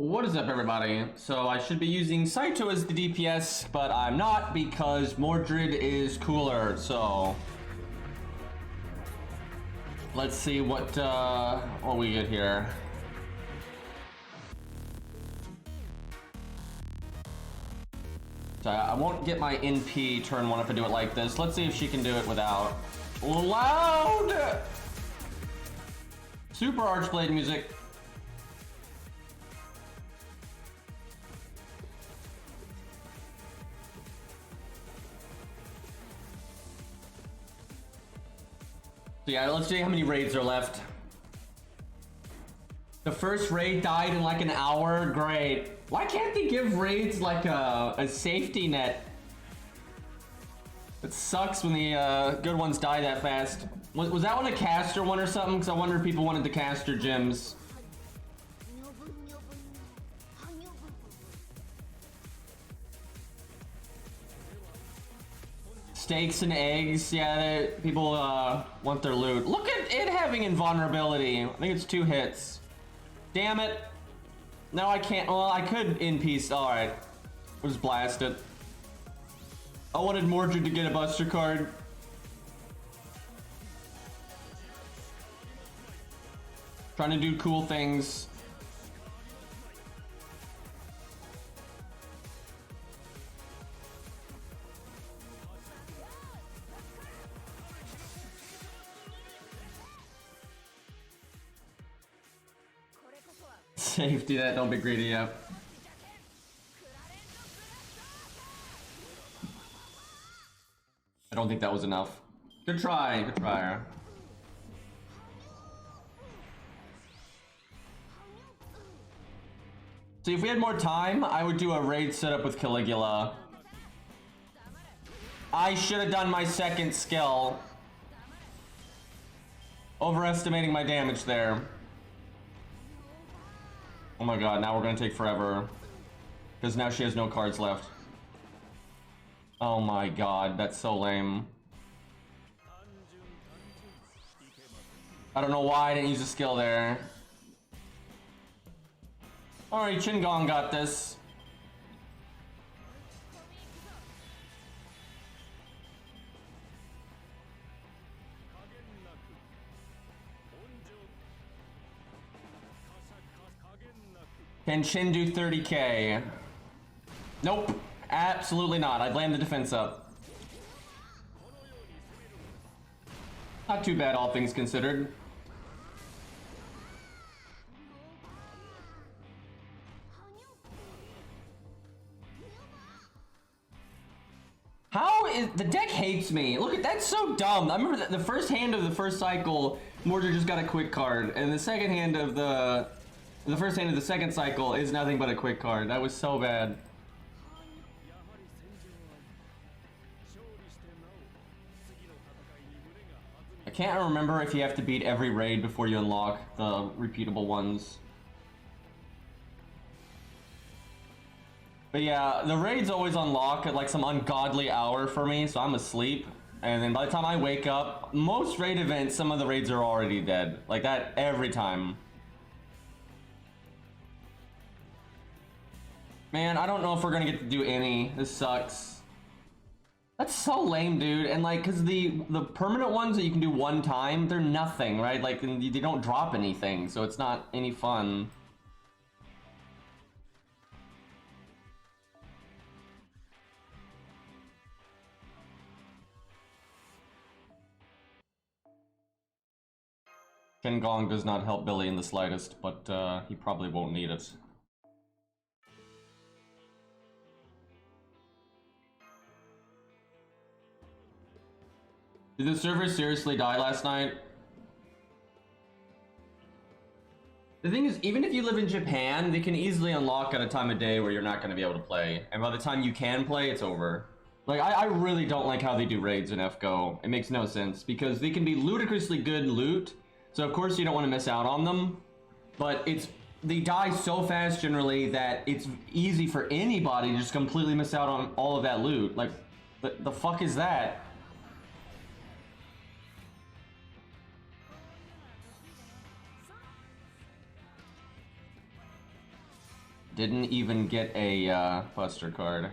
What is up, everybody? So I should be using Saito as the DPS, but I'm not because Mordred is cooler, so let's see what we get here. So I won't get my NP turn one if I do it like this. Let's see if she can do it without loud Super Archblade music. So yeah, let's see how many raids are left. The first raid died in like an hour. Great. Why can't they give raids like a safety net? It sucks when the good ones die that fast. Was that one a caster one or something? Because I wonder if people wanted the caster gems. Steaks and eggs, yeah, people want their loot. Look at it having invulnerability. I think it's 2 hits. Damn it. No, I can't. Well, I could in peace. All right. We'll just blast it. I wanted Mordred to get a buster card. Trying to do cool things. Safety that, don't be greedy, yeah. I don't think that was enough. Good try, good try. See, if we had more time, I would do a raid setup with Caligula. I should have done my second skill. Overestimating my damage there. Oh my god, now we're gonna take forever. Because now she has no cards left. Oh my god, that's so lame. I don't know why I didn't use a skill there. Alright, Chingong got this. Can Chin do 30k? Nope, absolutely not. I'd land the defense up. Not too bad, all things considered. How is the deck hates me? Look at that's so dumb. I remember that the first hand of the first cycle, Mordred just got a quick card, and the second hand of the first hand of the second cycle is nothing but a quick card. That was so bad. I can't remember if you have to beat every raid before you unlock the repeatable ones. But yeah, the raids always unlock at like some ungodly hour for me, so I'm asleep. And then by the time I wake up, most raid events, some of the raids are already dead. Like that every time. Man, I don't know if we're gonna get to do any. This sucks. That's so lame, dude. And like, cause the permanent ones that you can do one time, they're nothing, right? Like, they don't drop anything, so it's not any fun. Chingong does not help Billy in the slightest, but he probably won't need it. Did the server seriously die last night? The thing is, even if you live in Japan, they can easily unlock at a time of day where you're not going to be able to play. And by the time you can play, it's over. Like, I really don't like how they do raids in FGO. It makes no sense, because they can be ludicrously good loot, so of course you don't want to miss out on them. But they die so fast generally that it's easy for anybody to just completely miss out on all of that loot. Like, the fuck is that? Didn't even get a Buster card.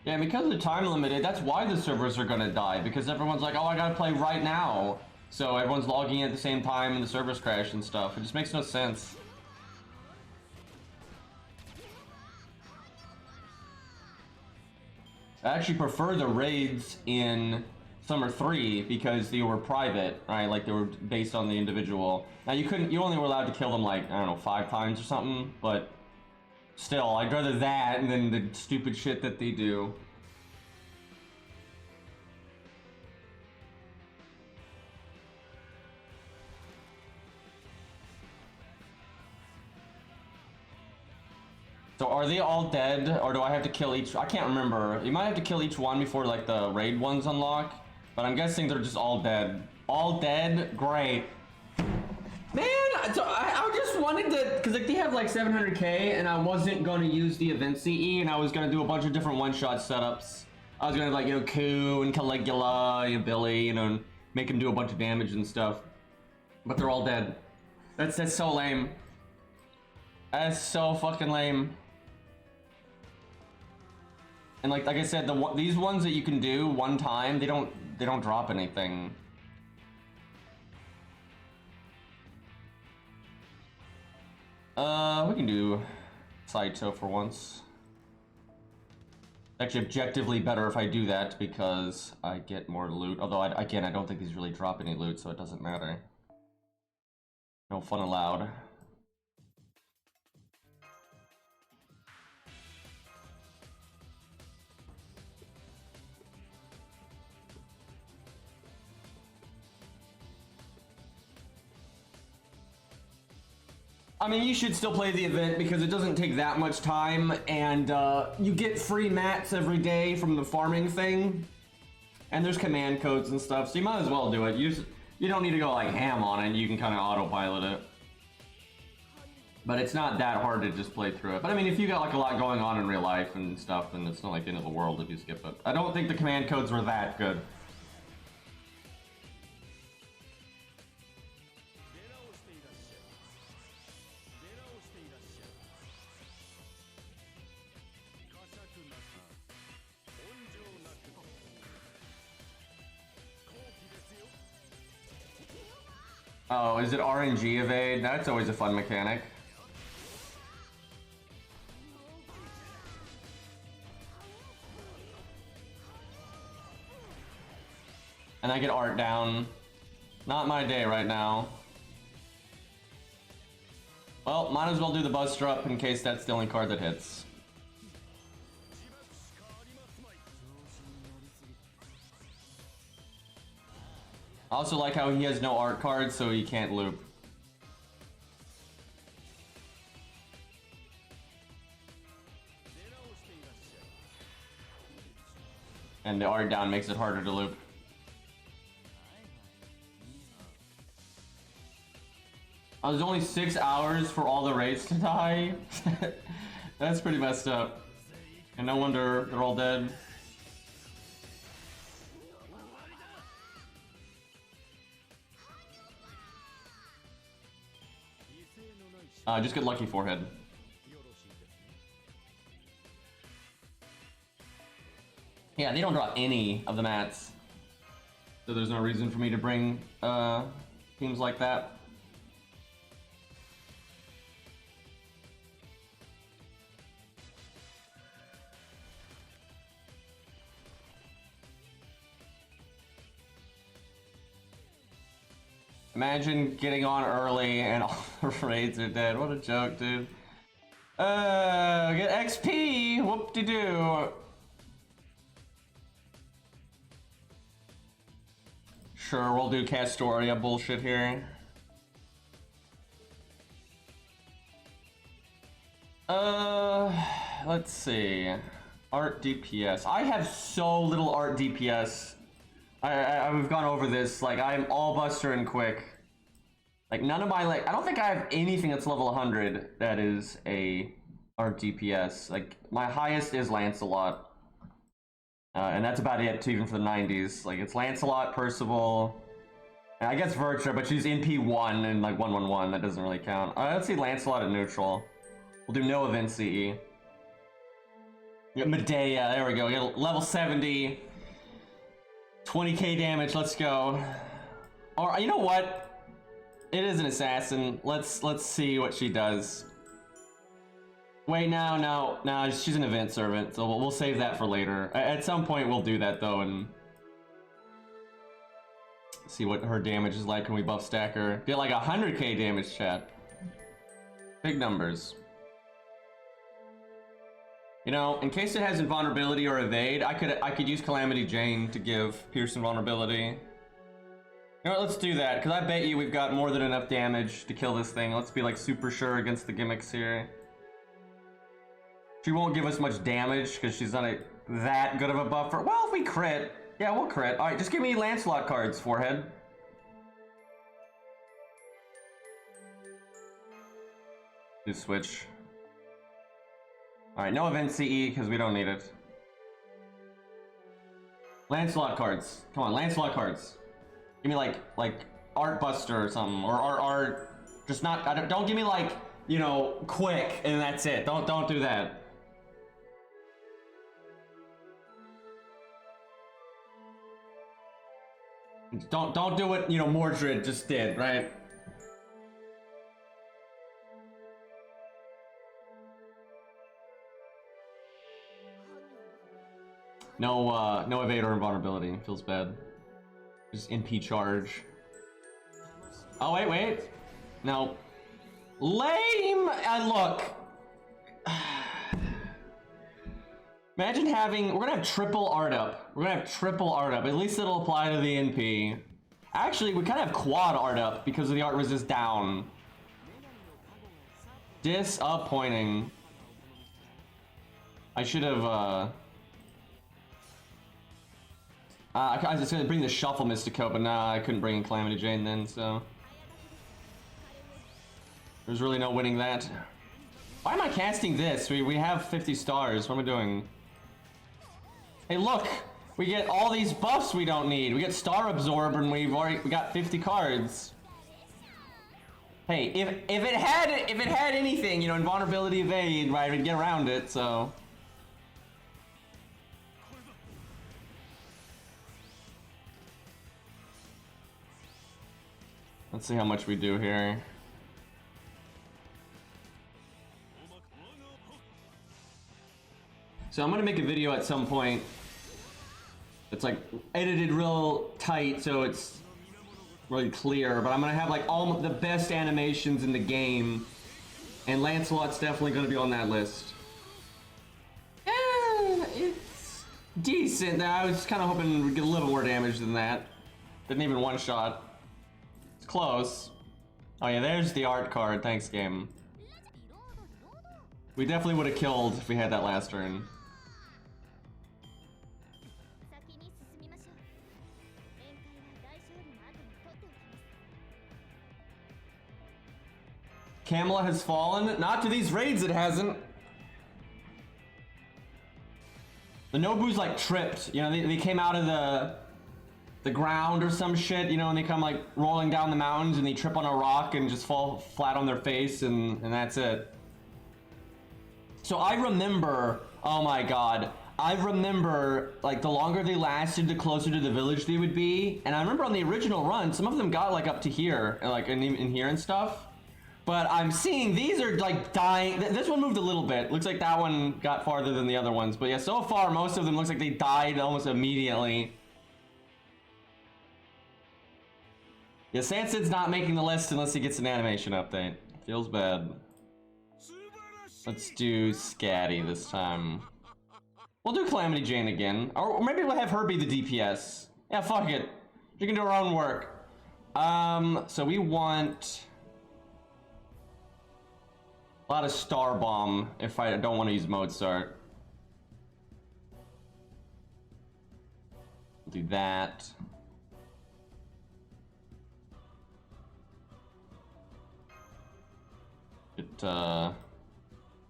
Yeah, because the time limited, that's why the servers are gonna die, because everyone's like, oh, I gotta play right now. So everyone's logging in at the same time and the servers crash and stuff. It just makes no sense. I actually prefer the raids in Summer 3 because they were private, right? Like they were based on the individual. Now you only were allowed to kill them like, I don't know, 5 times or something, but still, I'd rather that than the stupid shit that they do. So are they all dead, or do I have to kill each? I can't remember. You might have to kill each one before like the raid ones unlock, but I'm guessing they're just all dead. All dead? Great. Man, so I just wanted to, because like they have like 700k, and I wasn't going to use the event CE, and I was going to do a bunch of different one-shot setups. I was going to like, you know, Ku and Caligula and Billy, you know, and make him do a bunch of damage and stuff. But they're all dead. That's so lame. That's so fucking lame. And like I said, these ones that you can do one time, they don't drop anything. We can do Saito for once. Actually, objectively better if I do that because I get more loot. Although, again, I don't think these really drop any loot, so it doesn't matter. No fun allowed. I mean, you should still play the event because it doesn't take that much time, and you get free mats every day from the farming thing, and there's command codes and stuff, so you might as well do it. You don't need to go like ham on it. You can kind of autopilot it, but it's not that hard to just play through it. But I mean, if you got like a lot going on in real life and stuff, then it's not like the end of the world if you skip it. I don't think the command codes were that good. Oh, is it RNG evade? That's always a fun mechanic. And I get art down. Not my day right now. Well, might as well do the Buster up in case that's the only card that hits. I also like how he has no art cards, so he can't loop. And the art down makes it harder to loop. There's only 6 hours for all the raids to die. That's pretty messed up. And no wonder they're all dead. Just get lucky forehead. Yeah, they don't drop any of the mats. So there's no reason for me to bring teams like that. Imagine getting on early and all the raids are dead. What a joke, dude. Get XP! Whoop-de-doo. Sure, we'll do Castoria bullshit here. Let's see. Art DPS. I have so little art DPS. We've gone over this. Like, I'm all Buster and Quick. Like, none of my, like, I don't think I have anything that's level 100 that is a art DPS. Like, my highest is Lancelot. And that's about it, too, even for the 90s. Like, it's Lancelot, Percival, and I guess Vertra, but she's in P1 and like 111. That doesn't really count. Let's see Lancelot at neutral. We'll do no event CE. We got Medea, there we go. We got level 70. 20k damage, let's go. Or, you know what? It is an assassin. Let's see what she does. Wait, no, she's an event servant, so we'll save that for later. At some point, we'll do that, though, and see what her damage is like when we buff stack her. Get like 100k damage, chat. Big numbers. You know, in case it has invulnerability or evade, I could use Calamity Jane to give Pierce invulnerability. You know what, let's do that, because I bet you we've got more than enough damage to kill this thing. Let's be like super sure against the gimmicks here. She won't give us much damage, because she's not that good of a buffer. Well, if we crit, yeah, we'll crit. Alright, just give me Lancelot cards, forehead. Do switch. Alright, no event CE, because we don't need it. Lancelot cards. Come on, Lancelot cards. Give me like Art Buster or something, or art. Just not. Don't give me like, you know, quick and that's it. Don't do that. Don't do what, you know, Mordred just did, right? No evade or invulnerability. Feels bad. Just NP charge. Oh, wait. No. Lame! Look. Imagine having... We're gonna have triple art up. At least it'll apply to the NP. Actually, we kind of have quad art up because of the art resist down. Disappointing. I should have, I was gonna bring the Shuffle Mystico, but nah, I couldn't bring in Calamity Jane then, so... There's really no winning that. Why am I casting this? We have 50 stars, what am I doing? Hey look! We get all these buffs we don't need. We get Star Absorb and we got 50 cards. Hey, if it had anything, you know, invulnerability evade, right, we'd get around it, so... Let's see how much we do here. So I'm gonna make a video at some point. It's like edited real tight, so it's really clear. But I'm gonna have like all the best animations in the game, and Lancelot's definitely gonna be on that list. It's decent. I was kind of hoping we'd get a little more damage than that. Didn't even one shot. It's close. Oh yeah, there's the art card. Thanks, game. We definitely would have killed if we had that last turn. Camelot has fallen. Not to these raids, it hasn't. The Nobu's like tripped. You know, they came out of the ground or some shit, you know, and they come like rolling down the mountains and they trip on a rock and just fall flat on their face and that's it. So I remember, oh my god, I remember like the longer they lasted, the closer to the village they would be. And I remember on the original run, some of them got like up to here, like in here and stuff. But I'm seeing these are like dying. This one moved a little bit. Looks like that one got farther than the other ones. But yeah, so far most of them looks like they died almost immediately. Yeah, Sansid's not making the list unless he gets an animation update. Feels bad. Let's do Scatty this time. We'll do Calamity Jane again. Or maybe we'll have her be the DPS. Yeah, fuck it. She can do her own work. So we want... a lot of Star Bomb if I don't want to use Mozart. Do that. I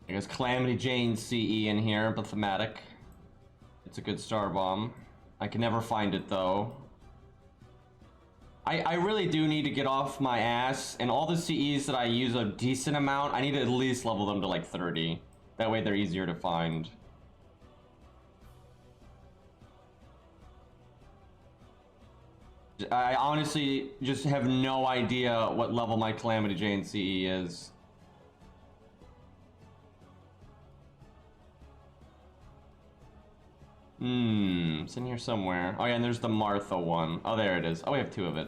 guess Calamity Jane CE in here, but thematic. It's a good star bomb. I can never find it though. I really do need to get off my ass, and all the CEs that I use a decent amount, I need to at least level them to like 30. That way they're easier to find. I honestly just have no idea what level my Calamity Jane CE is. It's in here somewhere. Oh yeah, and there's the Martha one. Oh, there it is. Oh, we have 2 of it.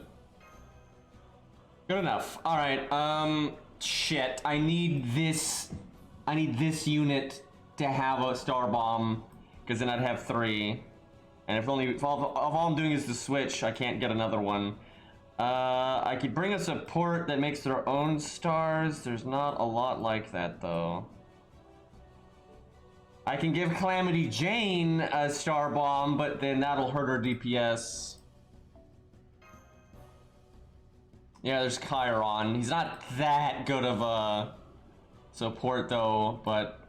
Good enough. All right. Shit. I need this unit to have a star bomb, because then I'd have 3. And if all I'm doing is the switch, I can't get another one. I could bring a support that makes their own stars. There's not a lot like that though. I can give Calamity Jane a star bomb, but then that'll hurt her DPS. Yeah, there's Chiron. He's not that good of a support though, but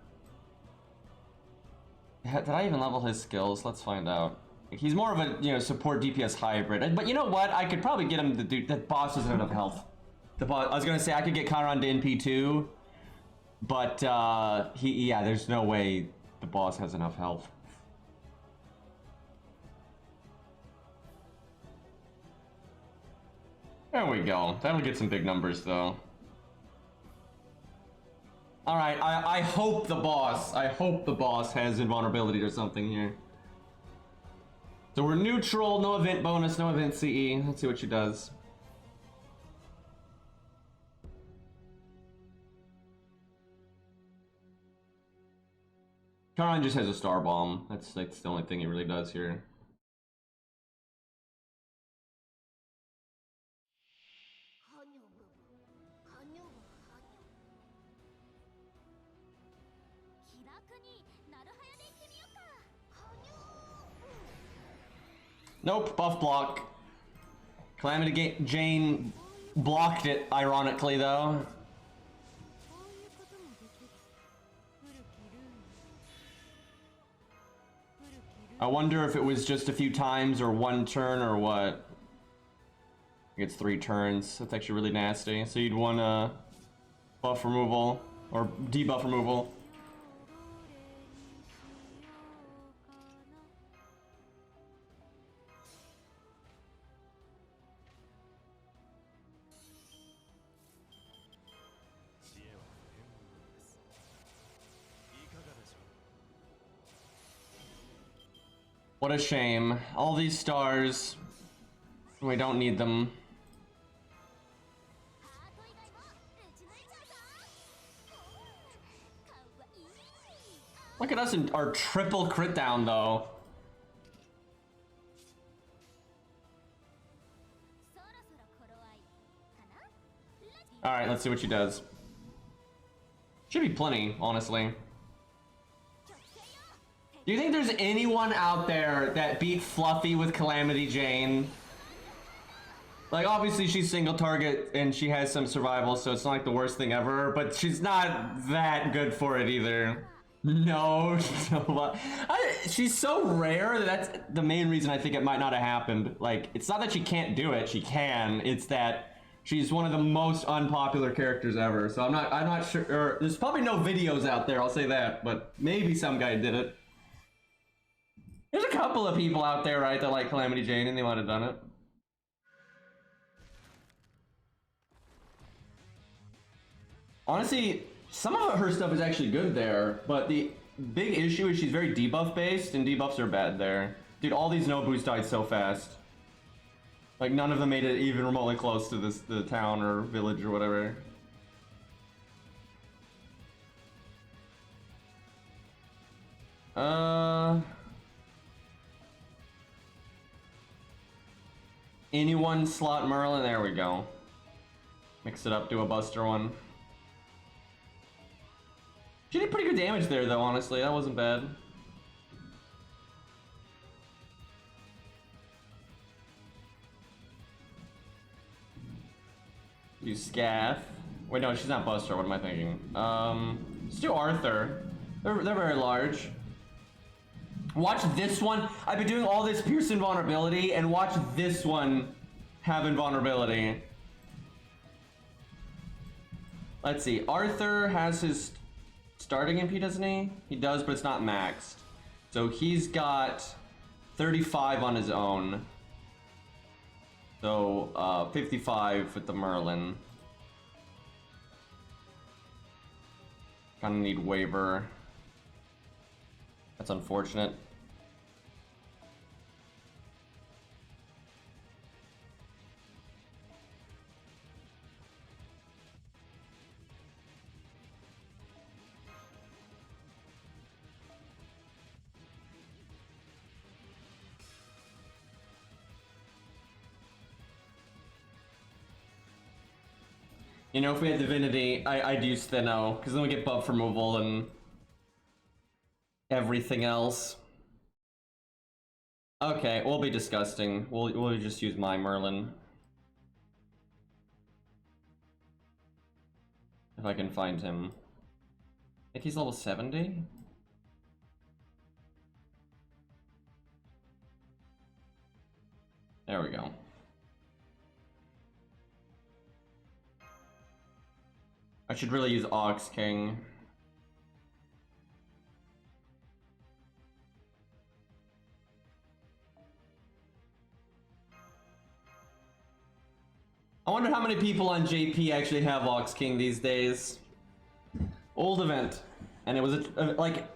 did I even level his skills? Let's find out. He's more of a, you know, support DPS hybrid. But you know what? I could probably get him to do. The boss doesn't have enough health. The boss. I was gonna say I could get Chiron to NP2, but yeah, there's no way the boss has enough health. There we go. That'll get some big numbers though. All right. I hope the boss. I hope the boss has invulnerability or something here. So we're neutral, no event bonus, no event CE. Let's see what she does. Charon just has a star bomb. That's the only thing he really does here. Nope, buff block. Calamity Jane blocked it, ironically, though. I wonder if it was just a few times or one turn or what. It's 3 turns. That's actually really nasty. So you'd want buff removal or debuff removal. What a shame. All these stars, we don't need them. Look at us in our triple crit down though. Alright, let's see what she does. Should be plenty, honestly. Do you think there's anyone out there that beat Fluffy with Calamity Jane? Like, obviously she's single target and she has some survival, so it's not like the worst thing ever, but she's not that good for it either. No, she's so rare that that's the main reason I think it might not have happened. Like, it's not that she can't do it, she can, it's that she's one of the most unpopular characters ever, so I'm not sure, or there's probably no videos out there, I'll say that, but maybe some guy did it. There's a couple of people out there, right, that like Calamity Jane and they might have done it. Honestly, some of her stuff is actually good there, but the big issue is she's very debuff based and debuffs are bad there. Dude, all these Nobus died so fast. Like none of them made it even remotely close to the town or village or whatever. Anyone slot Merlin? There we go. Mix it up, do a Buster one. She did pretty good damage there though, honestly. That wasn't bad. Do Scath. Wait, no, she's not Buster. What am I thinking? Let's do Arthur. They're very large. Watch this one. I've been doing all this Pierce invulnerability, and watch this one have invulnerability. Let's see. Arthur has his starting MP, doesn't he? He does, but it's not maxed. So he's got 35 on his own. So 55 with the Merlin. Kinda need waiver. That's unfortunate. You know, if we had Divinity, I'd use Thinno, because then we get buff removal and everything else. Okay, we'll be disgusting. We'll just use my Merlin. If I can find him. I think he's level 70? There we go. I should really use Ox King. I wonder how many people on JP actually have Ox King these days. Old event. And it was like,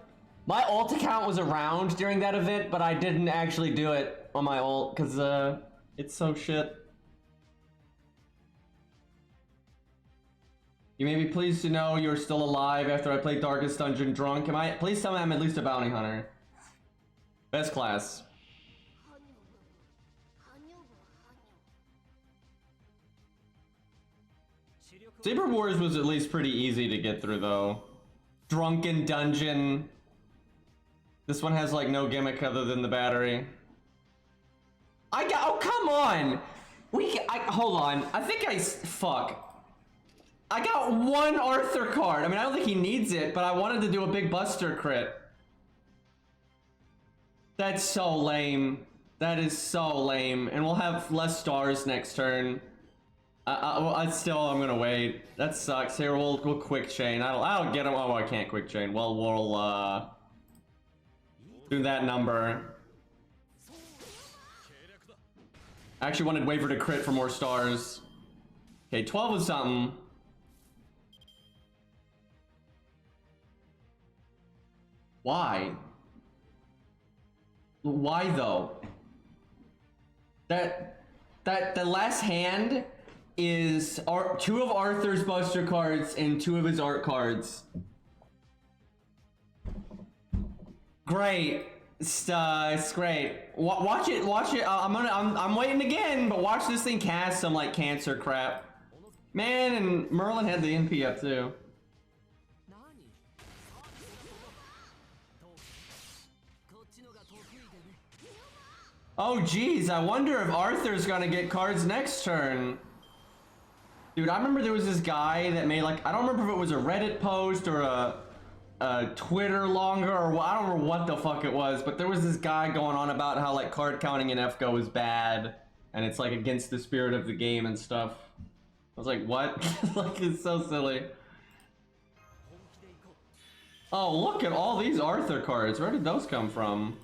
my ult account was around during that event, but I didn't actually do it on my ult because it's so shit. You may be pleased to know you're still alive after I played Darkest Dungeon drunk. Please tell me I'm at least a bounty hunter. Best class. Saber Wars was at least pretty easy to get through though. Drunken Dungeon. This one has like no gimmick other than the battery. Oh, come on! Hold on. I think fuck. I got one Arthur card. I mean, I don't think he needs it, but I wanted to do a big Buster crit. That's so lame. That is so lame. And we'll have less stars next turn. I'm gonna wait. That sucks. Here, we'll quick chain. I don't get him. Oh, I can't quick chain. Well, we'll do that number. I actually wanted Waver to crit for more stars. Okay, 12 was something. Why? Why though? The last hand is two of Arthur's Buster cards and two of his art cards. Great. It's great. Watch it. I'm waiting again, but watch this thing cast some like cancer crap. Man, and Merlin had the NP up too. Oh geez, I wonder if Arthur's gonna get cards next turn. Dude, I remember there was this guy that made like, I don't remember if it was a Reddit post or a Twitter longer or I don't remember what the fuck it was, but there was this guy going on about how like card counting in FGO is bad and it's like against the spirit of the game and stuff. I was like, what? Like, it's so silly. Oh, look at all these Arthur cards. Where did those come from?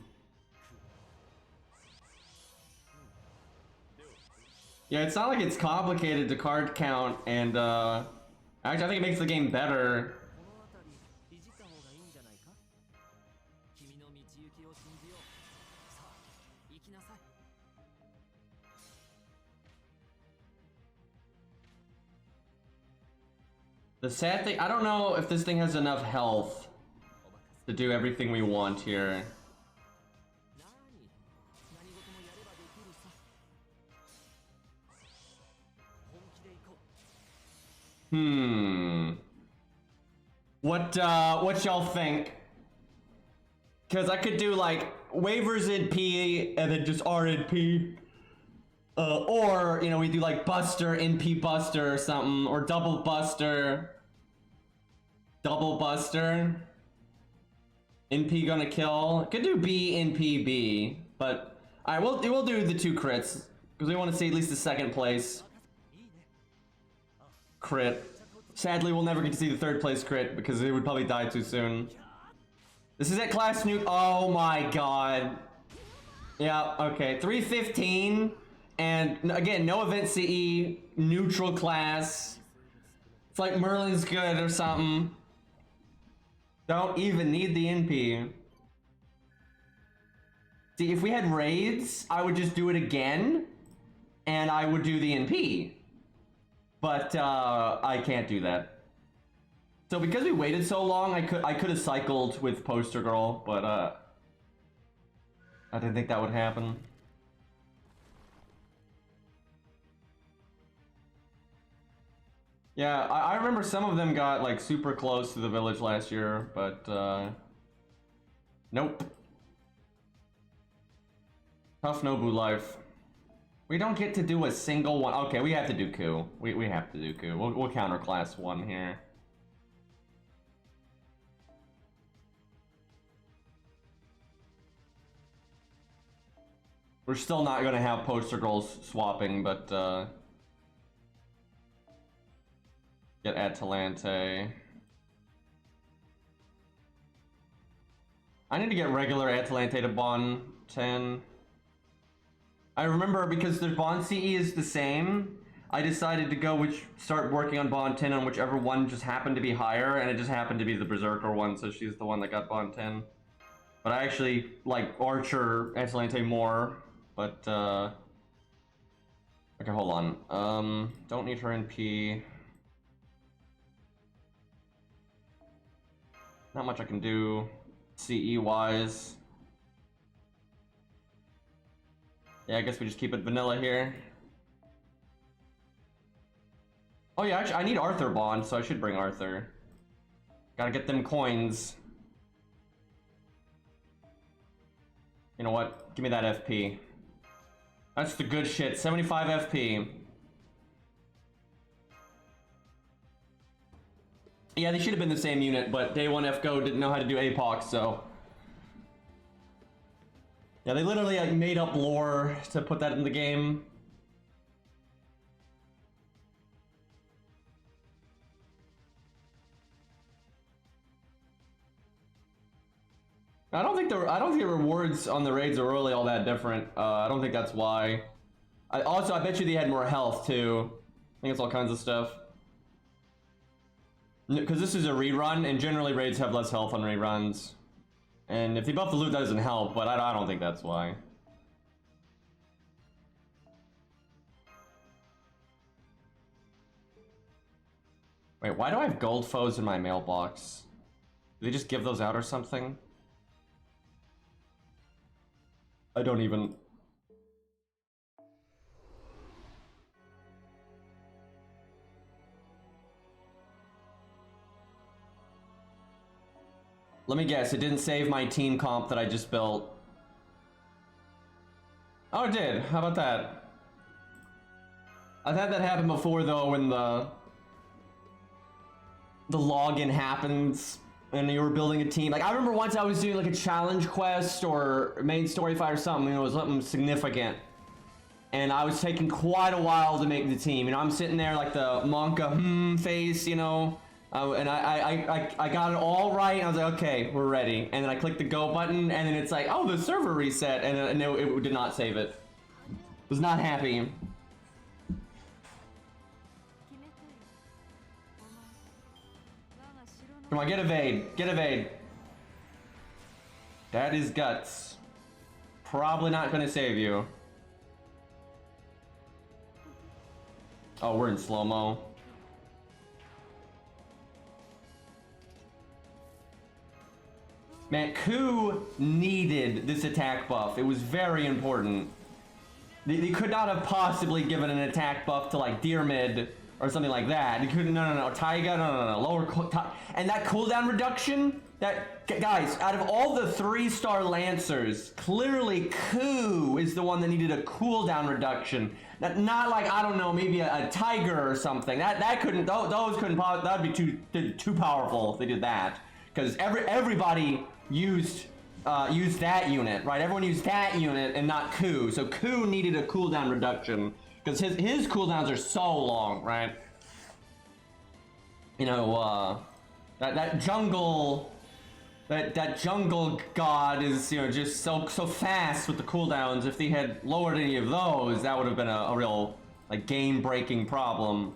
Yeah, it's not like it's complicated to card count, and actually I think it makes the game better. The sad thing, I don't know if this thing has enough health to do everything we want here. What y'all think? Because I could do like waivers in P and then just R in P. Or, you know, we do like Buster, NP Buster or something, or Double Buster. Double Buster. NP gonna kill. Could do B, NP, B, but I will do the 2 crits because we want to see at least the 2nd place crit. Sadly, we'll never get to see the 3rd place crit because it would probably die too soon. This is at class nuke. Oh my god. Yeah, okay. 315. And again, no event CE, neutral class. It's like Merlin's good or something. Don't even need the NP. See, if we had raids, I would just do it again, and I would do the NP. But I can't do that. So because we waited so long, I could have cycled with Poster Girl, but I didn't think that would happen. Yeah, I remember some of them got like super close to the village last year, but nope. Tough Nobu life. We don't get to do a single one. Okay, we have to do coup. We have to do coup. We'll counter class 1 here. We're still not gonna have Poster Girls swapping, but get Atalante. I need to get regular Atalante to Bond 10. I remember because the Bond CE is the same, I decided to start working on Bond 10 on whichever one just happened to be higher, and it just happened to be the Berserker one, so she's the one that got Bond 10. But I actually like Archer Atalante more, but okay, hold on. Don't need her in P. Not much I can do CE wise. Yeah, I guess we just keep it vanilla here. Oh yeah, actually, I need Arthur Bond, so I should bring Arthur. Gotta get them coins. You know what? Give me that FP. That's the good shit. 75 FP. Yeah, they should have been the same unit, but day 1 FGO didn't know how to do APOC, so... Yeah, they literally like made up lore to put that in the game. I don't think the rewards on the raids are really all that different. I don't think that's why. I bet you they had more health too. I think it's all kinds of stuff. Because this is a rerun, and generally raids have less health on reruns. And if they buff the loot, that doesn't help, but I don't think that's why. Wait, why do I have gold foes in my mailbox? Do they just give those out or something? I don't even... Let me guess, it didn't save my team comp that I just built. Oh, it did. How about that? I've had that happen before, though, when the login happens and you were building a team. Like, I remember once I was doing, like, a challenge quest or main story fight or something, you know, it was something significant. And I was taking quite a while to make the team. You know, I'm sitting there like the Monka face, you know. And I got it all right, and I was like, okay, we're ready. And then I clicked the go button, and then it's like, oh, the server reset, and no, it did not save it. Was not happy. Come on, get evade, get evade. That is guts. Probably not gonna save you. Oh, we're in slow-mo. Man, Ku needed this attack buff. It was very important. They could not have possibly given an attack buff to like Deermid or something like that. They couldn't. No. Taiga. No. Lower. And that cooldown reduction. That guys, out of all the 3-star Lancers, clearly Ku is the one that needed a cooldown reduction. Not like, I don't know, maybe a Tiger or something. That couldn't. Those couldn't. That'd be too powerful if they did that. because everybody used that unit, right? Everyone used that unit and not Ku, so Ku needed a cooldown reduction because his cooldowns are so long, right? You know, that jungle god is, you know, just so fast with the cooldowns. If they had lowered any of those, that would have been a real like game-breaking problem.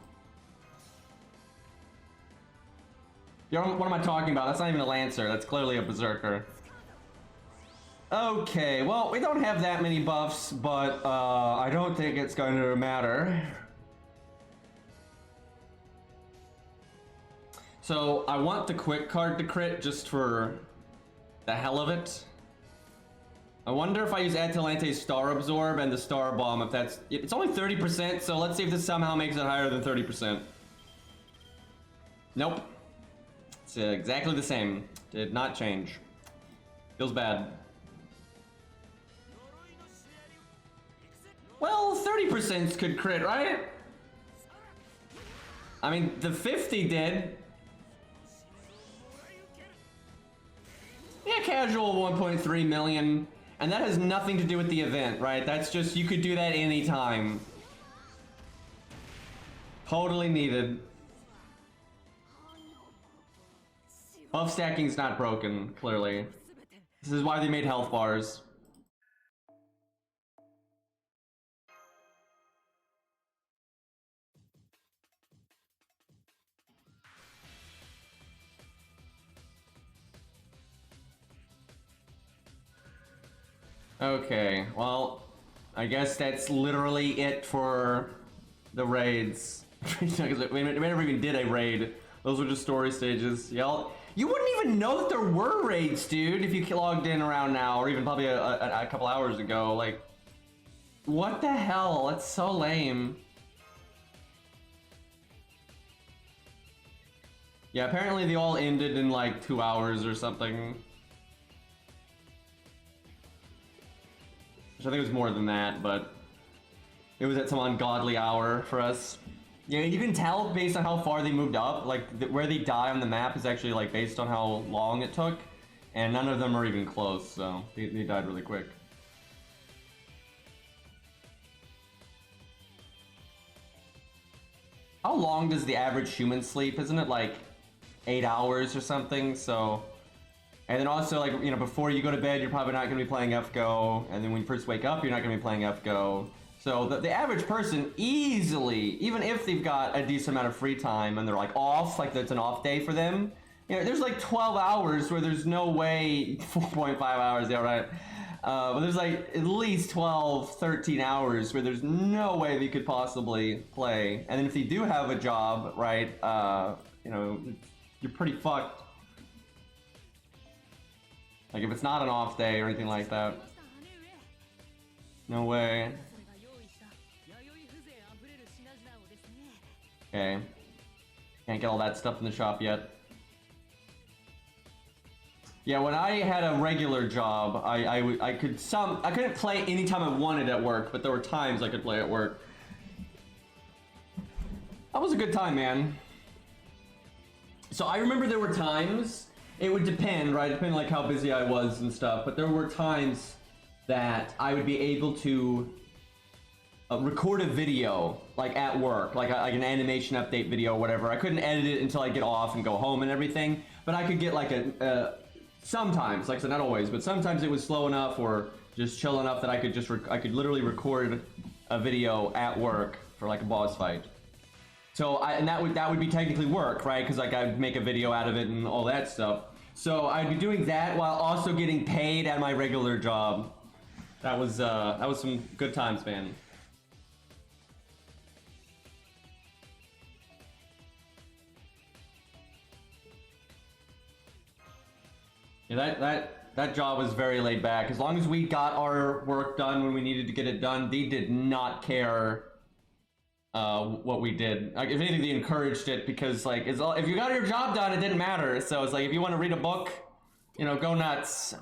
What am I talking about? That's not even a Lancer. That's clearly a Berserker. Okay, well, we don't have that many buffs, but I don't think it's going to matter. So I want the quick card to crit just for the hell of it. I wonder if I use Atalante's Star Absorb and the Star Bomb, if that's... It's only 30%, so let's see if this somehow makes it higher than 30%. Nope. It's exactly the same. Did not change. Feels bad. Well, 30% could crit, right? I mean, the 50 did. Yeah, casual 1.3 million. And that has nothing to do with the event, right? That's just, you could do that anytime. Totally needed. Buff stacking's not broken, clearly. This is why they made health bars. Okay, well, I guess that's literally it for the raids. We never even did a raid. Those were just story stages. Y'all, you wouldn't even know that there were raids, dude, if you logged in around now, or even probably a couple hours ago. Like, what the hell? That's so lame. Yeah, apparently they all ended in like 2 hours or something. Which I think it was more than that, but it was at some ungodly hour for us. Yeah, you can tell based on how far they moved up, like where they die on the map is actually like based on how long it took, and none of them are even close, so they died really quick. How long does the average human sleep? Isn't it like 8 hours or something? So, and then also, like, you know, before you go to bed, you're probably not going to be playing FGO, and then when you first wake up, you're not going to be playing FGO. So the average person easily, even if they've got a decent amount of free time and they're like off, like that's an off day for them, you know, there's like 12 hours where there's no way, 4.5 hours, yeah, right. But there's like at least 12, 13 hours where there's no way they could possibly play. And then if they do have a job, right, you know, you're pretty fucked. Like if it's not an off day or anything like that. No way. Okay. Can't get all that stuff in the shop yet. Yeah, when I had a regular job, I couldn't play anytime I wanted at work, but there were times I could play at work. That was a good time, man. So I remember there were times, it would depend, right? Depending like how busy I was and stuff, but there were times that I would be able to record a video like at work, like an animation update video or whatever. I couldn't edit it until I get off and go home and everything, but I could get like sometimes, like I said, not always, but sometimes it was slow enough or just chill enough that I could just I could literally record a video at work for like a boss fight. So and that would be technically work, right? Because like I'd make a video out of it and all that stuff. So I'd be doing that while also getting paid at my regular job. That was some good times, man. Yeah, that job was very laid back. As long as we got our work done when we needed to get it done, they did not care what we did. Like, if anything, they encouraged it because, like, if you got your job done, it didn't matter. So it's like, if you want to read a book, you know, go nuts.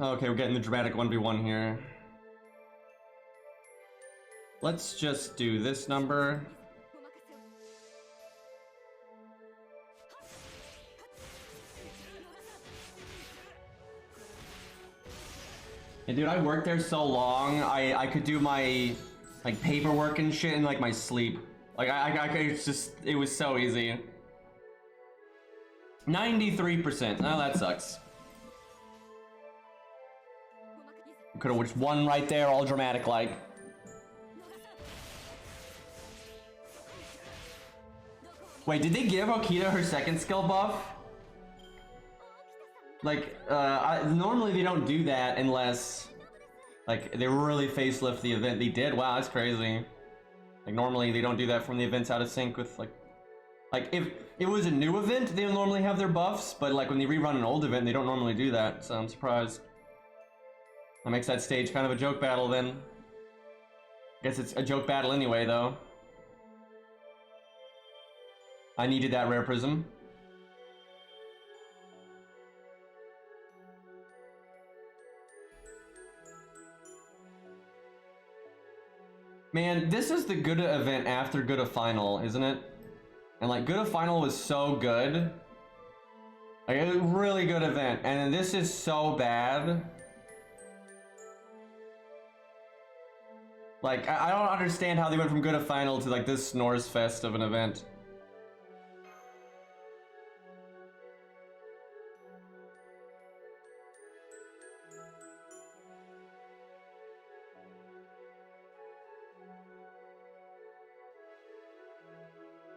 Okay, we're getting the dramatic 1v1 here. Let's just do this number. Yeah, dude, I worked there so long. I could do my like paperwork and shit in like my sleep. Like it's just it was so easy. 93%. Oh, that sucks. Could have just won right there, all dramatic like. Wait, did they give Okita her second skill buff? Like, normally they don't do that unless, like, they really facelift the event. They did? Wow, that's crazy. Like, normally they don't do that from the events out of sync with, like, if it was a new event, they normally have their buffs, but, like, when they rerun an old event, they don't normally do that, so I'm surprised. That makes that stage kind of a joke battle, then. Guess it's a joke battle anyway, though. I needed that rare prism. Man, this is the Gouda event after Gouda Final, isn't it? And like Gouda Final was so good. Like a really good event. And then this is so bad. Like, I don't understand how they went from Gouda Final to like this Snores Fest of an event.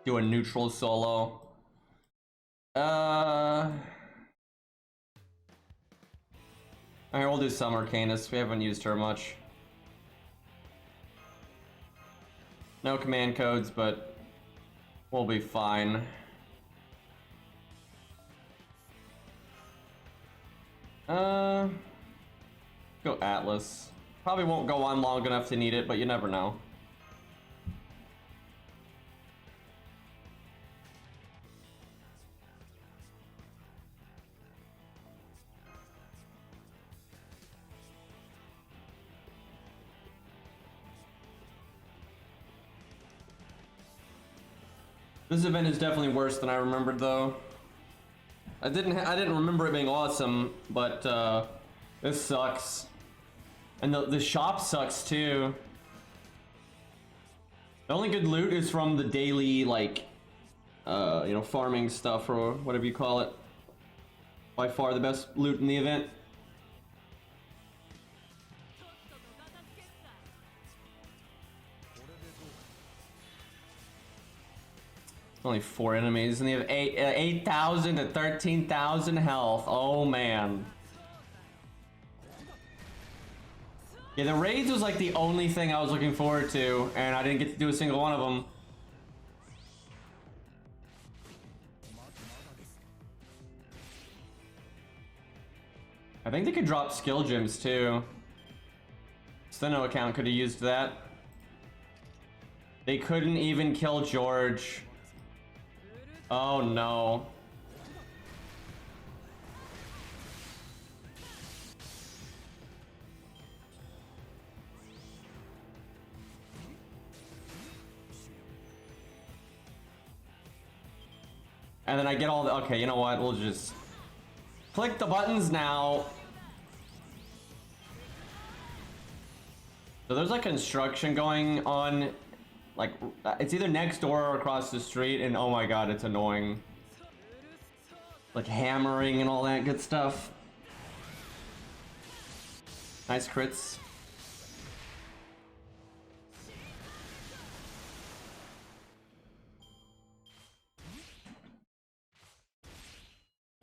Do a neutral solo. Alright, we'll do Summer Canis. We haven't used her much. No command codes, but we'll be fine. Go Atlas. Probably won't go on long enough to need it, but you never know. This event is definitely worse than I remembered, though. I didn't remember it being awesome, but this sucks. And the shop sucks too. The only good loot is from the daily, like, you know, farming stuff or whatever you call it. By far the best loot in the event. Only 4 enemies, and they have 8,000 to 13,000 health. Oh man. Yeah, the raids was like the only thing I was looking forward to, and I didn't get to do a single one of them. I think they could drop skill gems too. Steno account could have used that. They couldn't even kill George. Oh no. And then I get all the, okay, you know what, we'll just click the buttons now. So there's like construction going on, like it's either next door or across the street, and oh my god, it's annoying. Like hammering and all that good stuff. Nice crits.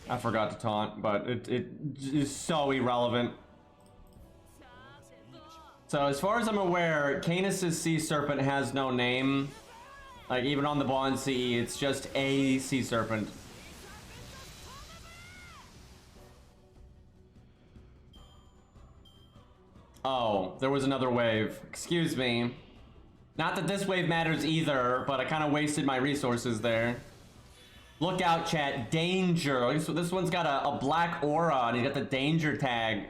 I forgot to taunt, but it is so irrelevant. So as far as I'm aware, Canis' Sea Serpent has no name. Like even on the Bond CE, it's just a Sea Serpent. Oh, there was another wave. Excuse me. Not that this wave matters either, but I kind of wasted my resources there. Look out, chat. Danger. This one's got a black aura, and he's got the danger tag.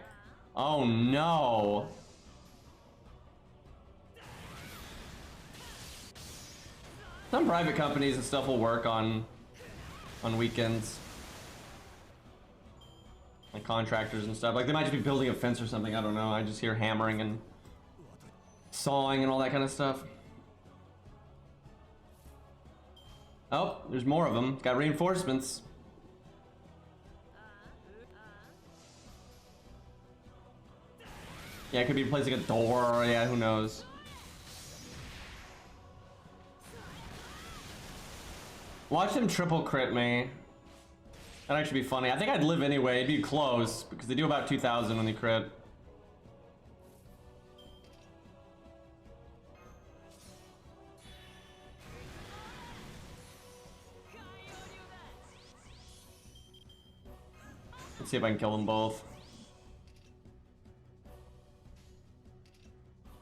Oh, no. Some private companies and stuff will work on weekends. like contractors and stuff. Like they might just be building a fence or something. I don't know. I just hear hammering and sawing and all that kind of stuff. Oh, there's more of them. Got reinforcements. Yeah, it could be replacing a door. Yeah, who knows. Watch them triple crit me. That'd actually be funny. I think I'd live anyway. It'd be close because they do about 2,000 when they crit. Let's see if I can kill them both.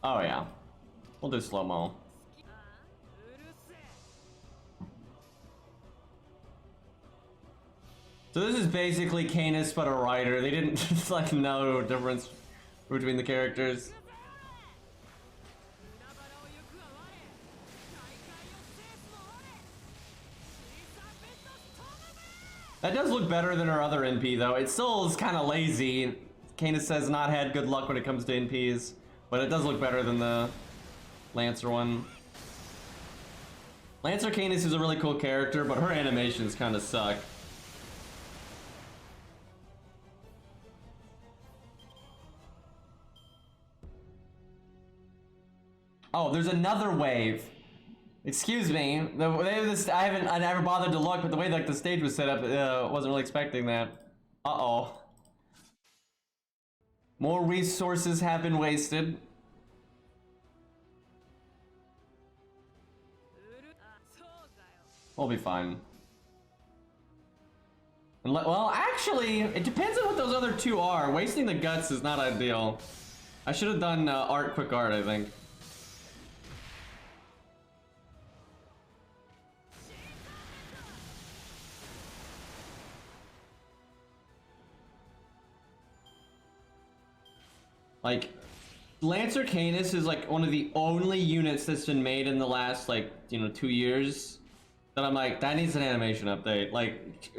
Oh yeah. We'll do slow-mo. So this is basically Canis but a writer. They didn't just like know the difference between the characters. That does look better than our other NP though. It still is kind of lazy. Canis has not had good luck when it comes to NPs, but it does look better than the Lancer one. Lancer Canis is a really cool character, but her animations kind of suck. Oh, there's another wave. Excuse me. The way this, I never bothered to look, but the way like the stage was set up, wasn't really expecting that. Uh-oh. More resources have been wasted. We'll be fine. Well, actually, it depends on what those other two are. Wasting the guts is not ideal. I should have done quick art, I think. Like, Lancer Canis is like one of the only units that's been made in the last like, 2 years that I'm like, that needs an animation update. Like,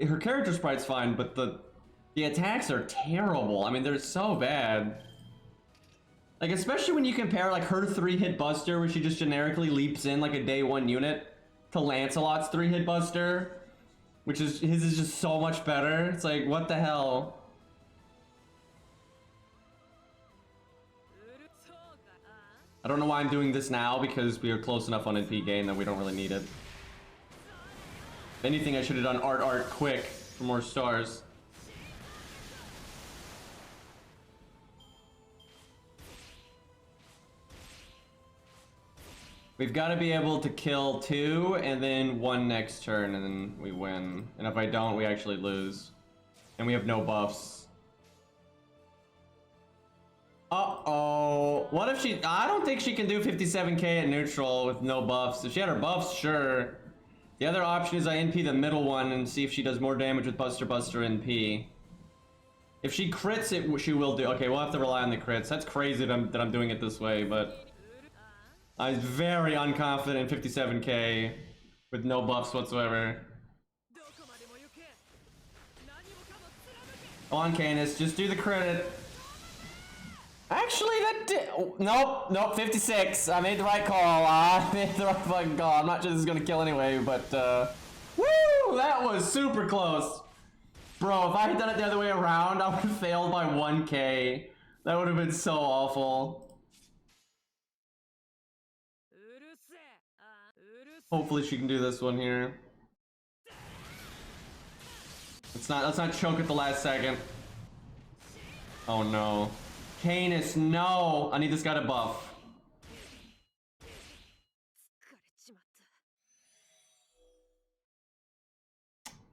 her character sprite's fine, but the attacks are terrible. I mean, they're so bad. Like, especially when you compare like her 3-hit buster, where she just generically leaps in like a day 1 unit, to Lancelot's 3-hit buster, which is, his is just so much better. It's like, what the hell? I don't know why I'm doing this now, because we are close enough on NP gain that we don't really need it. If anything, I should have done art quick for more stars. We've got to be able to kill 2 and then 1 next turn, and then we win. And if I don't, we actually lose. And we have no buffs. Uh-oh. What if she... I don't think she can do 57k at neutral with no buffs. If she had her buffs, sure. The other option is I NP the middle one and see if she does more damage with Buster NP. If she crits it, she will do... Okay, we'll have to rely on the crits. That's crazy that I'm doing it this way, but... I'm very unconfident in 57k with no buffs whatsoever. Come on, Canis, just do the credit. Actually, that did... Nope, 56. I made the right call. I made the right fucking call. I'm not sure this is gonna kill anyway, but, woo! That was super close. Bro, if I had done it the other way around, I would have failed by 1k. That would have been so awful. Hopefully she can do this one here. Let's not choke at the last second. Oh no. Canis, no! I need this guy to buff.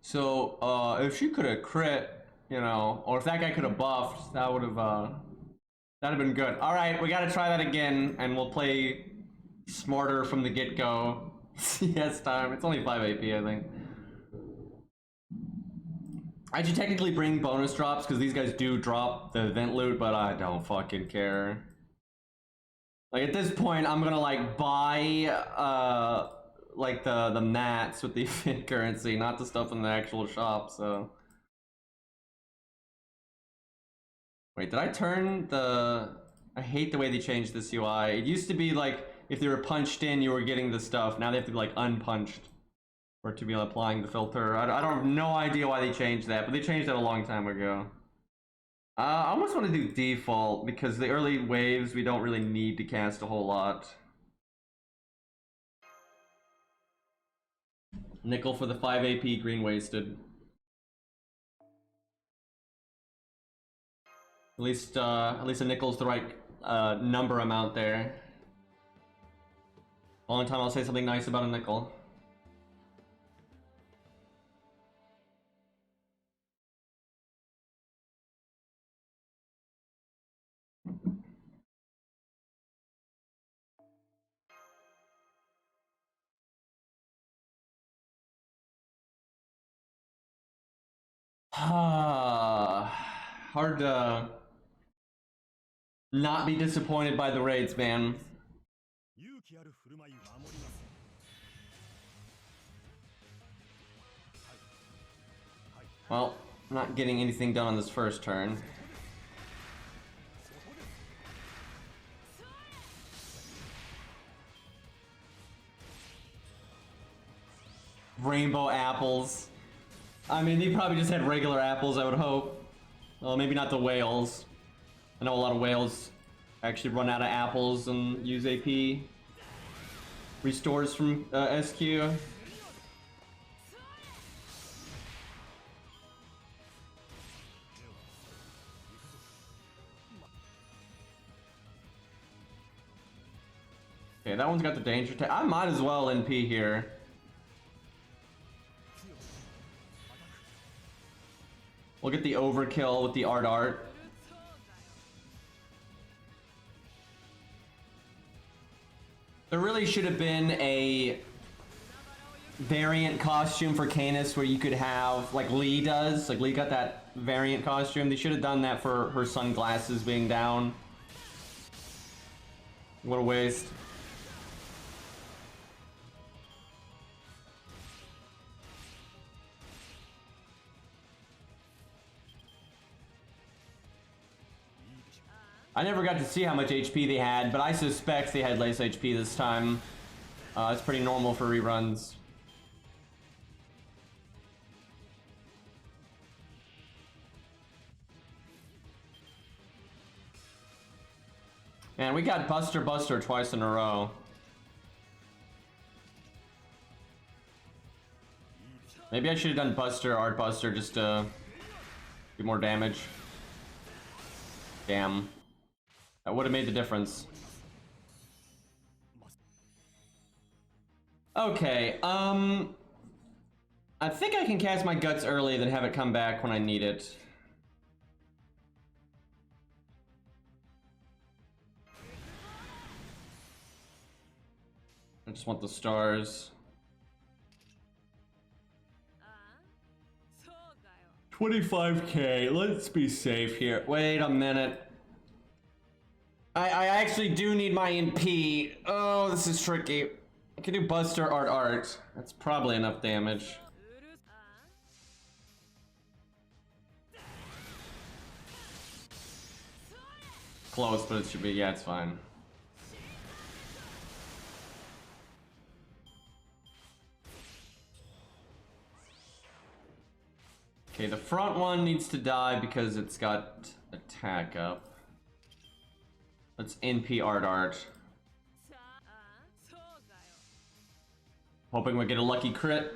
So, if she could have crit, or if that guy could have buffed, that would have, that'd have been good. Alright, we gotta try that again, and we'll play smarter from the get-go. CS time. It's only 5 AP, I think. I should technically bring bonus drops because these guys do drop the event loot, but I don't fucking care. Like at this point, I'm gonna like buy like the mats with the event currency, not the stuff in the actual shop. So Wait, did I turn the... I hate the way they changed this UI. It used to be like, if they were punched in, you were getting the stuff. Now they have to be like unpunched for it to be applying the filter. I don't have no idea why they changed that, but they changed that a long time ago. I almost want to do default, because the early waves, we don't really need to cast a whole lot. Nickel for the 5 AP, green wasted. At least a nickel's the right number amount there. Only time I'll say something nice about a nickel. Hard to not be disappointed by the raids, man. Well, not getting anything done on this first turn. Rainbow apples. I mean, they probably just had regular apples, I would hope. Well, maybe not the whales. I know a lot of whales actually run out of apples and use AP. Restores from SQ. Okay, that one's got the danger tag. I might as well NP here. We'll get the overkill with the art. There really should have been a variant costume for Canis where you could have, like Lee does. Like Lee got that variant costume. They should have done that for her sunglasses being down. What a waste. I never got to see how much HP they had, but I suspect they had less HP this time. It's pretty normal for reruns. Man, we got Buster twice in a row. Maybe I should have done Art Buster just to do more damage. Damn. That would have made the difference. Okay, I think I can cast my guts early, then have it come back when I need it. I just want the stars. 25k, let's be safe here. Wait a minute. I actually do need my MP. Oh, this is tricky. I can do Buster Art. That's probably enough damage. Close, but it should be, yeah, it's fine. Okay, the front one needs to die because it's got attack up. Let's NP Art. Hoping we get a lucky crit.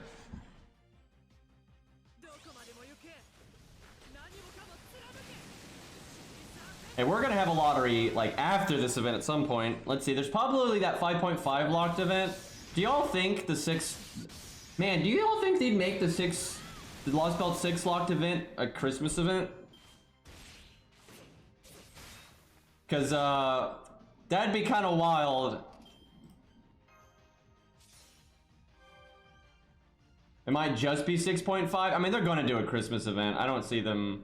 Hey, we're gonna have a lottery like after this event at some point. Let's see, there's probably that 5.5 locked event. Do y'all think the 6... Man, do you all think they'd make the Lost Belt 6 locked event a Christmas event? Because, that'd be kind of wild. It might just be 6.5. I mean, they're going to do a Christmas event. I don't see them...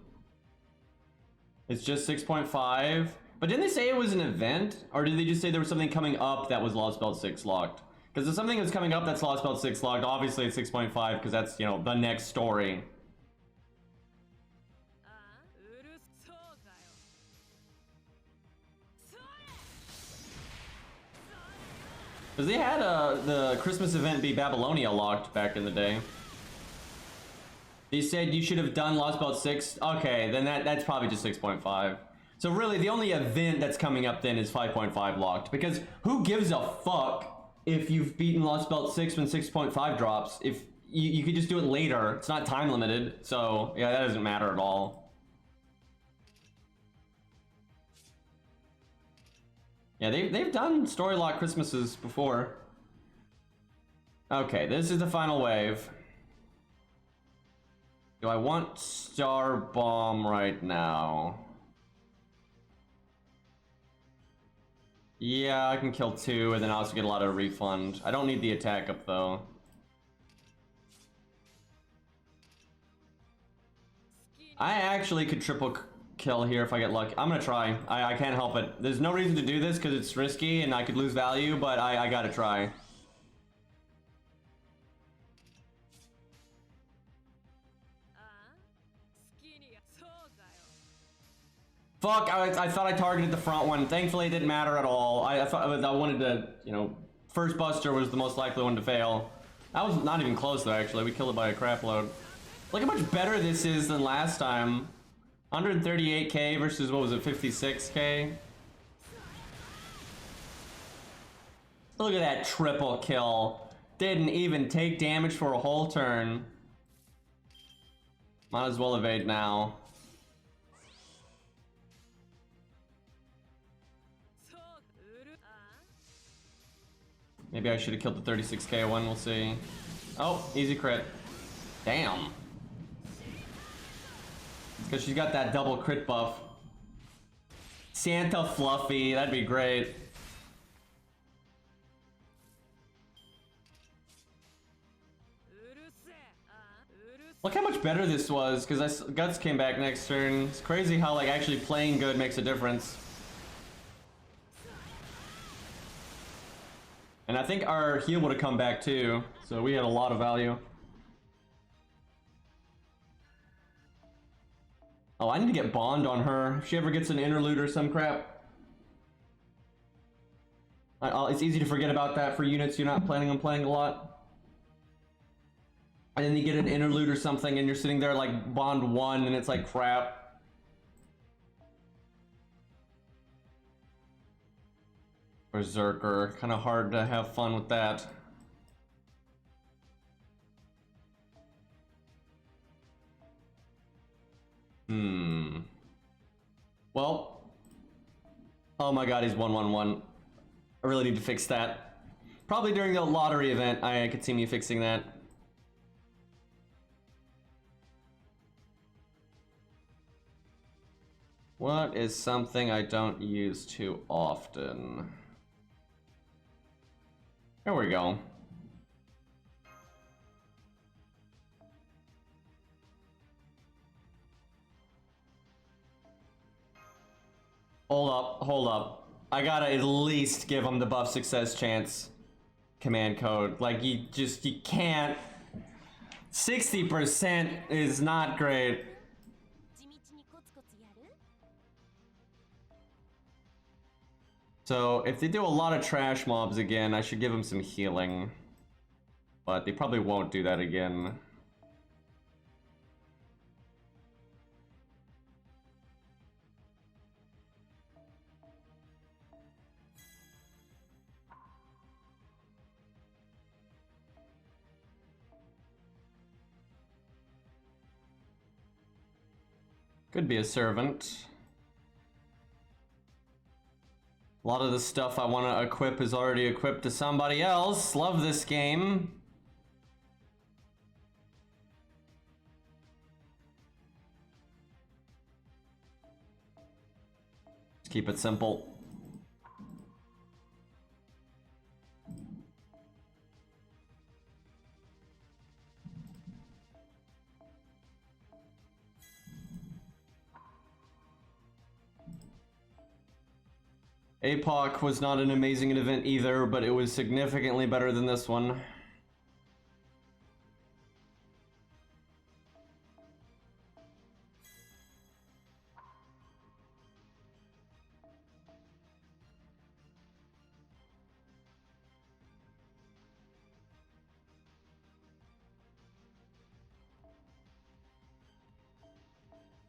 It's just 6.5. But didn't they say it was an event? Or did they just say there was something coming up that was Lost Belt 6 locked? Because there's something that's coming up that's Lost Belt 6 locked. Obviously, it's 6.5 because that's, you know, the next story. Because they had the Christmas event be Babylonia locked back in the day. They said you should have done Lost Belt 6. Okay, then that's probably just 6.5. So really, the only event that's coming up then is 5.5 locked. Because who gives a fuck if you've beaten Lost Belt 6 when 6.5 drops? If you could just do it later. It's not time limited. So yeah, that doesn't matter at all. Yeah, they've done story lock Christmases before. Okay, this is the final wave. Do I want Star Bomb right now? Yeah, I can kill 2 and then I also get a lot of refund. I don't need the attack up though. I actually could triple kill here if I get lucky. I'm gonna try. I can't help it. There's no reason to do this because it's risky and I could lose value, but I gotta try. Fuck, I thought I targeted the front one. Thankfully, it didn't matter at all. I thought I wanted to, you know, first buster was the most likely one to fail. That was not even close though, actually. We killed it by a crap load. Look how much better this is than last time. 138k versus, what was it, 56k? Look at that triple kill. Didn't even take damage for a whole turn. Might as well evade now. Maybe I should have killed the 36k one, we'll see. Oh, easy crit. Damn. It's because she's got that double crit buff. Santa Fluffy, that'd be great. Look how much better this was, because Guts came back next turn. It's crazy how like actually playing good makes a difference. And I think our heal would have come back too, so we had a lot of value. Oh, I need to get Bond on her. If she ever gets an interlude or some crap. It's easy to forget about that for units you're not planning on playing a lot. And then you get an interlude or something and you're sitting there like Bond 1 and it's like crap. Berserker, kind of hard to have fun with that. Well. Oh my god, he's 111. I really need to fix that. Probably during the lottery event, I could see me fixing that. What is something I don't use too often? There we go. Hold up. I gotta at least give him the buff success chance command code. Like, you can't. 60% is not great. So, if they do a lot of trash mobs again, I should give them some healing. But they probably won't do that again. Could be a servant. A lot of the stuff I want to equip is already equipped to somebody else. Love this game. Just keep it simple. APOC was not an amazing event either, but it was significantly better than this one.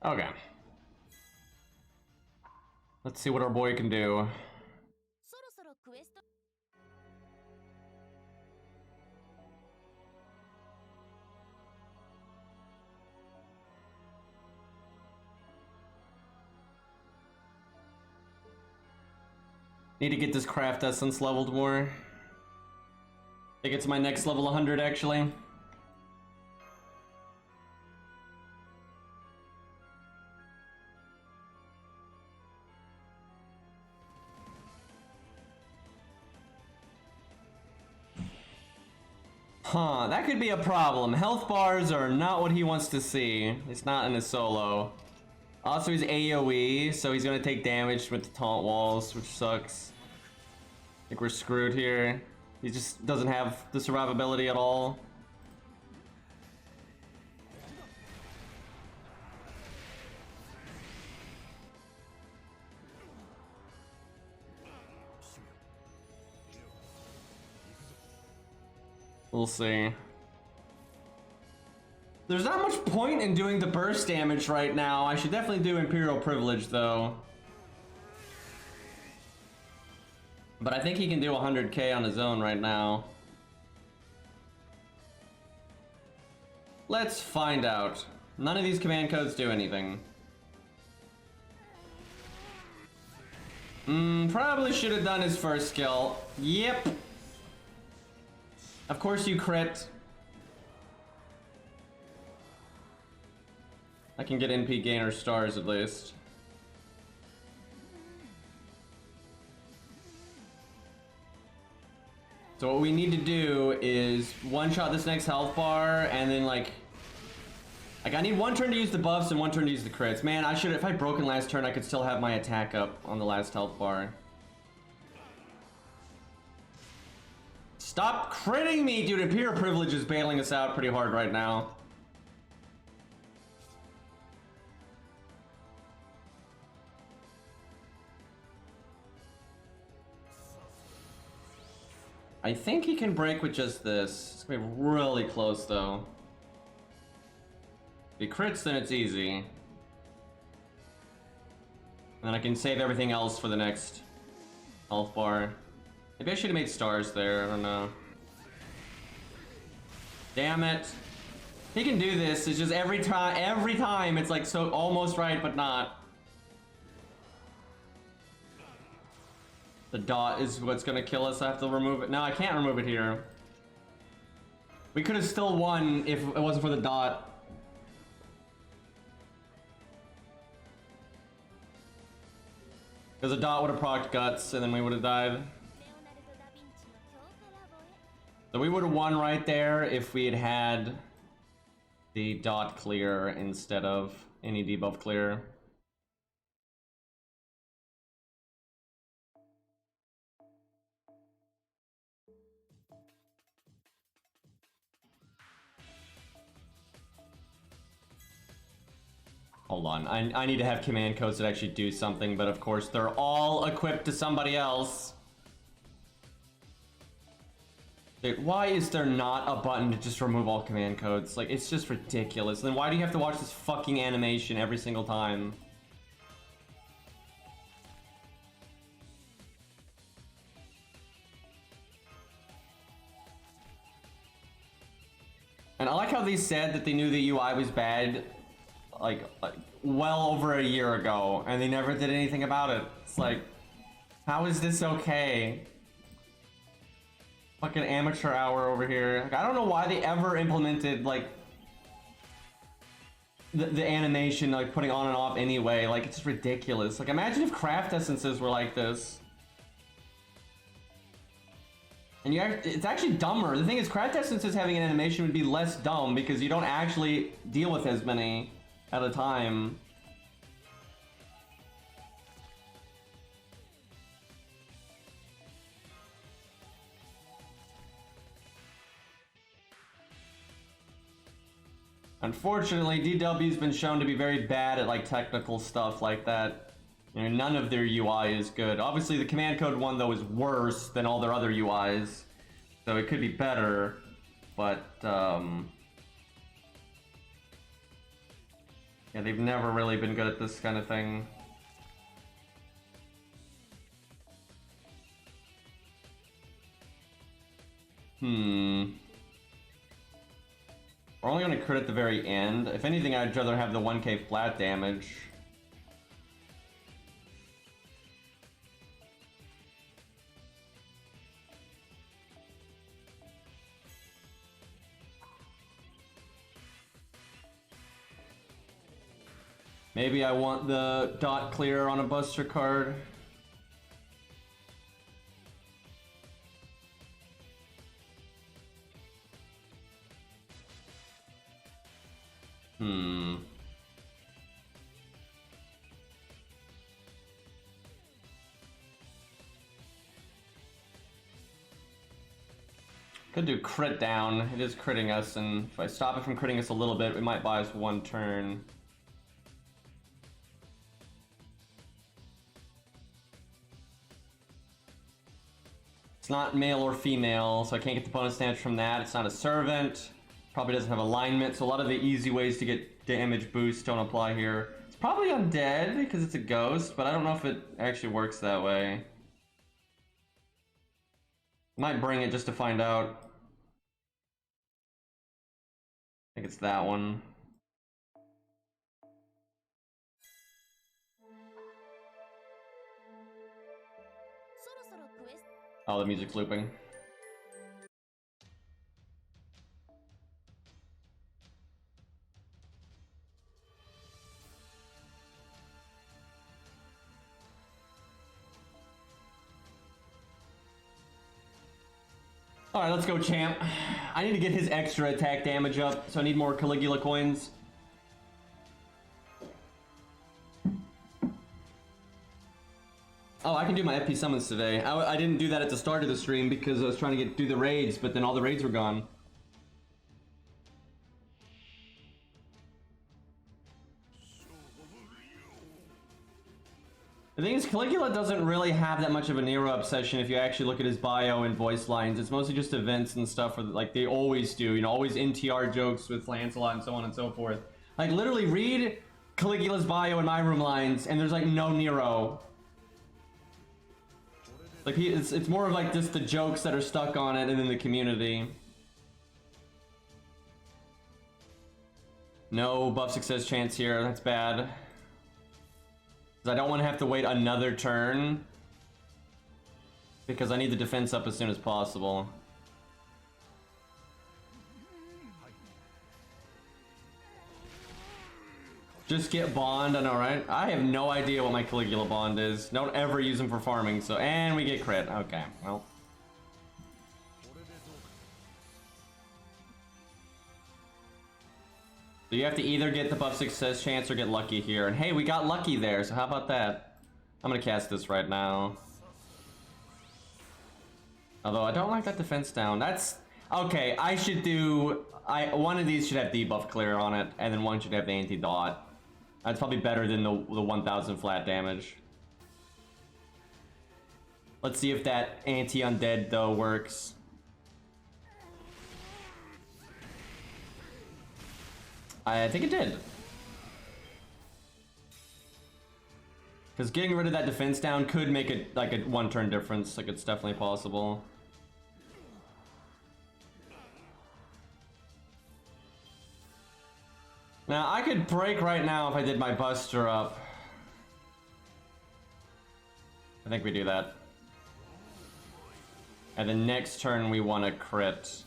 Okay. Let's see what our boy can do. Need to get this craft essence leveled more. I think it's my next level 100 actually. Huh, that could be a problem. Health bars are not what he wants to see. It's not in his solo. Also, he's AoE, so he's gonna take damage with the taunt walls, which sucks. I think we're screwed here. He just doesn't have the survivability at all. We'll see. There's not much point in doing the burst damage right now. I should definitely do Imperial Privilege though. But I think he can do 100k on his own right now. Let's find out. None of these command codes do anything. Probably should have done his first skill. Yep. Of course you crit. I can get NP gainer stars at least. So what we need to do is one-shot this next health bar, and then like I need one turn to use the buffs and one turn to use the crits. Man, I should, if I broken last turn, I could still have my attack up on the last health bar. Stop critting me, dude. Imperial Privilege is bailing us out pretty hard right now. I think he can break with just this. It's gonna be really close though. If he crits, then it's easy. And then I can save everything else for the next health bar. Maybe I should have made stars there, I don't know. Damn it. He can do this, it's just every time it's like so almost right but not. The dot is what's gonna kill us. I have to remove it. No, I can't remove it here. We could have still won if it wasn't for the dot. Because the dot would have procced guts and then we would have died. So we would have won right there if we had had the dot clear instead of any debuff clear. Hold on, I need to have command codes that actually do something, but of course they're all equipped to somebody else. Dude, why is there not a button to just remove all command codes? Like, it's just ridiculous. Then why do you have to watch this fucking animation every single time? And I like how they said that they knew the UI was bad like well over a year ago, and they never did anything about it. It's like, how is this okay? Fucking amateur hour over here. Like, I don't know why they ever implemented like the animation, like putting on and off anyway. Like, it's ridiculous. Like, imagine if craft essences were like this. And it's actually dumber. The thing is, craft essences having an animation would be less dumb because you don't actually deal with as many at a time. Unfortunately, DW's been shown to be very bad at like technical stuff like that. You know, none of their UI is good. Obviously, the command code one though is worse than all their other UIs, so it could be better, but Yeah, they've never really been good at this kind of thing. We're only gonna crit at the very end. If anything, I'd rather have the 1k flat damage. Maybe I want the dot clear on a buster card. Could do crit down. It is critting us, and if I stop it from critting us a little bit, it might buy us one turn. It's not male or female, so I can't get the bonus damage from that. It's not a servant. Probably doesn't have alignment, so a lot of the easy ways to get damage boost don't apply here. It's probably undead because it's a ghost, but I don't know if it actually works that way. Might bring it just to find out. I think it's that one. Oh, the music's looping. Alright, let's go, champ. I need to get his extra attack damage up, so I need more Caligula coins. Oh, I can do my FP summons today. I didn't do that at the start of the stream because I was trying to get through the raids, but then all the raids were gone. The thing is, Caligula doesn't really have that much of a Nero obsession if you actually look at his bio and voice lines. It's mostly just events and stuff, like they always do, you know, always NTR jokes with Lancelot and so on and so forth. Like, literally read Caligula's bio and my room lines, and there's like no Nero. Like, it's more of like just the jokes that are stuck on it and in the community. No buff success chance here, that's bad. I don't want to have to wait another turn because I need the defense up as soon as possible. Just get bond, I know, right? I have no idea what my Caligula bond is. Don't ever use them for farming, so... And we get crit. Okay, well... So you have to either get the buff success chance or get lucky here. And hey, we got lucky there, so how about that? I'm gonna cast this right now. Although I don't like that defense down. That's... Okay, I should do... One of these should have debuff clear on it, and then one should have the anti-dot. That's probably better than the 1000 flat damage. Let's see if that anti-undead, though, works. I think it did. Because getting rid of that defense down could make it like a one-turn difference. Like, it's definitely possible. Now, I could break right now if I did my buster up. I think we do that. And the next turn we want to crit.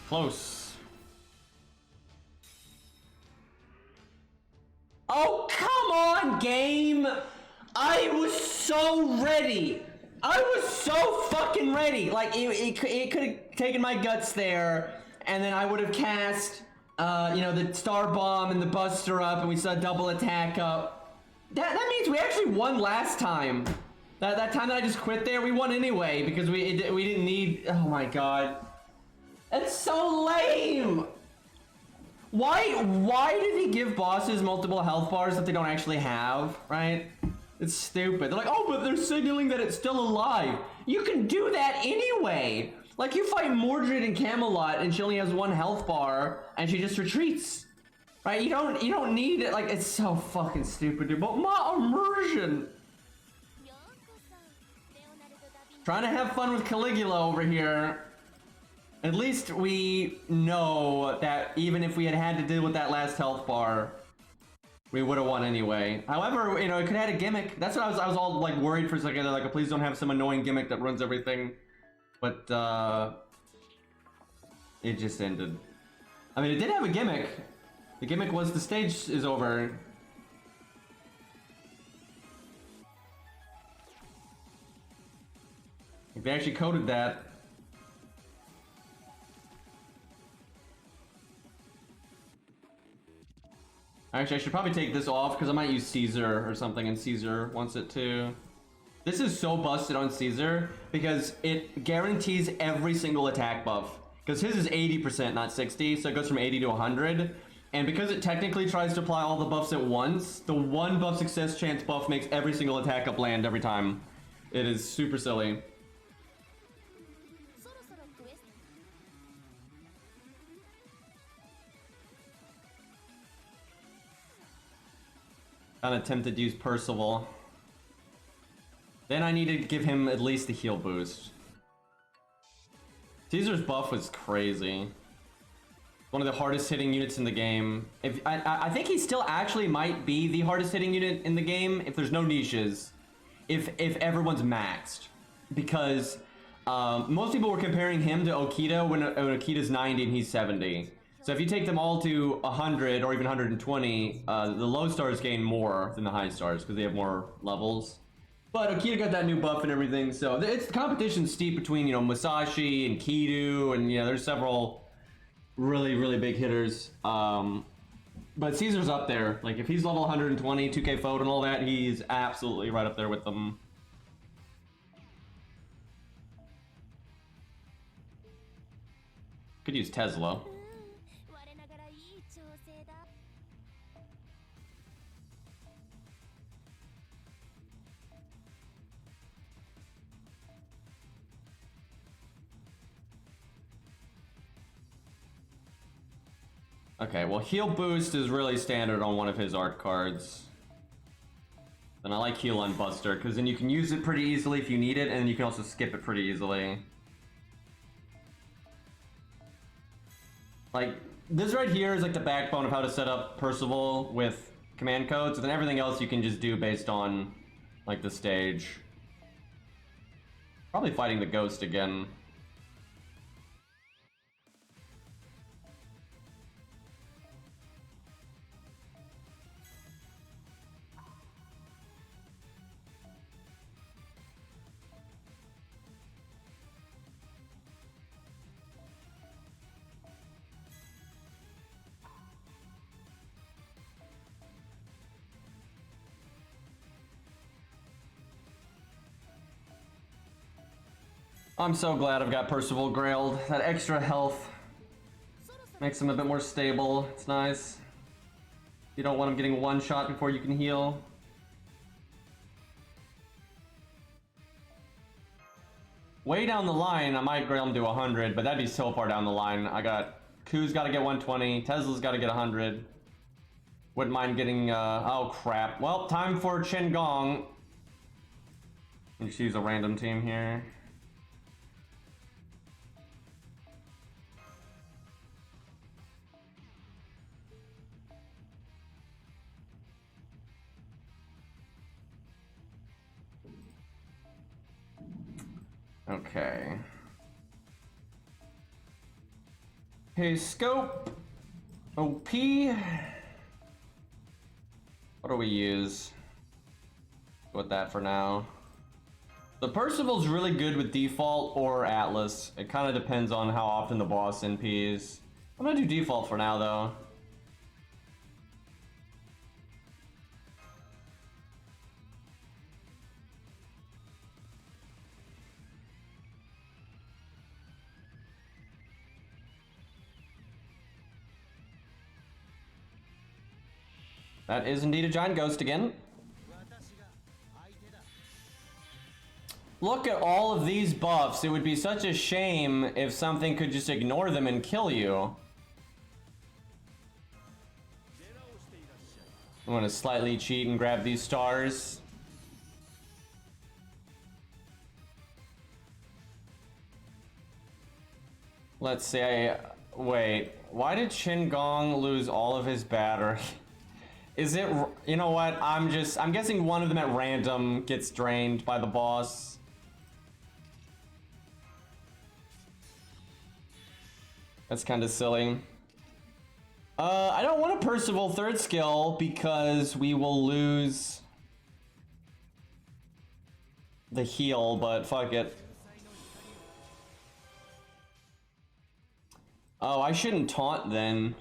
Close. Oh, come on, game! I was so ready! I was so fucking ready! Like, it could have taken my guts there, and then I would have cast, you know, the Star Bomb and the Buster up, and we saw double attack up. That means we actually won last time. That time that I just quit there, we won anyway, because we didn't need... Oh my god. That's so lame! Why did he give bosses multiple health bars that they don't actually have, right? It's stupid. They're like, oh, but they're signaling that it's still alive. You can do that anyway. Like, you fight Mordred in Camelot, and she only has 1 health bar, and she just retreats. Right? You don't need it. Like, it's so fucking stupid, dude. But my immersion. Trying to have fun with Caligula over here. At least we know that even if we had had to deal with that last health bar, we would have won anyway. However, you know, it could have had a gimmick. That's what I was all like worried for a second. Like, please don't have some annoying gimmick that ruins everything. But it just ended. I mean, it did have a gimmick. The gimmick was the stage is over. They actually coded that. Actually, I should probably take this off because I might use Caesar or something, and Caesar wants it too. This is so busted on Caesar because it guarantees every single attack buff. Because his is 80%, not 60, so it goes from 80 to 100. And because it technically tries to apply all the buffs at once, the 1 buff success chance buff makes every single attack up land every time. It is super silly. Kind of tempted to use Percival. Then I needed to give him at least a heal boost. Caesar's buff was crazy. One of the hardest hitting units in the game. If I think he still actually might be the hardest hitting unit in the game if there's no niches. If everyone's maxed. Because most people were comparing him to Okita when Okita's 90 and he's 70. So if you take them all to 100 or even 120, the low stars gain more than the high stars because they have more levels. But Okita got that new buff and everything, so it's the competition's steep between, you know, Musashi and Kidu, and you know, there's several really big hitters. But Caesar's up there. Like, if he's level 120, 2k Fold and all that, he's absolutely right up there with them. Could use Tesla. Okay, well, heal boost is really standard on one of his art cards. And I like heal on Buster, because then you can use it pretty easily if you need it, and you can also skip it pretty easily. Like, this right here is like the backbone of how to set up Percival with command codes, and then everything else you can just do based on, like, the stage. Probably fighting the ghost again. I'm so glad I've got Percival Grailed. That extra health makes him a bit more stable. It's nice. You don't want him getting one shot before you can heal. Way down the line, I might grail him to 100, but that'd be so far down the line. I got Ku's got to get 120. Tesla's got to get 100. Wouldn't mind getting, oh crap. Well, time for Chen Gong. Let's use a random team here. Okay. Hey, scope. OP. What do we use? Go with that for now. The Percival's really good with default or Atlas. It kind of depends on how often the boss NPs. I'm gonna do default for now, though. That is indeed a giant ghost again. Look at all of these buffs. It would be such a shame if something could just ignore them and kill you. I'm gonna slightly cheat and grab these stars. Let's see, wait, why did Qingong lose all of his battery? Is it, you know what, I'm guessing one of them at random gets drained by the boss. That's kind of silly. I don't want a Percival third skill because we will lose the heal, but fuck it. Oh, I shouldn't taunt then.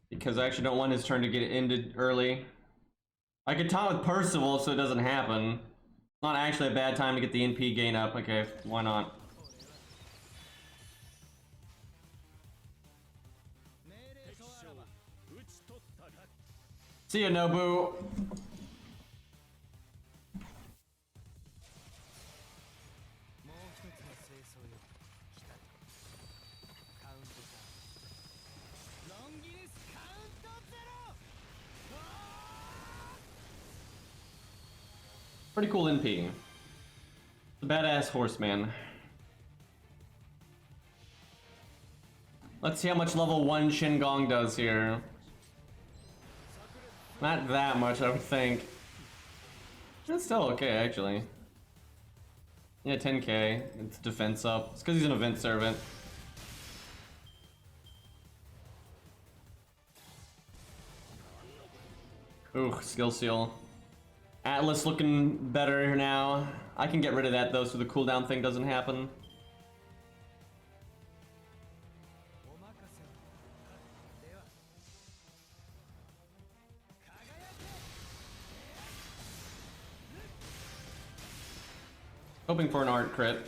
Because I actually don't want his turn to get ended early. I could taunt with Percival so it doesn't happen. Not actually a bad time to get the NP gain up. Okay, why not? See ya, Nobu. Pretty cool NP. The badass horseman. Let's see how much level 1 Qingong does here. Not that much, I would think. That's still okay, actually. Yeah, 10k. It's defense up. It's because he's an event servant. Ooh, skill seal. Atlas looking better now. I can get rid of that though so the cooldown thing doesn't happen. Hoping for an art crit.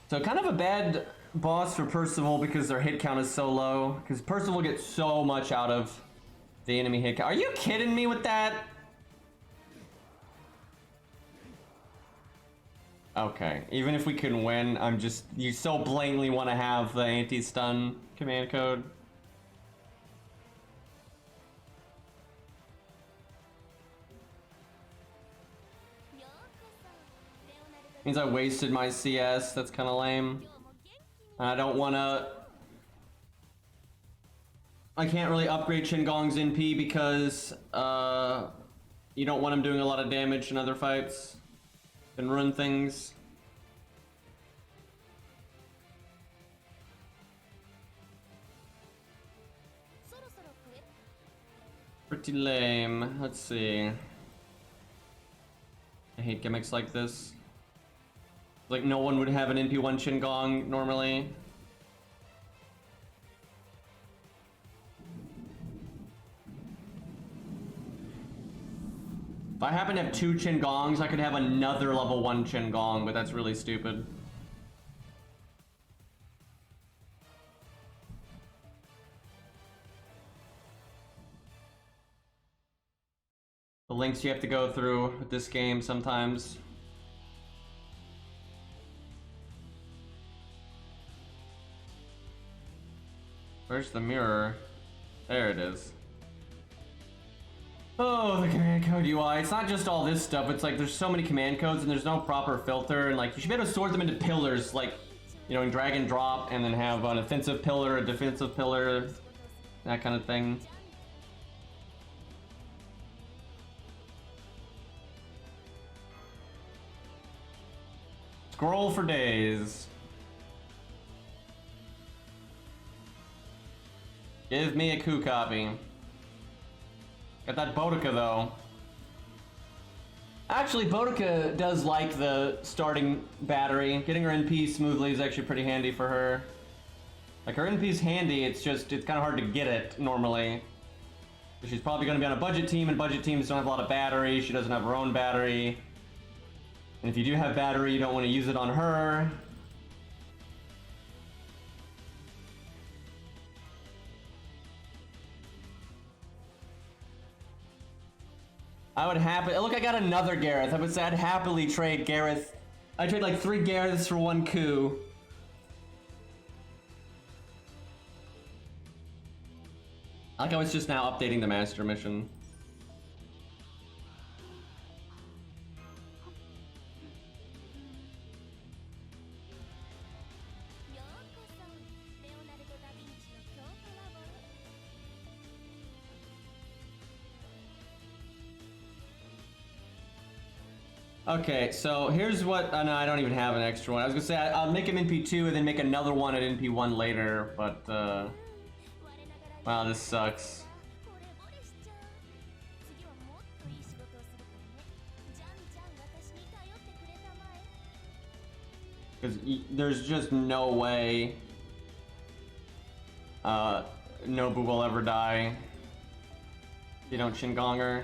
So kind of a bad boss for Percival because their hit count is so low. Because Percival gets so much out of the enemy hit count. Are you kidding me with that? Okay, even if we can win, you so blatantly want to have the anti-stun command code. Means I wasted my CS, that's kind of lame. I don't want to... I can't really upgrade Qingong's NP because you don't want him doing a lot of damage in other fights. And run things. Pretty lame. Let's see. I hate gimmicks like this. Like no one would have an NP1 Qingong normally. If I happen to have 2 Qingongs, I could have another level 1 Qingong, but that's really stupid. The links you have to go through with this game sometimes. Where's the mirror? There it is. Oh, the command code UI. It's not just all this stuff. It's like there's so many command codes and there's no proper filter. And like you should be able to sort them into pillars, like, you know, in drag and drop, and then have an offensive pillar, a defensive pillar, that kind of thing. Scroll for days. Give me a coup copy. Got that Boudica though. Actually, Boudica does like the starting battery. Getting her NP smoothly is actually pretty handy for her. Like her NP's handy, it's kind of hard to get it normally. She's probably going to be on a budget team, and budget teams don't have a lot of battery. She doesn't have her own battery. And if you do have battery, you don't want to use it on her. I would happily look. I got another Gareth. I would say I'd happily trade Gareth. I trade like 3 Gareths for 1 coup. Like I was just now updating the master mission. Okay, so here's what. No, I don't even have an extra one. I was gonna say I'll make an NP2 and then make another one at NP1 later, but wow, this sucks. Because there's just no way Nobu will ever die if you don't Shingonger.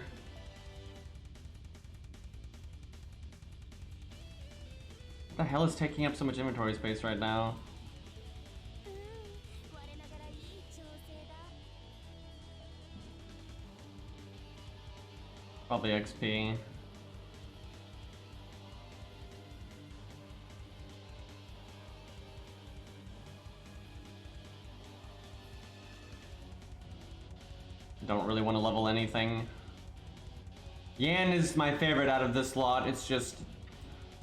What the hell is taking up so much inventory space right now? Probably XP. Don't really want to level anything. Yan is my favorite out of this lot. It's just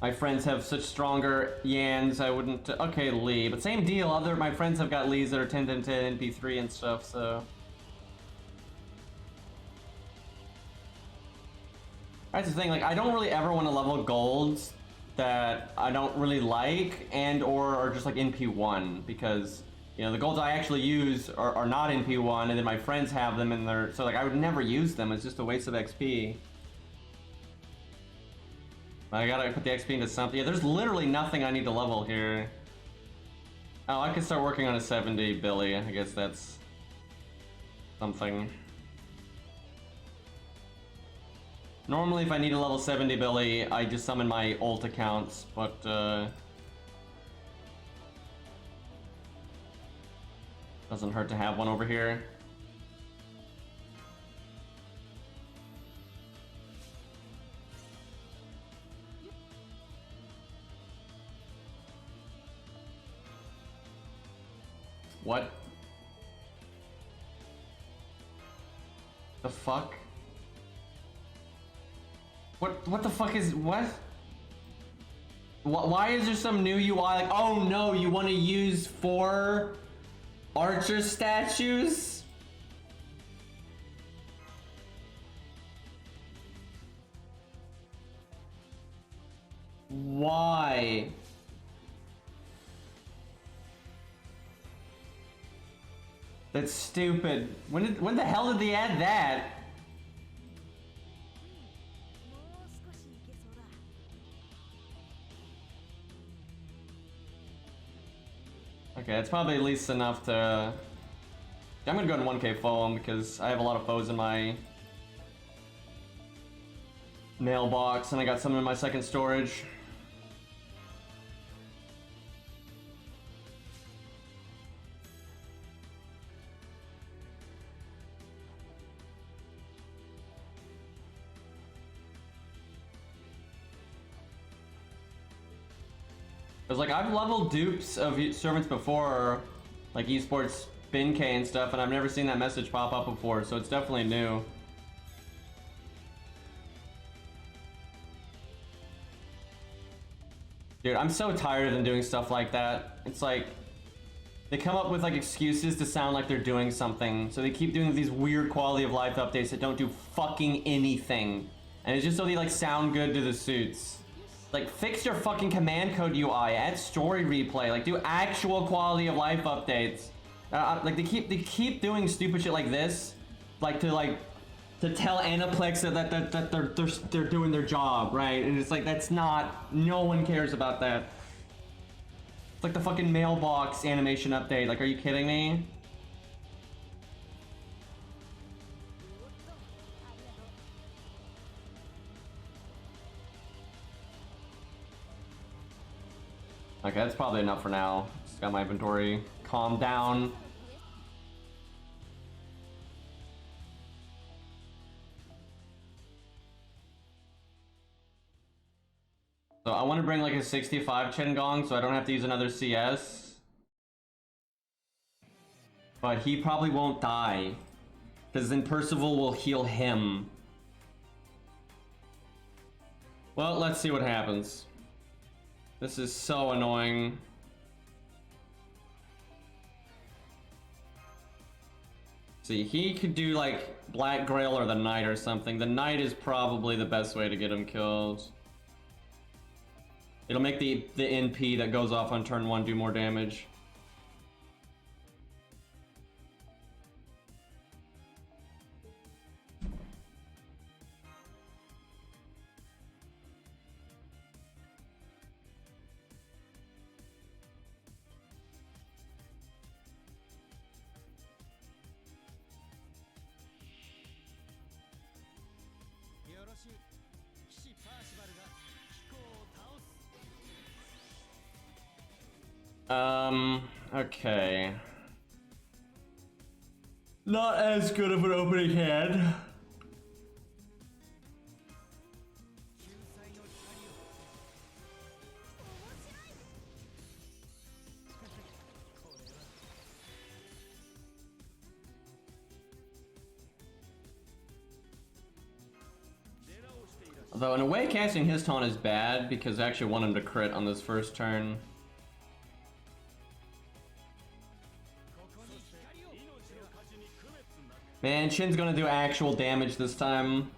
my friends have such stronger Yans. I wouldn't. Okay, Lee, but same deal. My friends have got Lees that are 10 NP3 and stuff. So that's the thing. Like, I don't really ever want to level golds that I don't really like and/or are just like NP1 because. You know, the golds I actually use are not in P1, and then my friends have them, and they're... So, like, I would never use them. It's just a waste of XP. I gotta put the XP into something. Yeah, there's literally nothing I need to level here. Oh, I could start working on a 70 Billy. I guess that's... something. Normally, if I need a level 70 Billy, I just summon my ult accounts, but, doesn't hurt to have one over here. What? The fuck? What the fuck is what? Why is there some new UI like, oh no, you want to use 4 Archer statues? Why? That's stupid. When the hell did they add that? Okay, that's probably at least enough to... I'm gonna go to 1k foam because I have a lot of foes in my mailbox and I got some in my second storage. Cause like I've leveled dupes of servants before, like esports bin K and stuff, and I've never seen that message pop up before, so it's definitely new. Dude, I'm so tired of them doing stuff like that. It's like they come up with like excuses to sound like they're doing something, so they keep doing these weird quality of life updates that don't do fucking anything, and it's just so they like sound good to the suits. Like, fix your fucking command code UI, add story replay, like do actual quality of life updates. Like they keep doing stupid shit like this, like to tell Aniplex that they're doing their job, right? And it's like that's not. No one cares about that. It's like the fucking mailbox animation update. Like, are you kidding me? Okay, that's probably enough for now. Just got my inventory calmed down. So I want to bring like a 65 Chen Gong so I don't have to use another CS. But he probably won't die. Because then Percival will heal him. Well, let's see what happens. This is so annoying. See, he could do like Black Grail or the Knight or something. The Knight is probably the best way to get him killed. It'll make the NP that goes off on turn 1 do more damage. Okay. Not as good of an opening hand. Although in a way casting his taunt is bad because I actually want him to crit on this first turn. Man, Shin's gonna do actual damage this time.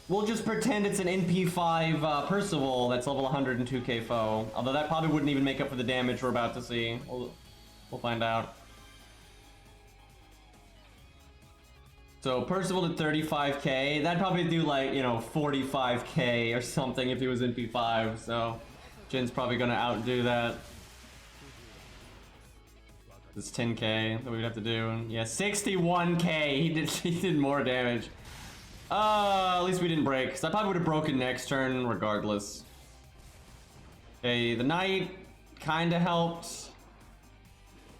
We'll just pretend it's an NP5 Percival that's level 102k foe. Although that probably wouldn't even make up for the damage we're about to see. We'll find out. So Percival did 35k. That'd probably do like, you know, 45k or something if he was NP5. So Jin's probably gonna outdo that. It's 10k that we'd have to do. Yeah, 61k. He did more damage. At least we didn't break, because I probably would have broken next turn regardless. Okay, the Knight kinda helped.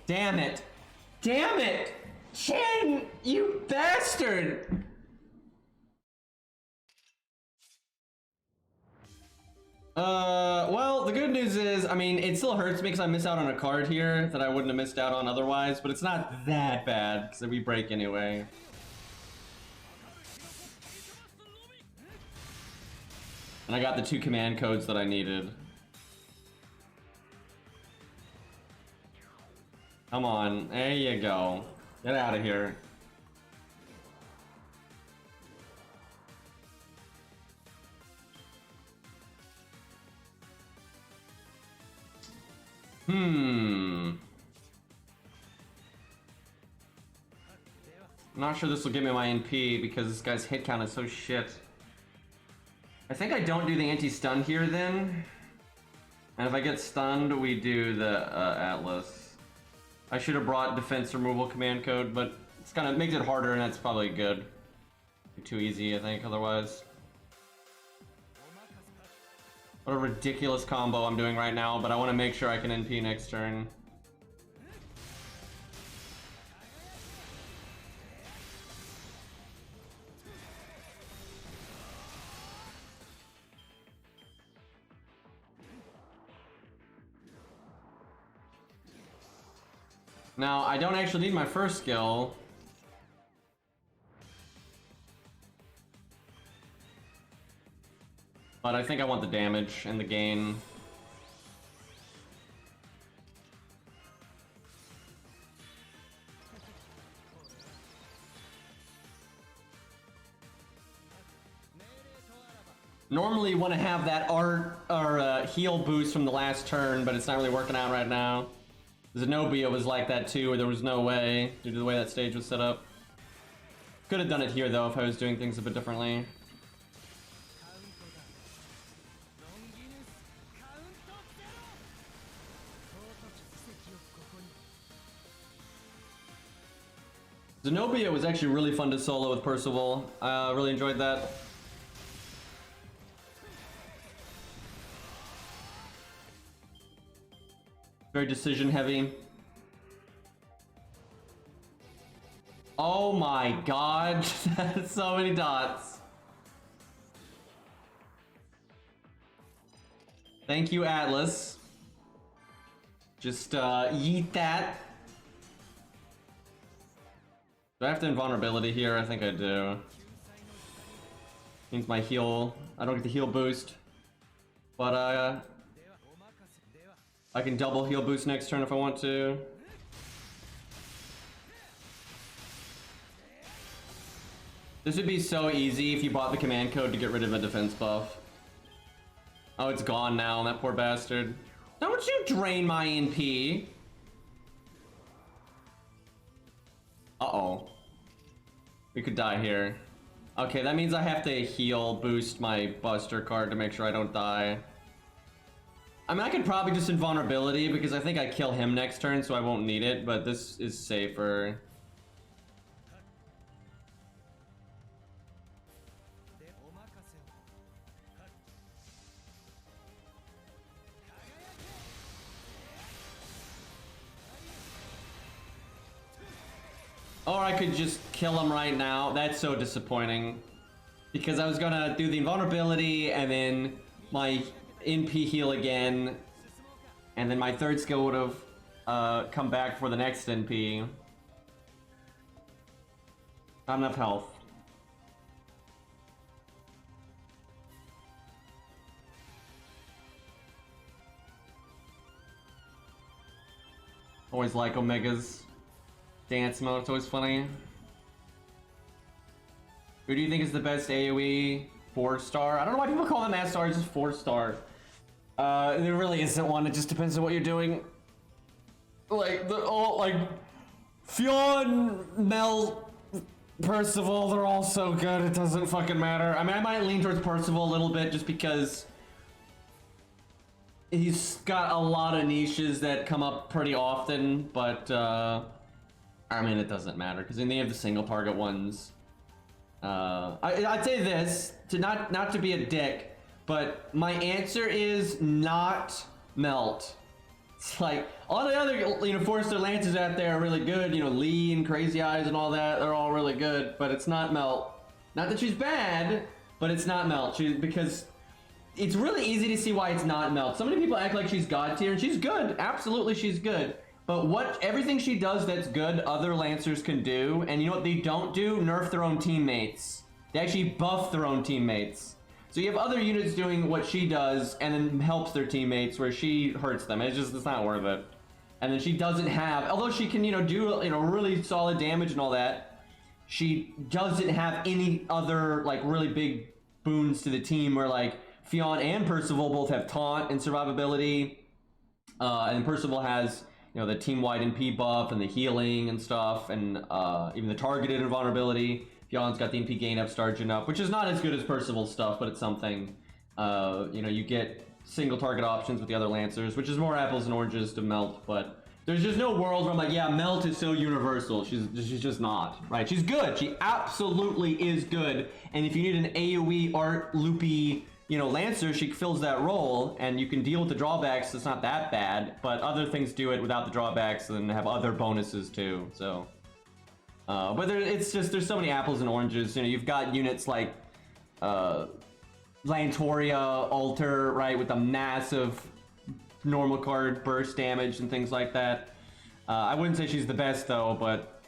Damn it! Damn it! Chin! You bastard! Well, the good news is, I mean, it still hurts me because I miss out on a card here that I wouldn't have missed out on otherwise, but it's not that bad, because we break anyway. And I got the 2 command codes that I needed. Come on, there you go. Get out of here. I'm not sure this will give me my NP because this guy's hit count is so shit. I think I don't do the anti-stun here then. And if I get stunned, we do the Atlas. I should have brought defense removal command code, but it's kind of makes it harder and that's probably good. Too easy, I think, otherwise. What a ridiculous combo I'm doing right now, but I want to make sure I can NP next turn. Now, I don't actually need my first skill. But I think I want the damage and the gain. Normally you want to have that art or heal boost from the last turn, but it's not really working out right now. Zenobia was like that too, where there was no way, due to the way that stage was set up. Could have done it here though if I was doing things a bit differently. Zenobia was actually really fun to solo with Percival. I really enjoyed that. Very decision heavy. Oh my god, that's so many dots. Thank you, Atlas. Just yeet that. Do I have to invulnerability here? I think I do. Means my heal. I don't get the heal boost. But I can double heal boost next turn if I want to. This would be so easy if you bought the command code to get rid of a defense buff. Oh, it's gone now, that poor bastard. Don't you drain my NP. Uh-oh. We could die here. Okay, that means I have to heal boost my Buster card to make sure I don't die. I mean, I could probably just invulnerability because I think I kill him next turn, so I won't need it, but this is safer. Or I could just kill him right now. That's so disappointing. Because I was gonna do the invulnerability and then my NP heal again. And then my third skill would have come back for the next NP. Not enough health. Always like Omegas. Dance mode, it's always funny. Who do you think is the best AoE 4-star? I don't know why people call them S-stars, just 4-star. There really isn't one, it just depends on what you're doing. Like, Fionn, Mel, Percival, they're all so good, it doesn't fucking matter. I mean, I might lean towards Percival a little bit just because he's got a lot of niches that come up pretty often, but, I mean, it doesn't matter because then they have the single target ones. I'd say this to not to be a dick, but my answer is not Melt. It's like all the other 4-star Lancers out there are really good. Lee and Crazy Eyes and all that. They're all really good, but it's not Melt. Not that she's bad, but it's not Melt. Because it's really easy to see why it's not Melt. So many people act like she's god tier, and she's good. Absolutely, she's good. But everything she does that's good, other Lancers can do. And you know what they don't do? Nerf their own teammates. They actually buff their own teammates. So you have other units doing what she does and then helps their teammates where she hurts them. It's not worth it. And then she doesn't have, although she can, do, really solid damage and all that, she doesn't have any other, really big boons to the team where, Fionn and Percival both have taunt and survivability. And Percival has the team-wide NP buff and the healing and stuff, and even the targeted invulnerability. Fionn's got the NP gain up, Stargent up, which is not as good as Percival's stuff, but it's something. You get single target options with the other Lancers, which is more apples and oranges to Melt, but there's just no world where I'm like, yeah, Melt is so universal. She's just not, right? She's good. She absolutely is good, and if you need an AoE art loopy Lancer, she fills that role, and you can deal with the drawbacks, so it's not that bad, but other things do it without the drawbacks and have other bonuses too, so. But there's so many apples and oranges. You've got units like Lantoria, Alter, right, with a massive normal card burst damage and things like that. I wouldn't say she's the best though, but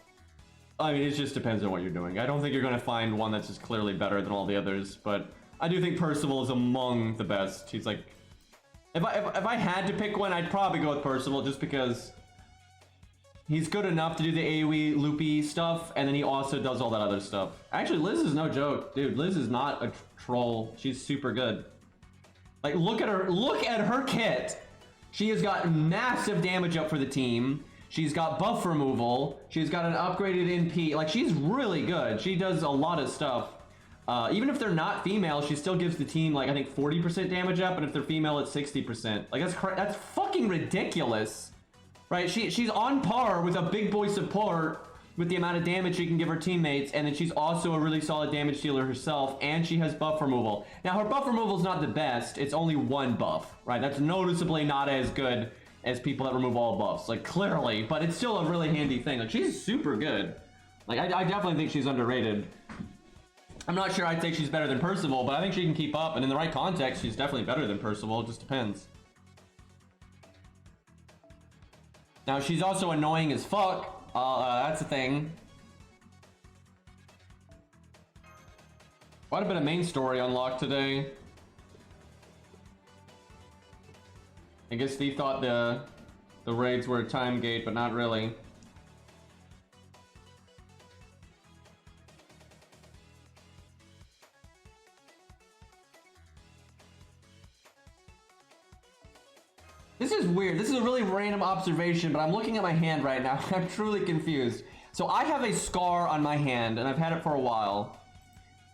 I mean, it just depends on what you're doing. I don't think you're going to find one that's just clearly better than all the others, but I do think Percival is among the best. He's like, if I had to pick one, I'd probably go with Percival just because he's good enough to do the AoE loopy stuff, and then he also does all that other stuff. Actually, Liz is no joke, dude. Liz is not a troll. She's super good. Like, look at her kit. She has got massive damage up for the team. She's got buff removal. She's got an upgraded NP. Like, she's really good. She does a lot of stuff. Even if they're not female, she still gives the team, I think 40% damage up, and if they're female, it's 60%. Like, that's fucking ridiculous. Right? She's on par with a big boy support with the amount of damage she can give her teammates, and then she's also a really solid damage dealer herself, and she has buff removal. Now, her buff removal is not the best. It's only one buff, right? That's noticeably not as good as people that remove all buffs, clearly, but it's still a really handy thing. She's super good. Like, I definitely think she's underrated. I'm not sure I'd say she's better than Percival, but I think she can keep up, and in the right context, she's definitely better than Percival. It just depends. Now, she's also annoying as fuck. That's a thing. Quite a bit of main story unlocked today. I guess Steve thought the raids were a time gate, but not really. This is weird. This is a really random observation, but I'm looking at my hand right now. I'm truly confused. So I have a scar on my hand, and I've had it for a while.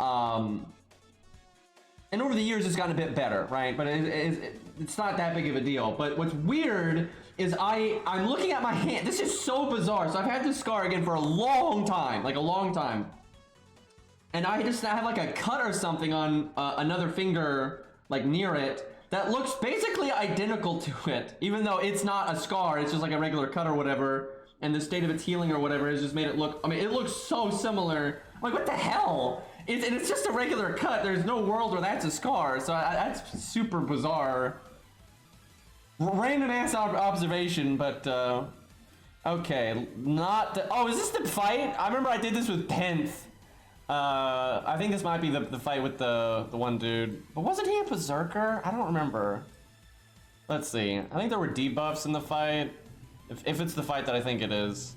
And over the years, it's gotten a bit better, right? But it's not that big of a deal. But what's weird is I'm looking at my hand. This is so bizarre. So I've had this scar again for a long time, like a long time. And I have like a cut or something on another finger, like near it, that looks basically identical to it, even though it's not a scar, it's just like a regular cut or whatever, and the state of its healing or whatever has just made it look, I mean, it looks so similar. I'm like, what the hell? It's just a regular cut. There's no world where that's a scar, so that's super bizarre. Random ass observation, but, okay, oh, is this the fight? I remember I did this with Penth. I think this might be the fight with the one dude. But wasn't he a berserker? I don't remember. Let's see. I think there were debuffs in the fight. If it's the fight that I think it is.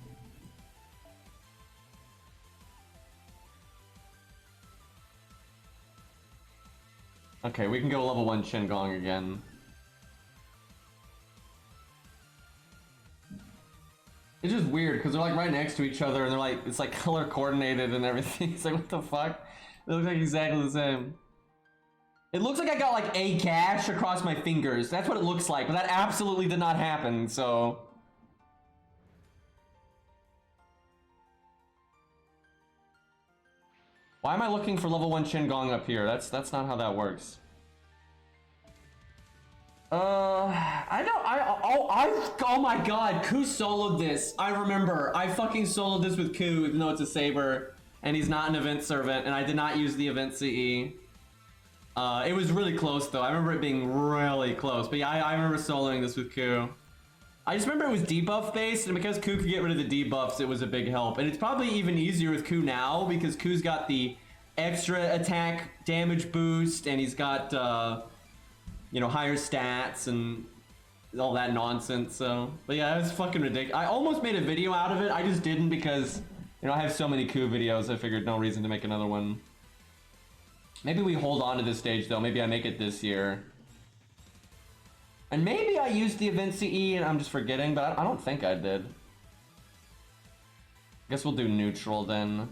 Okay, we can go level 1 Qingong again. It's just weird because they're like right next to each other and they're like, it's like color coordinated and everything. It's like, what the fuck? They look like exactly the same. It looks like I got like a gash across my fingers. That's what it looks like, but that absolutely did not happen, so. Why am I looking for level 1 Qingong up here? That's not how that works. Oh my god, Ku soloed this. I remember. I fucking soloed this with Ku, even though it's a Saber, and he's not an event servant, and I did not use the event CE. It was really close though. I remember it being really close. But yeah, I remember soloing this with Ku. I just remember it was debuff based, and because Ku could get rid of the debuffs, it was a big help. And it's probably even easier with Ku now, because Ku's got the extra attack damage boost, and he's got, you know, higher stats and all that nonsense, so. But yeah, it was fucking ridiculous. I almost made a video out of it, I just didn't because, you know, I have so many Ku videos, I figured no reason to make another one. Maybe we hold on to this stage though, maybe I make it this year. And maybe I used the event CE and I'm just forgetting, but I don't think I did. Guess we'll do neutral then.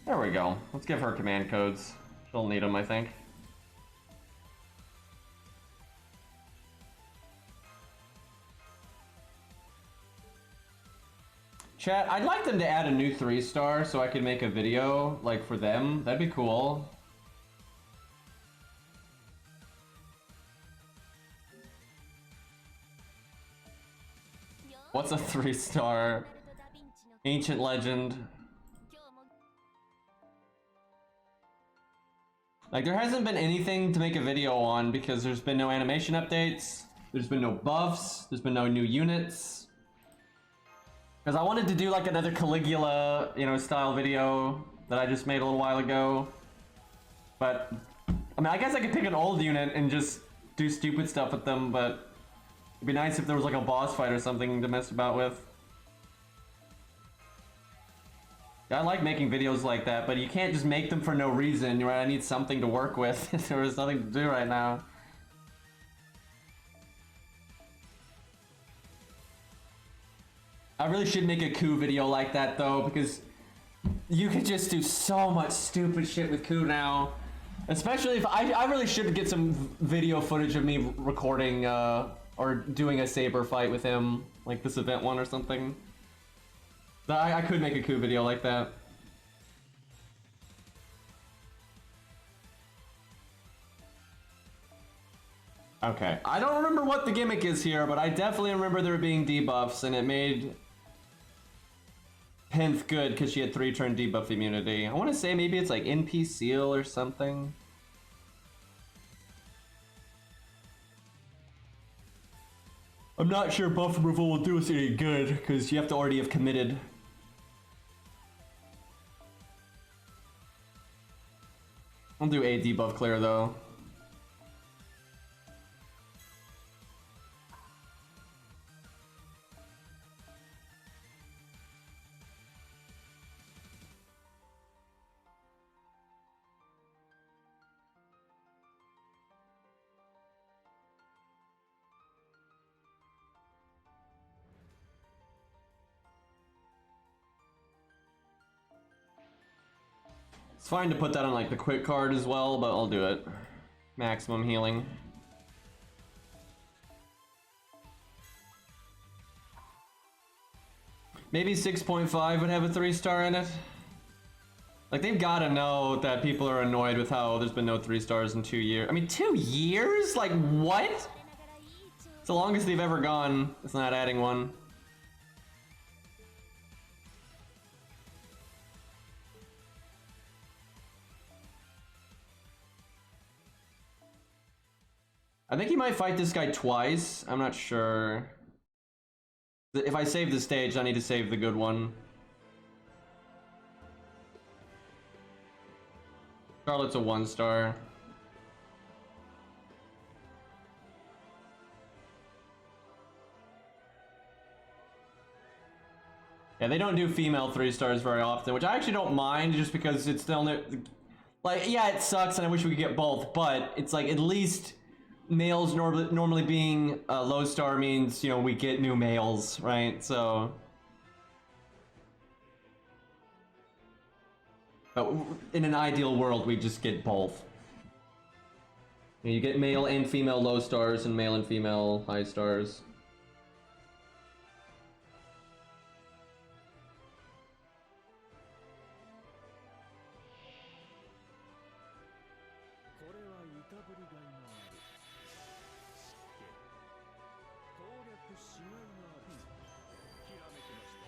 There we go. Let's give her command codes. She'll need them, I think. Chat, I'd like them to add a new 3-star so I could make a video, like, for them. That'd be cool. What's a 3-star? Ancient legend. Like, there hasn't been anything to make a video on because there's been no animation updates, there's been no buffs, there's been no new units. Because I wanted to do like another Caligula, you know, style video that I just made a little while ago. But, I mean, I guess I could pick an old unit and just do stupid stuff with them, but it'd be nice if there was like a boss fight or something to mess about with. I like making videos like that, but you can't just make them for no reason, right? I need something to work with. There is nothing to do right now. I really should make a Ku video like that though, because you could just do so much stupid shit with Ku now. Especially if I really should get some video footage of me recording or doing a Saber fight with him, like this event one or something. I could make a Ku video like that. Okay, I don't remember what the gimmick is here, but I definitely remember there being debuffs, and it made Penth good because she had 3-turn debuff immunity. I want to say maybe it's like NP Seal or something. I'm not sure buff removal will do us any good because you have to already have committed. I'll do a debuff clear though. It's fine to put that on like the quick card as well, but I'll do it. Maximum healing. Maybe 6.5 would have a 3-star in it. Like, they've got to know that people are annoyed with how there's been no 3 stars in 2 years. I mean, 2 years? Like, what? It's the longest they've ever gone. It's not adding one. I think he might fight this guy twice. I'm not sure. If I save the stage, I need to save the good one. Charlotte's a 1-star. Yeah, they don't do female 3-stars very often, which I actually don't mind just because it's the only... Like, yeah, it sucks and I wish we could get both, but it's like at least... Males normally being a low star means, you know, we get new males, right? So... But in an ideal world, we just get both. You get male and female low stars and male and female high stars.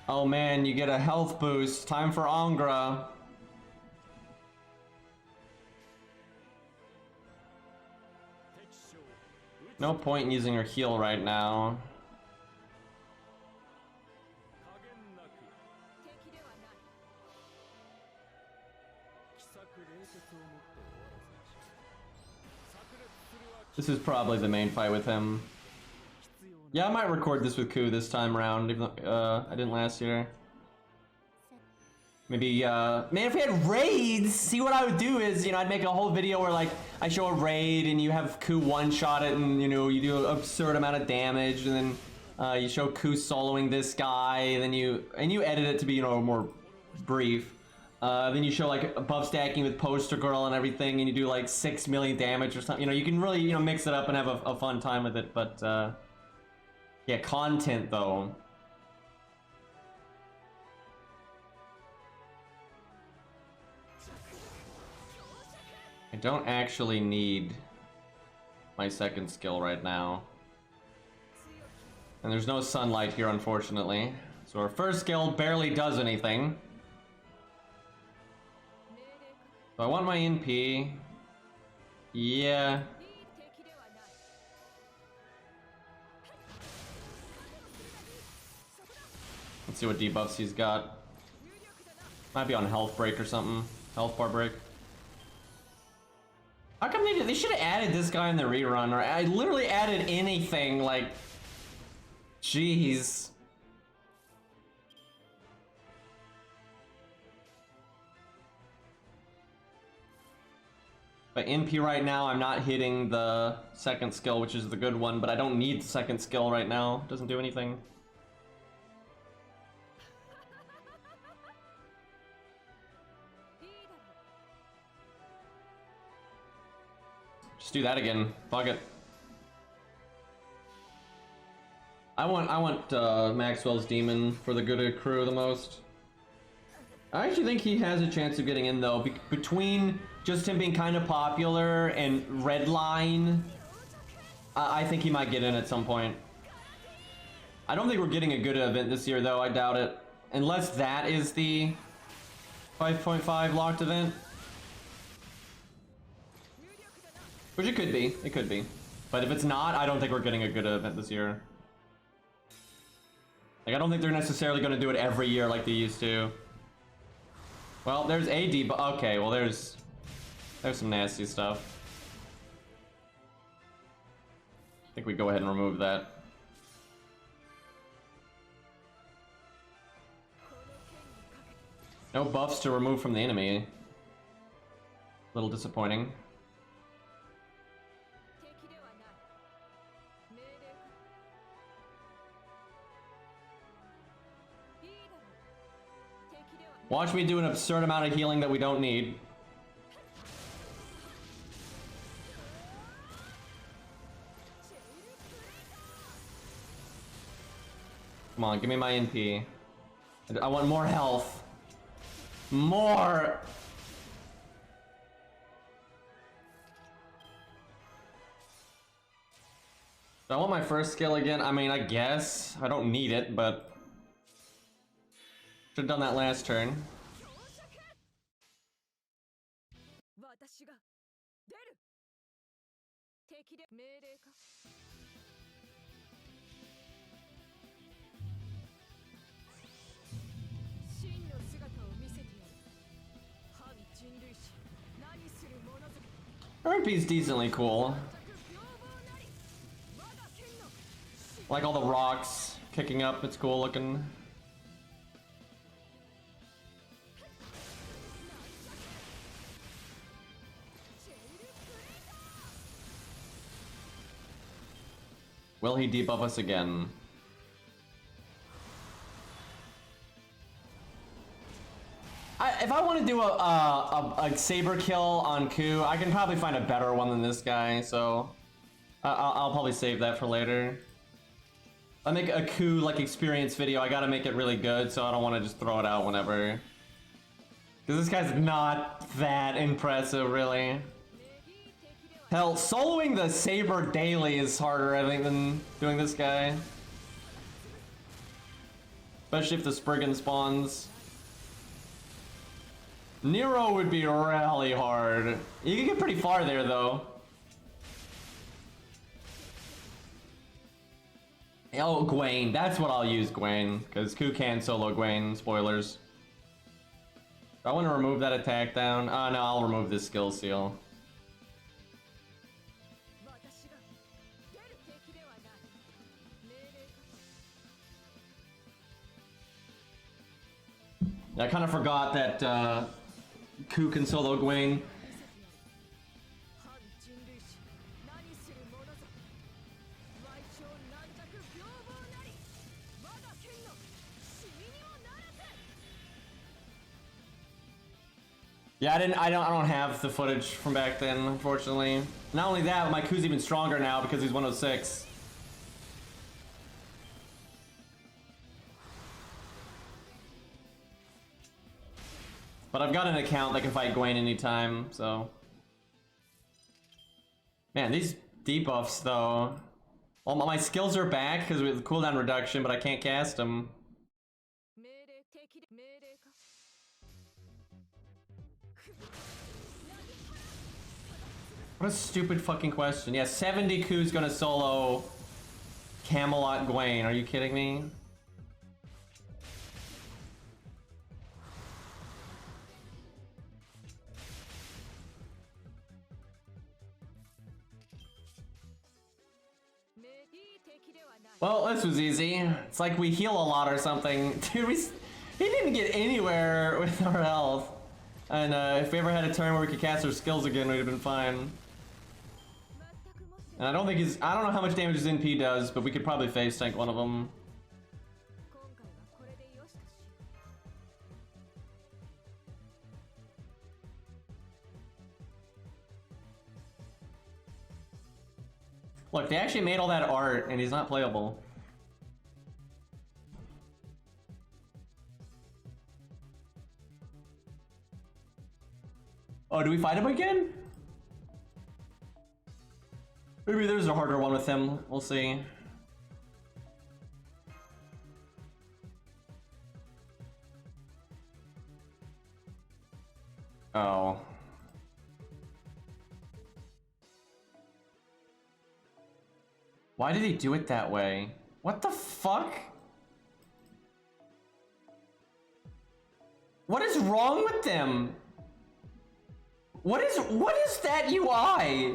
Oh man, you get a health boost. Time for Angra. No point in using her heal right now. This is probably the main fight with him. Yeah, I might record this with Ku this time around, even though I didn't last year. Maybe, man, if we had raids, see what I would do is, you know, I'd make a whole video where, like, I show a raid and you have Ku one-shot it and, you know, you do an absurd amount of damage and then you show Ku soloing this guy and then you edit it to be, you know, more brief. Then you show, like, buff stacking with Poster Girl and everything and you do, like, 6 million damage or something. You know, you can really, you know, mix it up and have a fun time with it, but, yeah, content, though. I don't actually need my second skill right now. And there's no sunlight here, unfortunately. So our first skill barely does anything. So I want my NP. Yeah. Let's see what debuffs he's got. Might be on health break or something. Health bar break. How come they should have added this guy in the rerun, or I literally added anything, like, jeez. But NP right now, I'm not hitting the second skill, which is the good one, but I don't need the second skill right now. It doesn't do anything. Just do that again. Fuck it. I want Maxwell's Demon for the good of the crew the most. I actually think he has a chance of getting in though, between just him being kind of popular and Redline. I think he might get in at some point. I don't think we're getting a good event this year, though. I doubt it. Unless that is the 5.5 locked event. Which it could be. It could be. But if it's not, I don't think we're getting a good event this year. Like, I don't think they're necessarily going to do it every year like they used to. Well, there's a debuff. Okay, well, there's some nasty stuff. I think we go ahead and remove that. No buffs to remove from the enemy. A little disappointing. Watch me do an absurd amount of healing that we don't need. Come on, give me my NP. I want more health. More! Do I want my first skill again? I mean, I guess. I don't need it, but... Should've done that last turn. RP's decently cool. Like all the rocks kicking up, it's cool looking. Will he debuff us again? If I want to do a saber kill on Ku, I can probably find a better one than this guy, so I'll probably save that for later. I make a Ku like experience video, I gotta make it really good, so I don't want to just throw it out whenever. Because this guy's not that impressive, really. Hell, soloing the saber daily is harder, I think, than doing this guy. Especially if the Spriggan spawns. Nero would be really hard. You can get pretty far there, though. Oh, Gwaine. That's what I'll use, Gwaine. Because Ku can solo Gwaine. Spoilers. I want to remove that attack down. Oh, no, I'll remove this skill seal. I kind of forgot that Ku can solo Gwaine. Yeah, I don't have the footage from back then, unfortunately. Not only that, my Ku's even stronger now because he's 106. But I've got an account that can fight Gwaine anytime, so... Man, these debuffs, though... Well, my skills are back because with cooldown reduction, but I can't cast them. What a stupid fucking question. Yeah, 70 Ku's gonna solo Camelot Gwaine. Are you kidding me? Well, this was easy. It's like we heal a lot or something. Dude, he didn't get anywhere with our health. And if we ever had a turn where we could cast our skills again, we'd have been fine. And I don't know how much damage his NP does, but we could probably face tank one of them. Look, they actually made all that art, and he's not playable. Oh, do we fight him again? Maybe there's a harder one with him. We'll see. Oh. Why did he do it that way? What the fuck? What is wrong with them? What is that UI?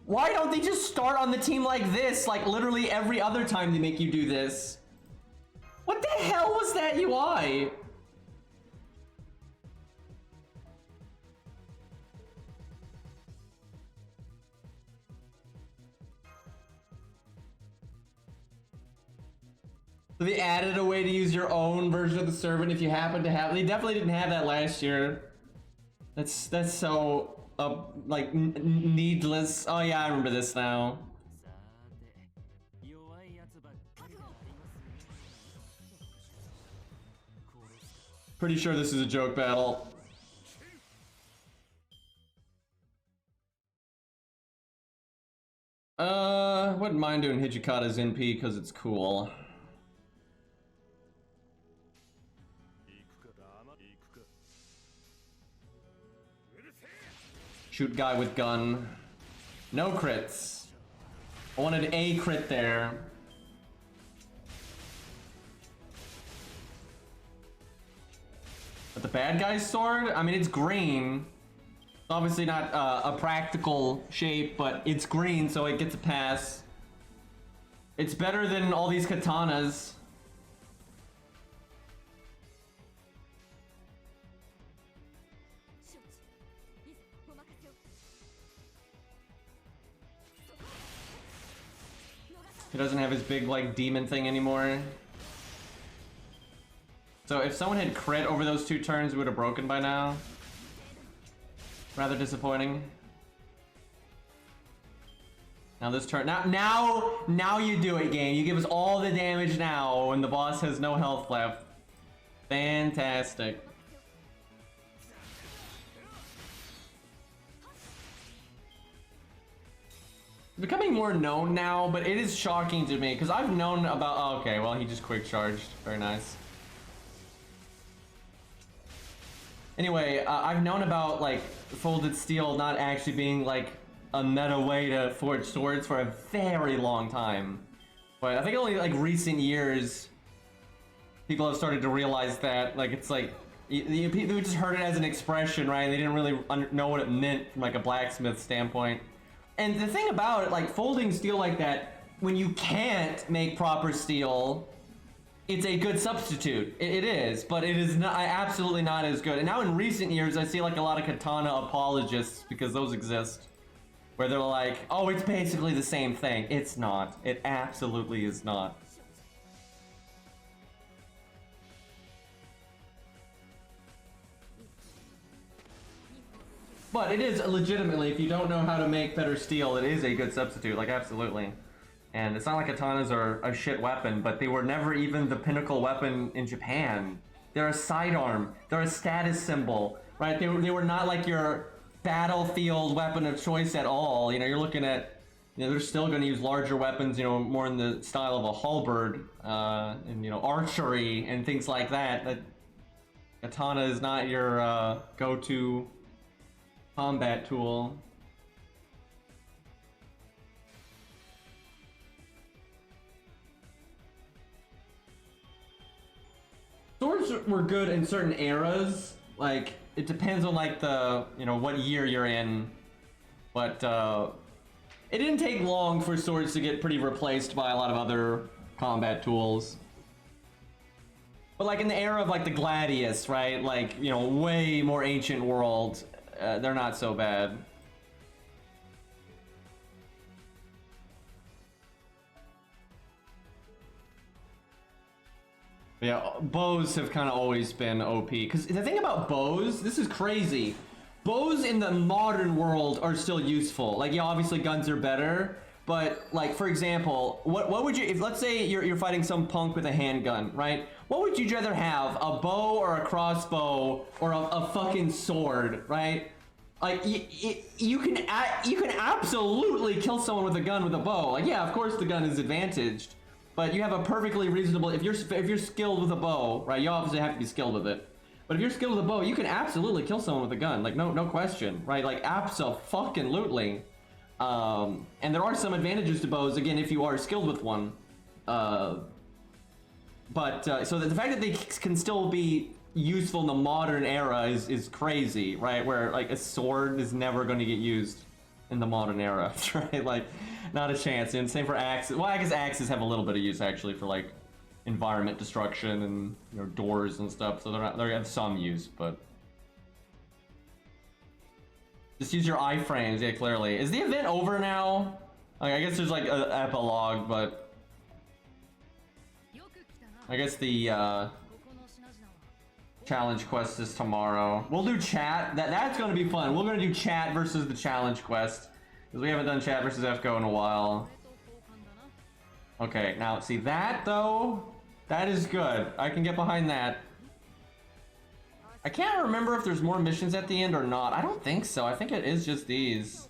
Why don't they just start on the team like this, like literally every other time they make you do this? What the hell was that UI? So they added a way to use your own version of the servant if you happen to have. They definitely didn't have that last year. That's so like needless. Oh yeah, I remember this now. Pretty sure this is a joke battle. Wouldn't mind doing Hijikata's NP because it's cool. Shoot guy with gun. No crits. I wanted a crit there. But the bad guy's sword? I mean, it's green. It's obviously not a practical shape, but it's green, so it gets a pass. It's better than all these katanas. He doesn't have his big, like, demon thing anymore. So if someone had crit over those 2 turns, it would have broken by now. Rather disappointing. Now this turn, now you do it, game. You give us all the damage now when the boss has no health left. Fantastic. Becoming more known now, but it is shocking to me because I've known about. Oh, okay, well he just quick charged. Very nice. Anyway, I've known about like folded steel not actually being like a meta way to forge swords for a very long time, but I think only like recent years people have started to realize that. Like it's like people just heard it as an expression, right? They didn't really know what it meant from like a blacksmith standpoint. And the thing about it, like folding steel like that, when you can't make proper steel, it's a good substitute. It is, but it is not absolutely not as good. And now in recent years, I see like a lot of katana apologists, because those exist, where they're like, oh, it's basically the same thing. It's not. It absolutely is not. But it is legitimately, if you don't know how to make better steel, it is a good substitute, like absolutely. And it's not like katanas are a shit weapon, but they were never even the pinnacle weapon in Japan. They're a sidearm, they're a status symbol, right? They were not like your battlefield weapon of choice at all. You know, you're looking at, you know, they're still gonna use larger weapons, you know, more in the style of a halberd, and you know, archery and things like that. That katana is not your go-to combat tool. Swords were good in certain eras. Like it depends on like the, you know, what year you're in, but it didn't take long for swords to get pretty replaced by a lot of other combat tools. But like in the era of like the Gladius, right? Like, you know, way more ancient world. They're not so bad. Yeah, bows have kind of always been OP. Because the thing about bows, this is crazy. Bows in the modern world are still useful. Like, yeah, obviously guns are better. But, like, for example, what would you, if let's say you're fighting some punk with a handgun, right? What would you rather have, a bow or a crossbow or a fucking sword, right? Like you can absolutely kill someone with a gun with a bow. Like yeah, of course the gun is advantaged, but you have a perfectly reasonable if you're skilled with a bow, right? You obviously have to be skilled with it. But if you're skilled with a bow, you can absolutely kill someone with a gun. Like no question, right? Like abso-fucking-lutely. And there are some advantages to bows again if you are skilled with one. So the fact that they can still be useful in the modern era is crazy, right? Where like a sword is never going to get used in the modern era, right? Like not a chance. And same for axes. Well, I guess axes have a little bit of use actually for like environment destruction and doors and stuff. So they have some use, but just use your iframes. Yeah, clearly. Is the event over now? Like I guess there's like an epilogue, but I guess the challenge quest is tomorrow. We'll do chat. That's gonna be fun. We're gonna do chat versus the challenge quest because we haven't done chat versus FGO in a while. Okay, now see that though, that is good. I can get behind that. I can't remember if there's more missions at the end or not. I don't think so. I think it is just these.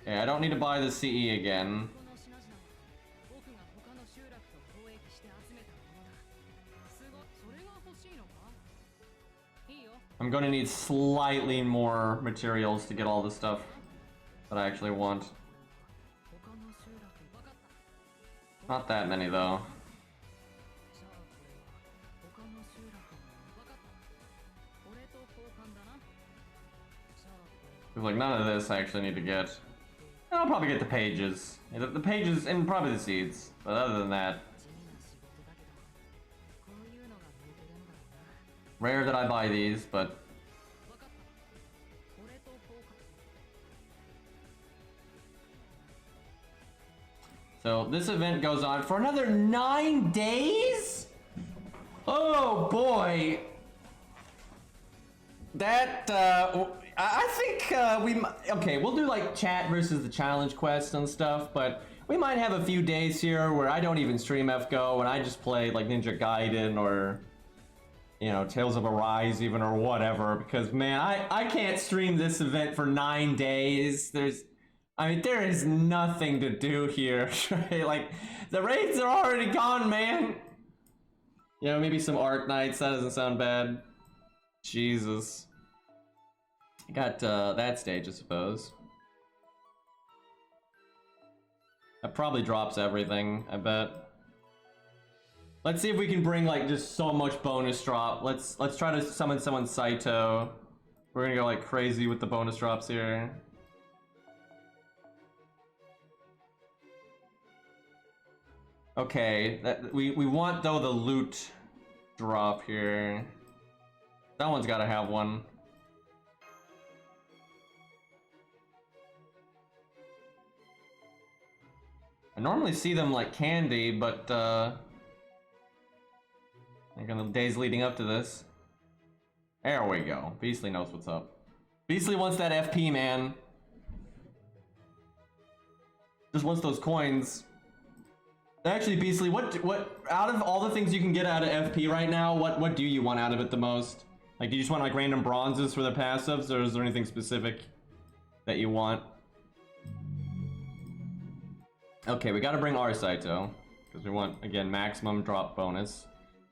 Okay, I don't need to buy the CE again. I'm going to need slightly more materials to get all the stuff that I actually want. Not that many though. Like none of this I actually need to get. I'll probably get the pages. The pages and probably the seeds. But other than that, rare that I buy these, but so this event goes on for another 9 days? Oh boy. That I think okay, we'll do like chat versus the challenge quest and stuff, but we might have a few days here where I don't even stream FGO and I just play like Ninja Gaiden or Tales of Arise even or whatever, because man, I can't stream this event for 9 days. There is nothing to do here. Right? Like the raids are already gone, man. Maybe some Arknights, that doesn't sound bad. Jesus. I got that stage, I suppose. That probably drops everything, I bet. Let's see if we can bring like just so much bonus drop. Let's try to summon someone Saito. We're gonna go like crazy with the bonus drops here. Okay, we want though the loot drop here. That one's gotta have one. I normally see them like candy, but like in the days leading up to this. There we go. Beastly knows what's up. Beastly wants that FP, man. Just wants those coins. Actually, Beastly, what out of all the things you can get out of FP right now, what do you want out of it the most? Like, do you just want like random bronzes for the passives, or is there anything specific that you want? Okay, we gotta bring our Saito, because we want, again, maximum drop bonus.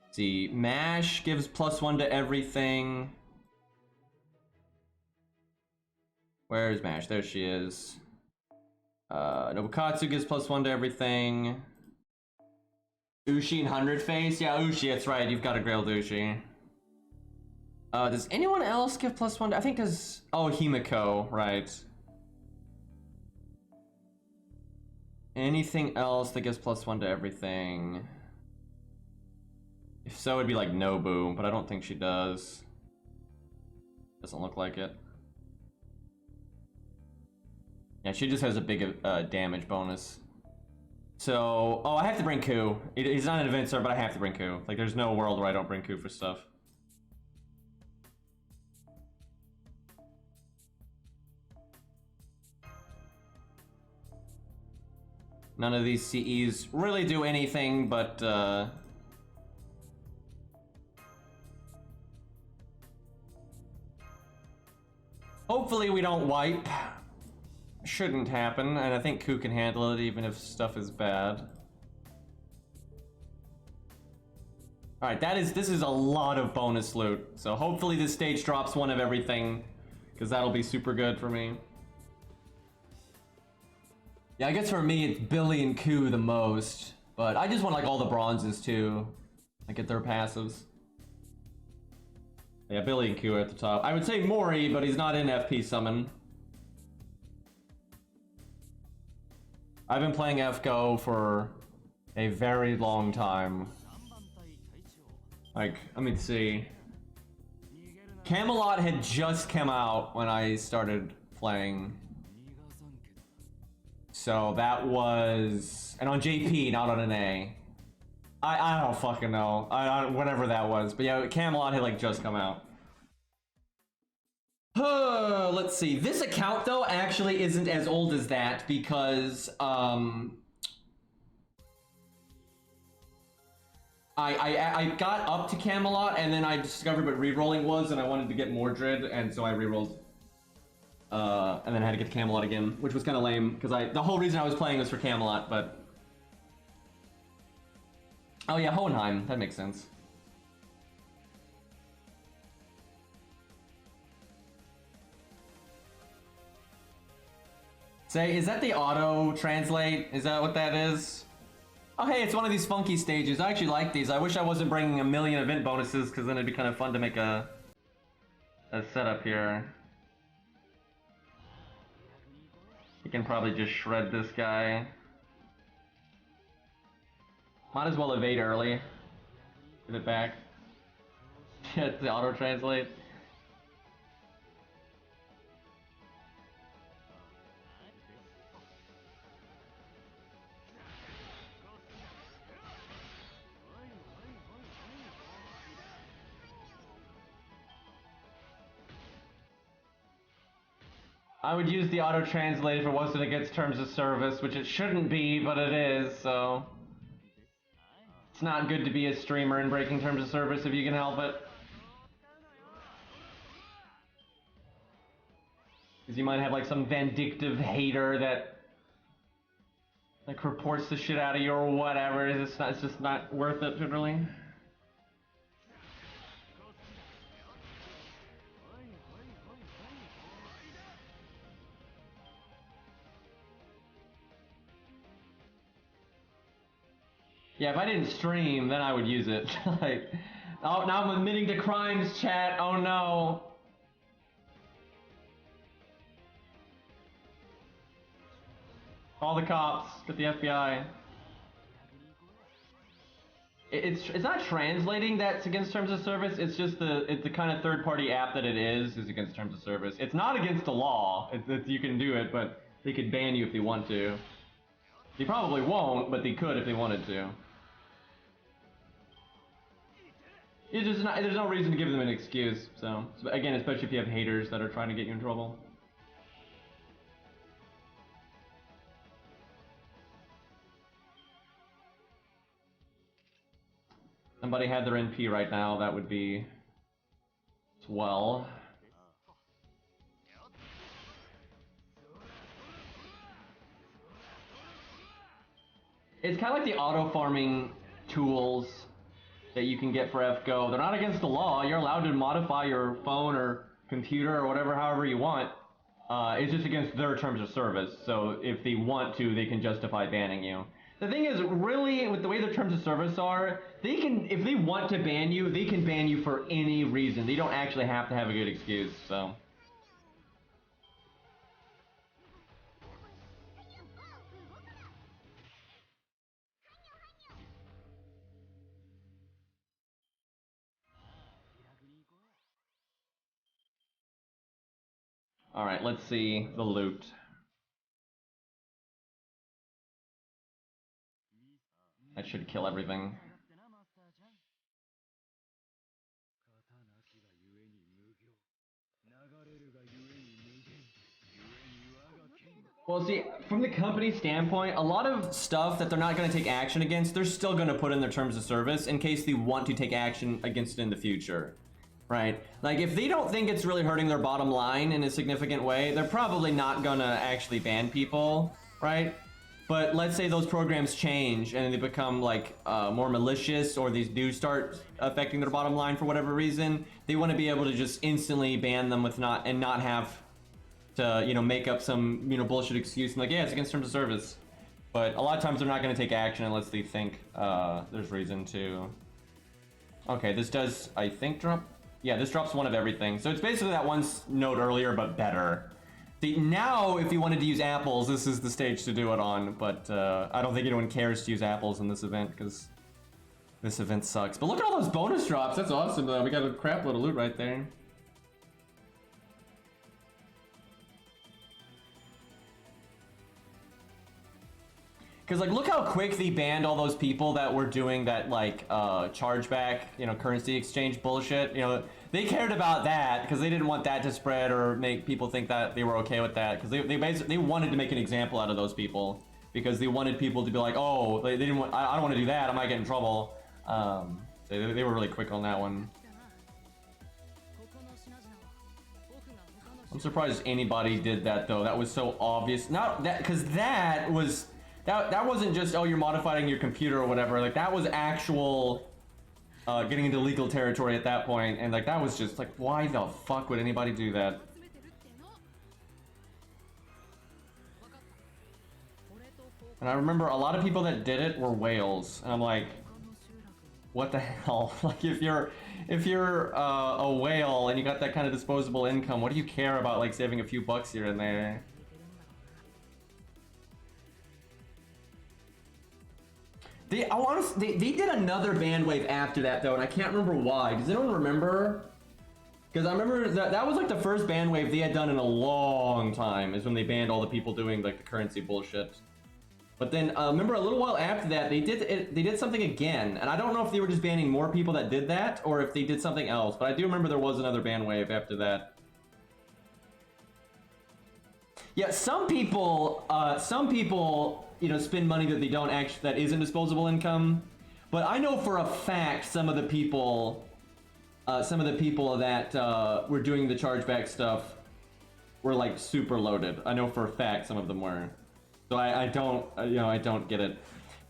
Let's see, Mash gives +1 to everything. Where is Mash? There she is. Nobukatsu gives +1 to everything. Ushi and 100 Face? Yeah, Ushi, that's right, you've got a grilled Ushi. Does anyone else give +1 to, I think does, oh, Himiko, right. Anything else that gives +1 to everything? If so, it'd be like Nobu, but I don't think she does. Doesn't look like it. Yeah, she just has a big damage bonus. So, oh, I have to bring Ku. He's not an event sir, but I have to bring Ku. Like, there's no world where I don't bring Ku for stuff. None of these CEs really do anything, but hopefully we don't wipe. Shouldn't happen, and I think Ku can handle it even if stuff is bad. Alright, this is a lot of bonus loot. So hopefully this stage drops one of everything, because that'll be super good for me. Yeah, I guess for me it's Billy and Ku the most, but I just want like all the bronzes too. I get their passives. Yeah, Billy and Ku are at the top. I would say Mori, but he's not in FP summon. I've been playing FGO for a very long time. Like, let me see. Camelot had just come out when I started playing. So that was... And on JP, not on an A. I don't fucking know. Whatever that was. But yeah, Camelot had like just come out. Let's see. This account though actually isn't as old as that because I got up to Camelot and then I discovered what rerolling was and I wanted to get Mordred and so I rerolled. And then I had to get to Camelot again, which was kind of lame because the whole reason I was playing was for Camelot, but... Oh yeah, Hohenheim. That makes sense. Say, is that the auto translate? Is that what that is? Oh hey, it's one of these funky stages. I actually like these. I wish I wasn't bringing a million event bonuses because then it'd be kind of fun to make a setup here. You can probably just shred this guy. Might as well evade early. Get it back. Get the auto translate. I would use the auto translate if it wasn't against terms of service, which it shouldn't be, but it is, so... It's not good to be a streamer and breaking terms of service if you can help it. Because you might have like some vindictive hater that like reports the shit out of you or whatever. It's just not worth it, generally. Yeah, if I didn't stream, then I would use it. Like, oh, now I'm admitting to crimes, chat. Oh no. Call the cops. Get the FBI. It's not translating that's against terms of service. It's just the kind of third-party app that it is against terms of service. It's not against the law. You can do it, but they could ban you if they want to. They probably won't, but they could if they wanted to. It's just not, there's no reason to give them an excuse, so again, especially if you have haters that are trying to get you in trouble. Somebody had their NP right now, that would be swell. It's kind of like the auto farming tools that you can get for FGO. They're not against the law. You're allowed to modify your phone or computer or whatever, however you want. It's just against their terms of service. So if they want to, they can justify banning you. The thing is, really, with the way their terms of service are, they can, if they want to ban you, they can ban you for any reason. They don't actually have to have a good excuse, so. Alright, let's see the loot. That should kill everything. Well, see, from the company standpoint, a lot of stuff that they're not going to take action against, they're still going to put in their terms of service in case they want to take action against it in the future. right? Like, if they don't think it's really hurting their bottom line in a significant way, they're probably not gonna actually ban people, right? But let's say those programs change and they become like more malicious, or these do start affecting their bottom line for whatever reason. They want to be able to just instantly ban them with not have to, you know, make up some, you know, bullshit excuse and like, yeah, it's against terms of service. But a lot of times they're not going to take action unless they think there's reason to. Okay, this does, I think, drop. Yeah, this drops one of everything. So it's basically that one note earlier, but better. Now, if you wanted to use apples, this is the stage to do it on, but I don't think anyone cares to use apples in this event, because this event sucks. But look at all those bonus drops, that's awesome though. We got a crap load of loot right there. Because, like, look how quick they banned all those people that were doing that, like, chargeback, you know, currency exchange bullshit. You know, they cared about that because they didn't want that to spread or make people think that they were okay with that. Because they basically, they wanted to make an example out of those people. Because they wanted people to be like, oh, they didn't want, I don't want to do that, I might get in trouble. They were really quick on that one. I'm surprised anybody did that, though. That was so obvious. Not that, because that was... That wasn't just, oh, you're modifying your computer or whatever. Like, that was actual getting into legal territory at that point. And, like, that was just, like, why the fuck would anybody do that? And I remember a lot of people that did it were whales. And I'm like, what the hell? Like, if you're a whale and you got that kind of disposable income, what do you care about, like, saving a few bucks here and there? They did another band wave after that, though, and I can't remember why. Does anyone remember? Because I remember that was like the first band wave they had done in a long time, is when they banned all the people doing like the currency bullshit. But then remember a little while after that they did something again, and I don't know if they were just banning more people that did that or if they did something else. But I do remember there was another band wave after that. Yeah, some people, you know, spend money that they don't actually, that isn't disposable income. But I know for a fact some of the people that were doing the chargeback stuff were like super loaded. I know for a fact some of them were. So I don't, you know, I don't get it.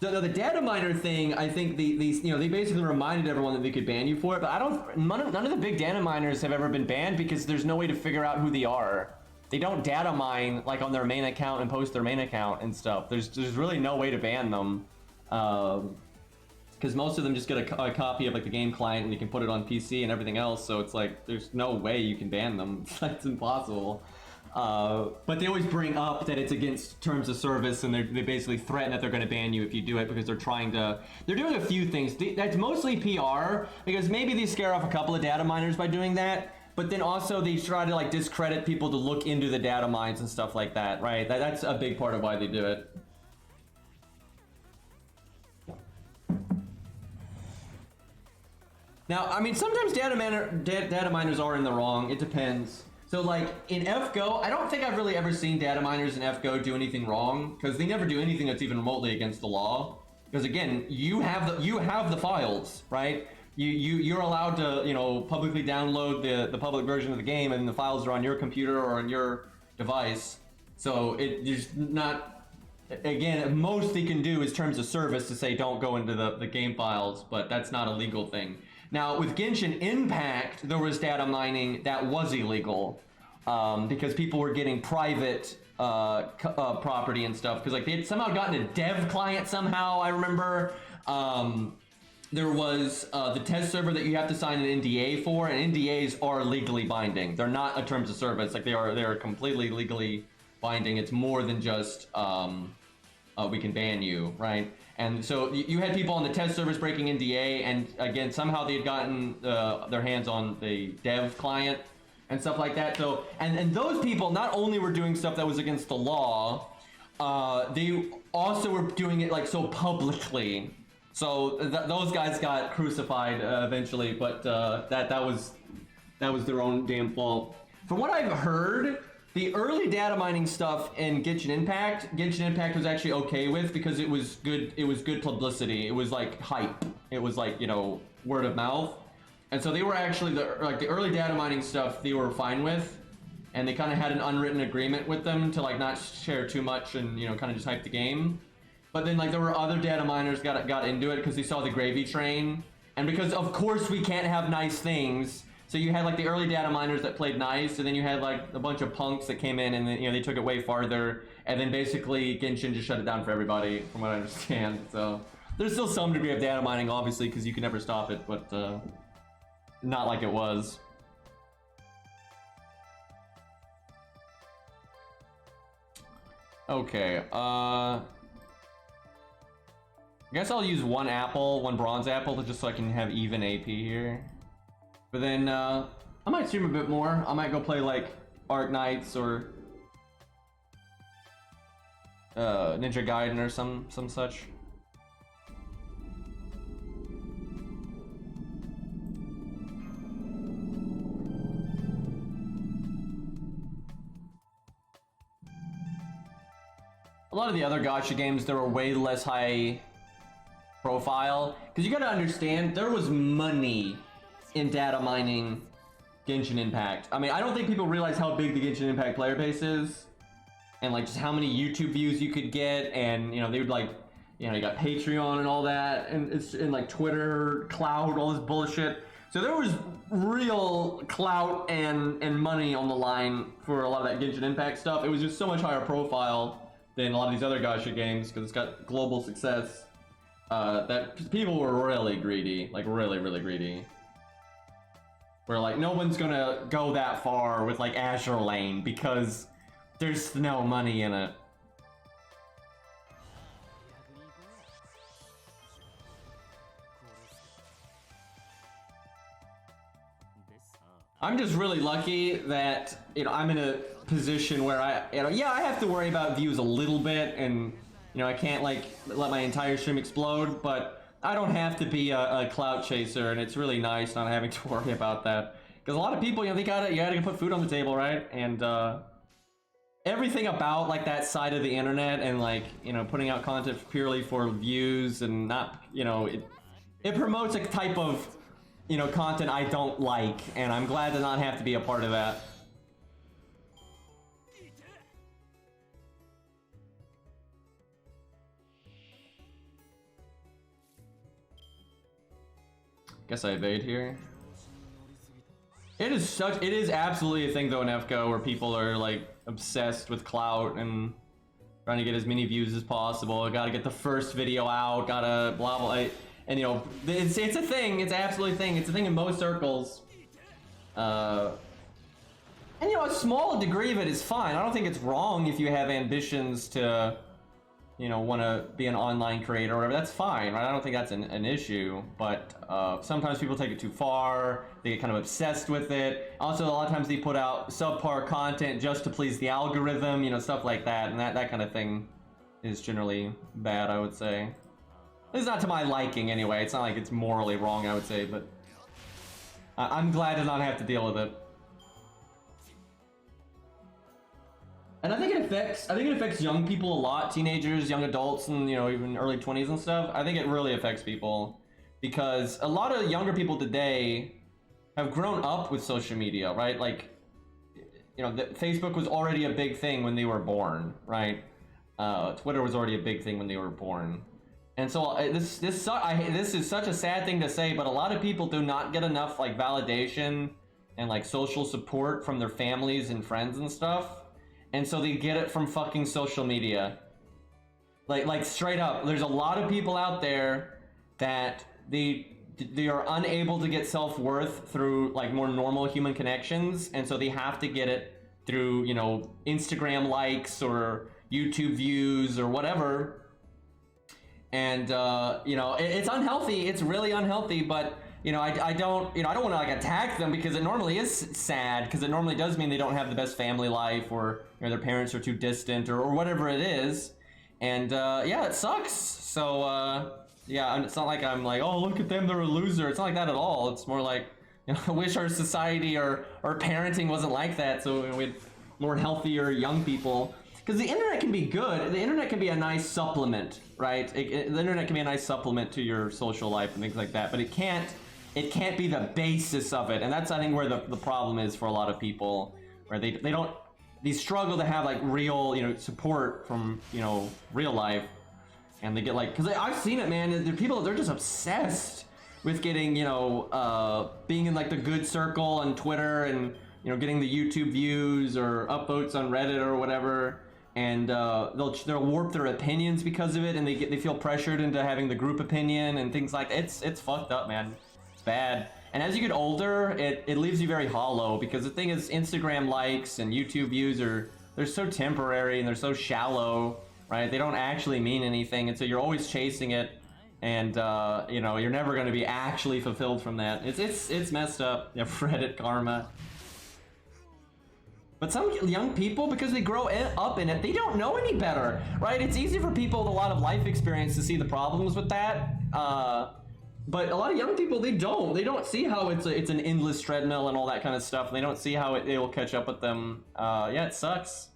So the data miner thing, I think these, you know, they basically reminded everyone that they could ban you for it. But I don't, none of the big data miners have ever been banned because there's no way to figure out who they are. They don't data mine like on their main account and post their main account and stuff. There's really no way to ban them, because most of them just get a copy of like the game client and you can put it on PC and everything else. So it's like there's no way you can ban them. It's impossible. But they always bring up that it's against terms of service, and they basically threaten that they're going to ban you if you do it because they're doing a few things. That's mostly PR, because maybe they scare off a couple of data miners by doing that. But then also they try to like discredit people to look into the data mines and stuff like that, right? That's a big part of why they do it. Now, I mean, sometimes data miners are in the wrong. It depends. So like in FGO, I don't think I've really ever seen data miners in FGO do anything wrong, because they never do anything that's even remotely against the law. Because again, you have the files, right? You're allowed to, you know, publicly download the public version of the game, and the files are on your computer or on your device. So it's not, again, most they can do is terms of service to say don't go into the game files, but that's not a legal thing. Now with Genshin Impact, there was data mining that was illegal, because people were getting private property and stuff, because like they had somehow gotten a dev client somehow, I remember. There was the test server that you have to sign an NDA for, and NDAs are legally binding. They're not a terms of service. Like they are completely legally binding. It's more than just we can ban you, right? And so you had people on the test servers breaking NDA, and again, somehow they had gotten their hands on the dev client and stuff like that. So, and those people not only were doing stuff that was against the law, they also were doing it like so publicly. So those guys got crucified eventually, but that was their own damn fault. From what I've heard, the early data mining stuff in Genshin Impact was actually okay with, because it was good. It was good publicity. It was like hype. It was like, you know, word of mouth. And so they were actually the early data mining stuff they were fine with, and they kind of had an unwritten agreement with them to like not share too much and kind of just hype the game. But then like there were other data miners got into it because they saw the gravy train, and because of course we can't have nice things. So you had like the early data miners that played nice, and then you had like a bunch of punks that came in and then, they took it way farther, and then basically Genshin just shut it down for everybody, from what I understand. So there's still some degree of data mining, obviously, because you can never stop it, but not like it was. Okay, I guess I'll use one bronze apple, just so I can have even AP here. But then I might stream a bit more. I might go play like Arknights or Ninja Gaiden or some such. A lot of the other gacha games, they were way less high profile, because you gotta understand, there was money in data mining Genshin Impact. I mean, I don't think people realize how big the Genshin Impact player base is, and like just how many YouTube views you could get, and they would like, you got Patreon and all that, and it's in like Twitter, cloud, all this bullshit. So there was real clout and money on the line for a lot of that Genshin Impact stuff. It was just so much higher profile than a lot of these other gacha games, because it's got global success, that people were really greedy, like really, really greedy. Where like, no one's gonna go that far with like Azure Lane, because there's no money in it. I'm just really lucky that, I'm in a position where I have to worry about views a little bit, and, I can't like let my entire stream explode, but I don't have to be a clout chaser, and it's really nice not having to worry about that. Because a lot of people, you gotta put food on the table, right? And everything about like that side of the internet and like, putting out content purely for views and not, it promotes a type of, content I don't like, and I'm glad to not have to be a part of that. Guess I evade here. It is absolutely a thing though in FGO where people are like obsessed with clout and trying to get as many views as possible. Gotta get the first video out, gotta blah blah. And it's a thing, it's absolutely a thing. It's a thing in most circles. And a small degree of it is fine. I don't think it's wrong if you have ambitions to, want to be an online creator or whatever. That's fine, right? I don't think that's an issue. But sometimes people take it too far. They get kind of obsessed with it. Also, a lot of times they put out subpar content just to please the algorithm, stuff like that. And that kind of thing is generally bad, I would say. It's not to my liking anyway. It's not like it's morally wrong, I would say, but I'm glad to not have to deal with it. And I think it affects young people a lot, teenagers, young adults, and even early 20s and stuff. I think it really affects people because a lot of younger people today have grown up with social media, right? Like, Facebook was already a big thing when they were born, right? Twitter was already a big thing when they were born. And so this is such a sad thing to say, but a lot of people do not get enough like validation and like social support from their families and friends and stuff. And so they get it from fucking social media. Like straight up, there's a lot of people out there that they are unable to get self-worth through like more normal human connections, and so they have to get it through, Instagram likes or YouTube views or whatever. And it's unhealthy. It's really unhealthy. But I don't want to like attack them, because it normally is sad, because it normally does mean they don't have the best family life, or their parents are too distant, or whatever it is. And yeah, it sucks. So yeah, it's not like I'm like, oh, look at them, they're a loser. It's not like that at all. It's more like, I wish our society or our parenting wasn't like that, so we had more healthier young people. Because the internet can be good. The internet can be a nice supplement, right? The internet can be a nice supplement to your social life and things like that. But it can't it can't be the basis of it, and that's I think where the problem is for a lot of people, where they struggle to have like real, you know, support from, you know, real life, and they get like, because I've seen it, man. They're just obsessed with getting, you know, being in like the good circle on Twitter, and you know, getting the YouTube views or upvotes on Reddit or whatever, and they'll warp their opinions because of it, and they feel pressured into having the group opinion and things like that. It's fucked up, man. It's bad. And as you get older, it leaves you very hollow, because the thing is, Instagram likes and YouTube views they're so temporary and they're so shallow, right? They don't actually mean anything, and so you're always chasing it, and you know, you're never going to be actually fulfilled from that. It's messed up. Yeah, Reddit karma. But some young people, because they grow up in it, they don't know any better, right? It's easy for people with a lot of life experience to see the problems with that. But a lot of young people, they don't see how it's an endless treadmill and all that kind of stuff. They don't see how it will catch up with them. Yeah, it sucks.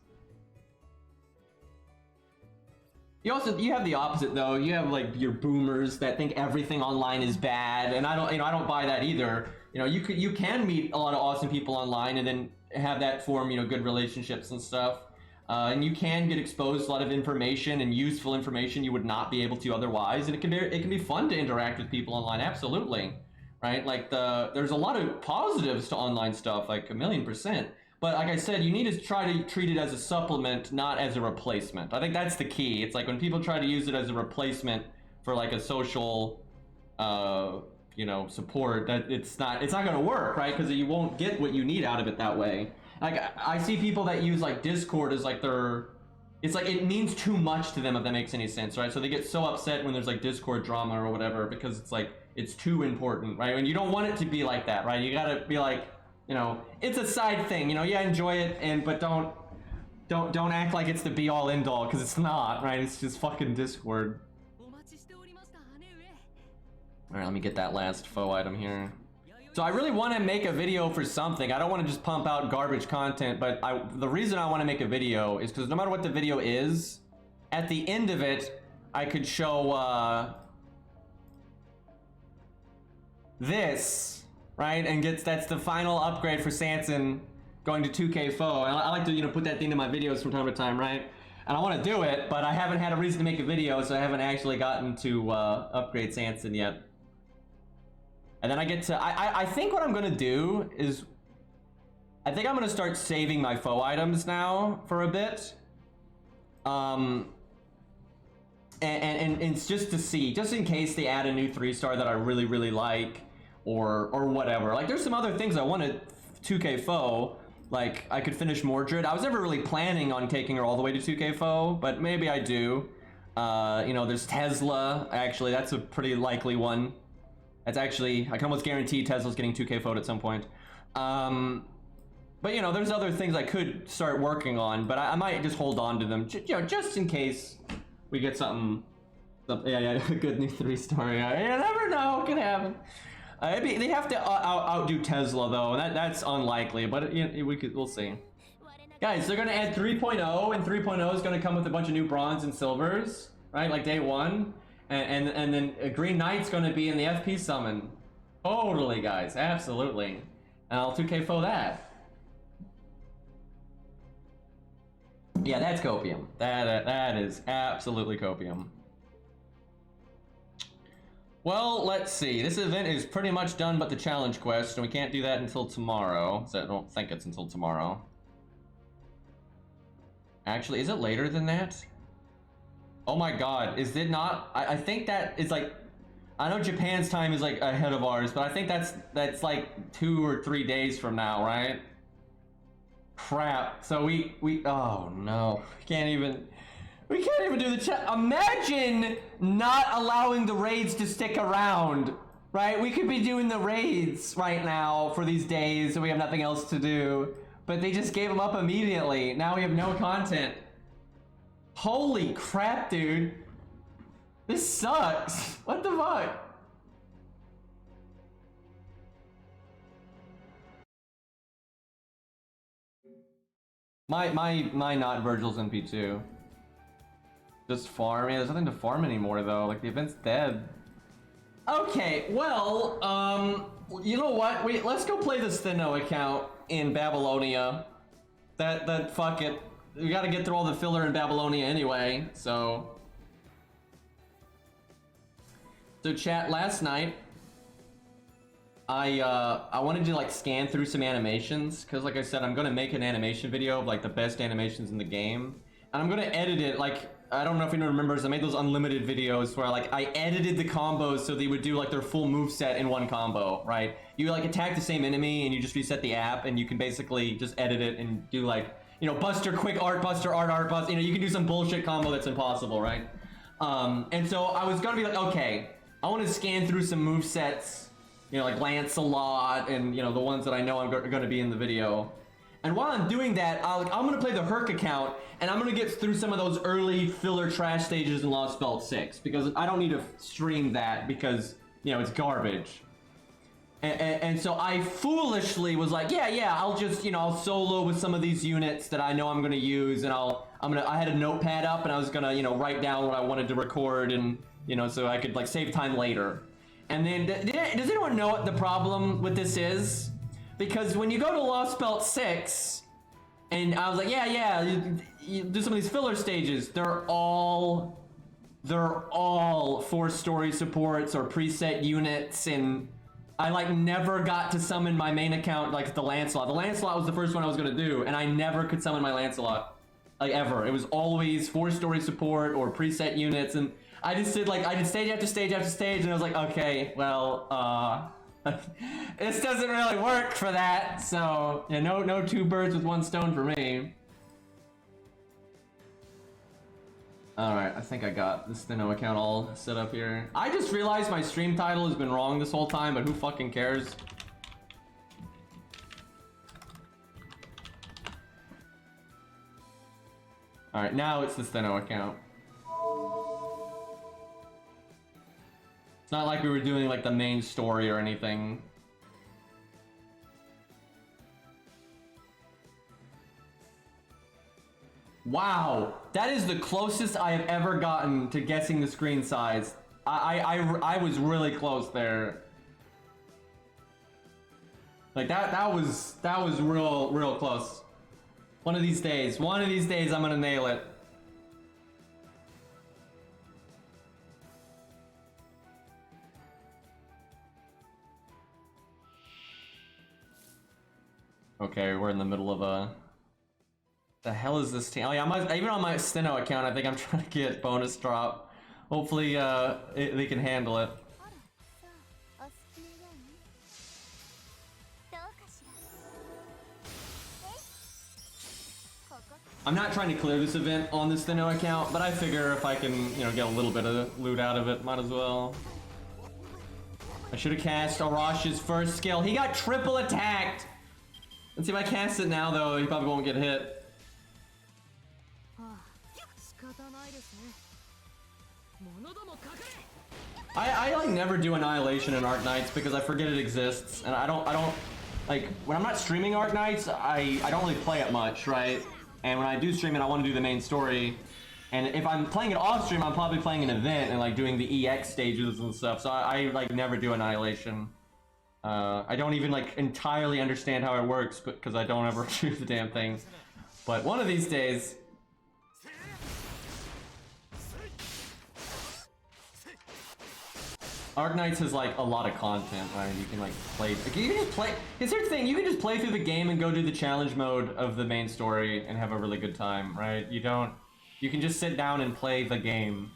You have the opposite though. You have like your boomers that think everything online is bad, and I don't buy that either. You know, you can meet a lot of awesome people online and then have that form, you know, good relationships and stuff. And you can get exposed to a lot of information and useful information you would not be able to otherwise, and it can be fun to interact with people online, absolutely, right? Like there's a lot of positives to online stuff, like 1,000,000%. But like I said, you need to try to treat it as a supplement, not as a replacement. I think that's the key. It's like when people try to use it as a replacement for like a social, you know, support, that it's not going to work, right? Because you won't get what you need out of it that way. Like I see people that use like Discord as like it's like it means too much to them, if that makes any sense, right? So they get so upset when there's like Discord drama or whatever, because it's like it's too important, right? And you don't want it to be like that, right? You gotta be like, you know, it's a side thing, you know, yeah, enjoy it, but don't act like it's the be all end all, because it's not, right? It's just fucking Discord. Alright, let me get that last faux item here. So I really want to make a video for something. I don't want to just pump out garbage content, but the reason I want to make a video is because no matter what the video is, at the end of it, I could show this, right? And that's the final upgrade for Sanson going to 2K Foe. And I like to, you know, put that thing in my videos from time to time, right? And I want to do it, but I haven't had a reason to make a video, so I haven't actually gotten to upgrade Sanson yet. And then I get to, I think what I'm gonna do is, I think I'm gonna start saving my foe items now for a bit. And it's just to see, just in case they add a new 3-star that I really, really like, or whatever. Like there's some other things I wanted 2K Foe, like I could finish Mordred. I was never really planning on taking her all the way to 2K Foe, but maybe I do. You know, there's Tesla, actually, that's a pretty likely one. That's actually, I can almost guarantee Tesla's getting 2K Fo'd at some point. But you know, there's other things I could start working on, but I might just hold on to them, you know, just in case we get something. Yeah, a good new 3-star. Yeah, you never know, it can happen. They have to outdo Tesla though, and that's unlikely. But you know, we'll see. Guys, they're gonna add 3.0, and 3.0 is gonna come with a bunch of new bronze and silvers, right? Like day 1. And then a Green Knight's gonna be in the FP summon. Totally, guys, absolutely. And I'll 2K Foe that. Yeah, that's copium. That is absolutely copium. Well, let's see. This event is pretty much done, but the challenge quest, and we can't do that until tomorrow. So I don't think it's until tomorrow. Actually, is it later than that? Oh my god, is it not? I think that is like, I know Japan's time is like ahead of ours, but I think that's like 2 or 3 days from now, right? Crap. So we oh no, we can't even do the chat. Imagine not allowing the raids to stick around, right? We could be doing the raids right now for these days, so we have nothing else to do, but they just gave them up immediately. Now we have no content. Holy crap, dude. This sucks. What the fuck? My not Virgil's MP2. Just farm. Yeah, there's nothing to farm anymore though. Like the event's dead. Okay, well, you know what? Let's go play the Steno account in Babylonia. That fuck it. We gotta get through all the filler in Babylonia anyway, so. So chat, last night, I wanted to like scan through some animations, cause like I said, I'm gonna make an animation video of like the best animations in the game. And I'm gonna edit it, like, I don't know if anyone remembers, I made those unlimited videos where like I edited the combos so they would do like their full moveset in one combo, right? You like attack the same enemy and you just reset the app and you can basically just edit it and do like, you know, Buster, quick art, Buster, art, Buster, you know, you can do some bullshit combo that's impossible, right? And so I was gonna be like, okay, I wanna scan through some movesets, you know, like Lancelot and, you know, the ones that I know are gonna be in the video. And while I'm doing that, I'm gonna play the Herc account, and I'm gonna get through some of those early filler trash stages in Lost Belt 6, because I don't need to stream that because, you know, it's garbage. And so I foolishly was like, yeah, I'll just, you know, I'll solo with some of these units that I know I'm gonna use, and I had a notepad up, and I was gonna, you know, write down what I wanted to record, and, you know, so I could, like, save time later. And then, does anyone know what the problem with this is? Because when you go to Lost Belt 6, and I was like, yeah, you do some of these filler stages, they're all 4-story supports or preset units, and I like never got to summon my main account, like the Lancelot. The Lancelot was the first one I was gonna do, and I never could summon my Lancelot, like ever. It was always 4-story support or preset units, and I just did stage after stage after stage, and I was like, okay, well, this doesn't really work for that, so yeah, no two birds with one stone for me. Alright, I think I got the Steno account all set up here. I just realized my stream title has been wrong this whole time, but who fucking cares? Alright, now it's the Steno account. It's not like we were doing like the main story or anything. Wow, that is the closest I have ever gotten to guessing the screen size. I was really close there. Like that was real close. One of these days I'm gonna nail it. Okay, we're in the middle of a... The hell is this team? Oh yeah, even on my Steno account, I think I'm trying to get bonus drop. Hopefully, they can handle it. I'm not trying to clear this event on the Steno account, but I figure if I can, you know, get a little bit of loot out of it, might as well. I should have cast Arash's first skill. He got triple attacked! Let's see if I cast it now, though. He probably won't get hit. I like never do Annihilation in Arknights because I forget it exists, and I don't like when I'm not streaming Arknights, I don't really play it much, right? And when I do stream it, I want to do the main story. And if I'm playing it off stream, I'm probably playing an event and like doing the EX stages and stuff. So I like never do Annihilation. I don't even like entirely understand how it works, because I don't ever do the damn thing. But one of these days. Arknights has like a lot of content, right? You can like play. Like, you can just play. It's your thing. You can just play through the game and go do the challenge mode of the main story and have a really good time, right? You don't. You can just sit down and play the game.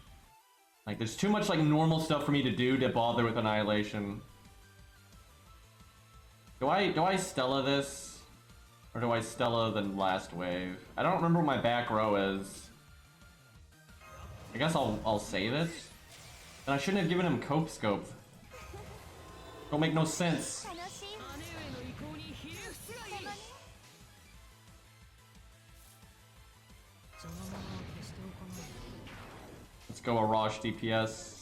Like, there's too much like normal stuff for me to do to bother with Annihilation. Do I Stella this? Or do I Stella the last wave? I don't remember what my back row is. I guess I'll save it. And I shouldn't have given him Cope Scope. Don't make no sense. Let's go Arash DPS.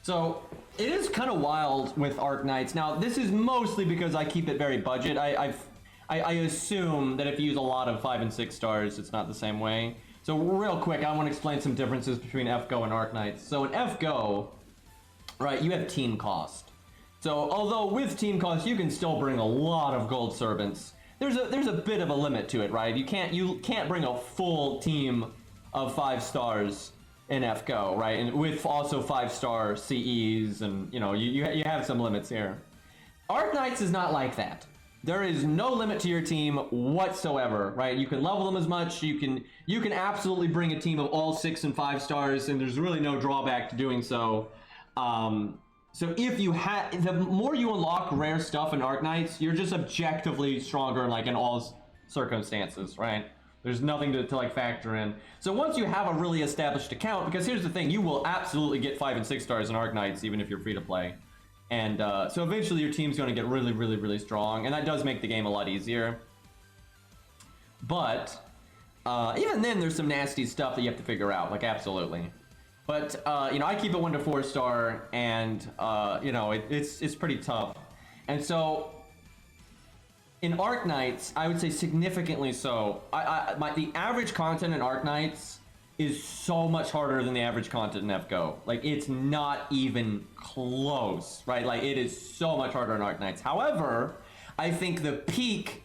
So, It is kind of wild with Arknights. Now, this is mostly because I keep it very budget. I assume that if you use a lot of 5 and 6 stars, it's not the same way. So real quick, I want to explain some differences between FGO and Arknights. So in FGO, right, you have team cost. So although with team cost, you can still bring a lot of gold servants. There's a bit of a limit to it, right? You can't bring a full team of 5 stars in FGO, right? And with also 5-star CEs, and you know, you have some limits here. Arknights is not like that. There is no limit to your team whatsoever, right? You can level them as much. You can absolutely bring a team of all 6 and 5 stars, and there's really no drawback to doing so. So if you have, the more you unlock rare stuff in Arknights, you're just objectively stronger, like in all circumstances, right? There's nothing to like factor in. So once you have a really established account, because here's the thing, you will absolutely get 5 and 6 stars in Arknights, even if you're free to play. And so eventually your team's going to get really, really, really strong, and that does make the game a lot easier. But even then, there's some nasty stuff that you have to figure out, like absolutely. But you know, I keep it 1 to 4 star, and you know, it's pretty tough. And so in Arknights, I would say significantly so. The average content in Arknights is so much harder than the average content in FGO. Like, it's not even close, right? Like, it is so much harder in Arknights. However, I think the peak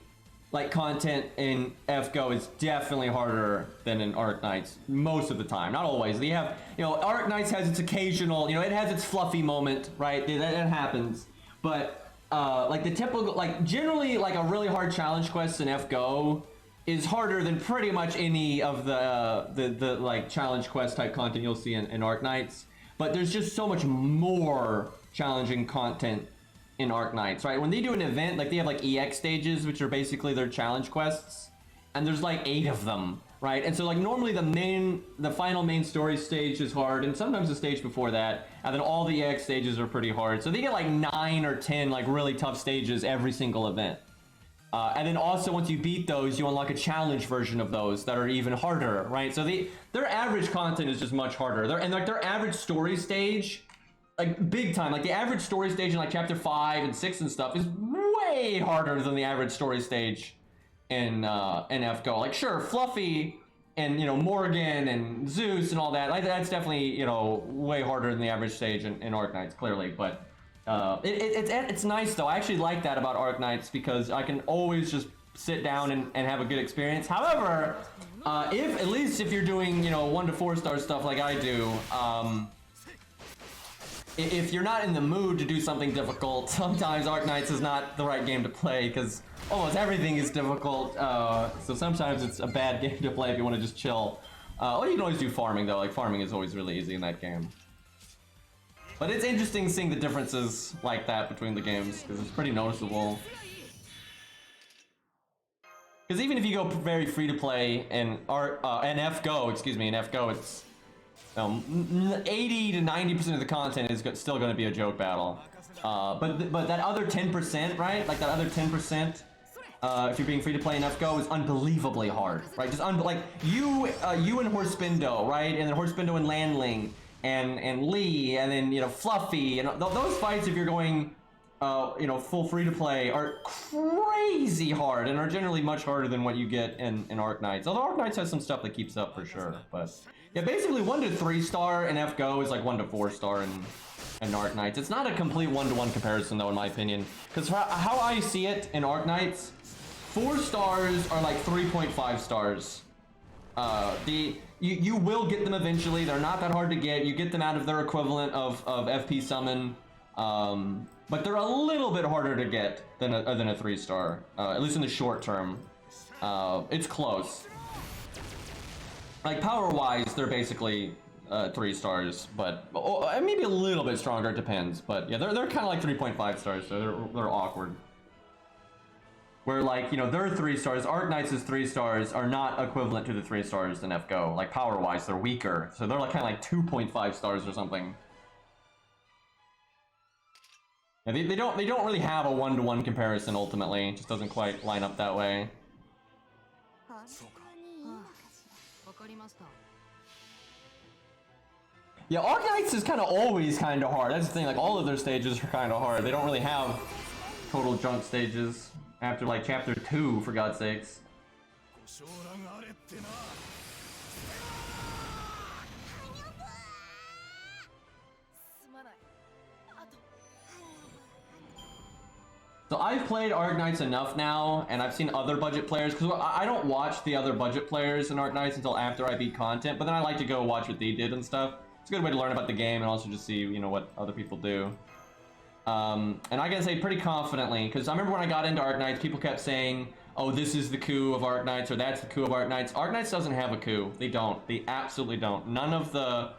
like content in FGO is definitely harder than in Arknights most of the time. Not always. They have, you know, Arknights has its occasional, you know, it has its fluffy moment, right? That happens. But like the typical, like generally, like a really hard challenge quest in FGO is harder than pretty much any of the like challenge quest type content you'll see in Arknights. But there's just so much more challenging content in Arknights, right? When they do an event, like they have like EX stages, which are basically their challenge quests, and there's like 8 of them, right? And so like normally the final main story stage is hard, and sometimes the stage before that, and then all the EX stages are pretty hard. So they get like 9 or 10 like really tough stages every single event. And then also once you beat those, you unlock a challenge version of those that are even harder, right? So their average content is just much harder. Their average story stage, like big time, like the average story stage in like chapter 5 and 6 and stuff is way harder than the average story stage in FGO. Like sure, Fluffy and, you know, Morgan and Zeus and all that, like that's definitely, you know, way harder than the average stage in Arknights, clearly. But it's nice though. I actually like that about Arknights because I can always just sit down and have a good experience. However, at least if you're doing, you know, 1 to 4 star stuff like I do, if you're not in the mood to do something difficult, sometimes Arknights is not the right game to play because almost everything is difficult. So sometimes it's a bad game to play if you want to just chill. Or you can always do farming though. Like farming is always really easy in that game. But it's interesting seeing the differences like that between the games because it's pretty noticeable. Because even if you go very free to play in FGO, it's 80 to 90% of the content is still going to be a joke battle. But that other 10%, right? Like that other 10%, if you're being free to play in FGO, is unbelievably hard, right? Just like you and Horspindo, right? And then Horspindo and Landling and Lee, and then, you know, Fluffy, and those fights, if you're going, you know, full free to play, are crazy hard and are generally much harder than what you get in Arknights. Although Arknights has some stuff that keeps up for sure, but. Yeah, basically 1 to 3 star in FGO is like 1 to 4 star in Arknights. It's not a complete 1-to-1 comparison though, in my opinion. Because how I see it in Arknights, 4 stars are like 3.5 stars. You will get them eventually. They're not that hard to get. You get them out of their equivalent of FP Summon. But they're a little bit harder to get than a 3 star, at least in the short term. It's close. Like power-wise, they're basically 3 stars, but maybe a little bit stronger. It depends. But yeah, they're kind of like 3.5 stars, so they're awkward. Where like, you know, their 3 stars, Arknights' 3 stars are not equivalent to the 3 stars in FGO. Like power-wise, they're weaker, so they're like kind of like 2.5 stars or something. Yeah, they don't really have a 1-to-1 comparison ultimately. It just doesn't quite line up that way. Yeah, Arknights is kind of always kind of hard. That's the thing, like all of their stages are kind of hard. They don't really have total junk stages after like chapter 2, for God's sakes. So I've played Arknights enough now, and I've seen other budget players, because I don't watch the other budget players in Arknights until after I beat content, but then I like to go watch what they did and stuff. It's a good way to learn about the game and also just see, you know, what other people do. And I can say pretty confidently, because I remember when I got into Arknights, people kept saying, oh, this is the coup of Arknights, or that's the coup of Arknights. Arknights doesn't have a coup. They don't. They absolutely don't. None of the...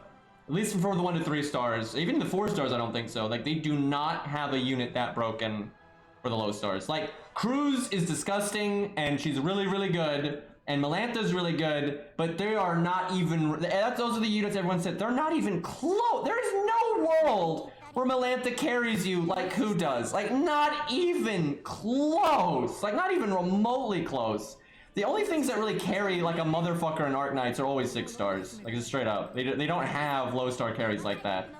At least for the 1 to 3 stars. Even the 4 stars, I don't think so. Like, they do not have a unit that broken for the low stars. Like, Cruz is disgusting, and she's really, really good, and Melantha's really good, but they are not even... Those are the units everyone said. They're not even close. There is no world where Melantha carries you like who does. Like, not even close. Like, not even remotely close. The only things that really carry like a motherfucker in Arknights are always 6 stars. Like, just straight up. They don't have low star carries like that.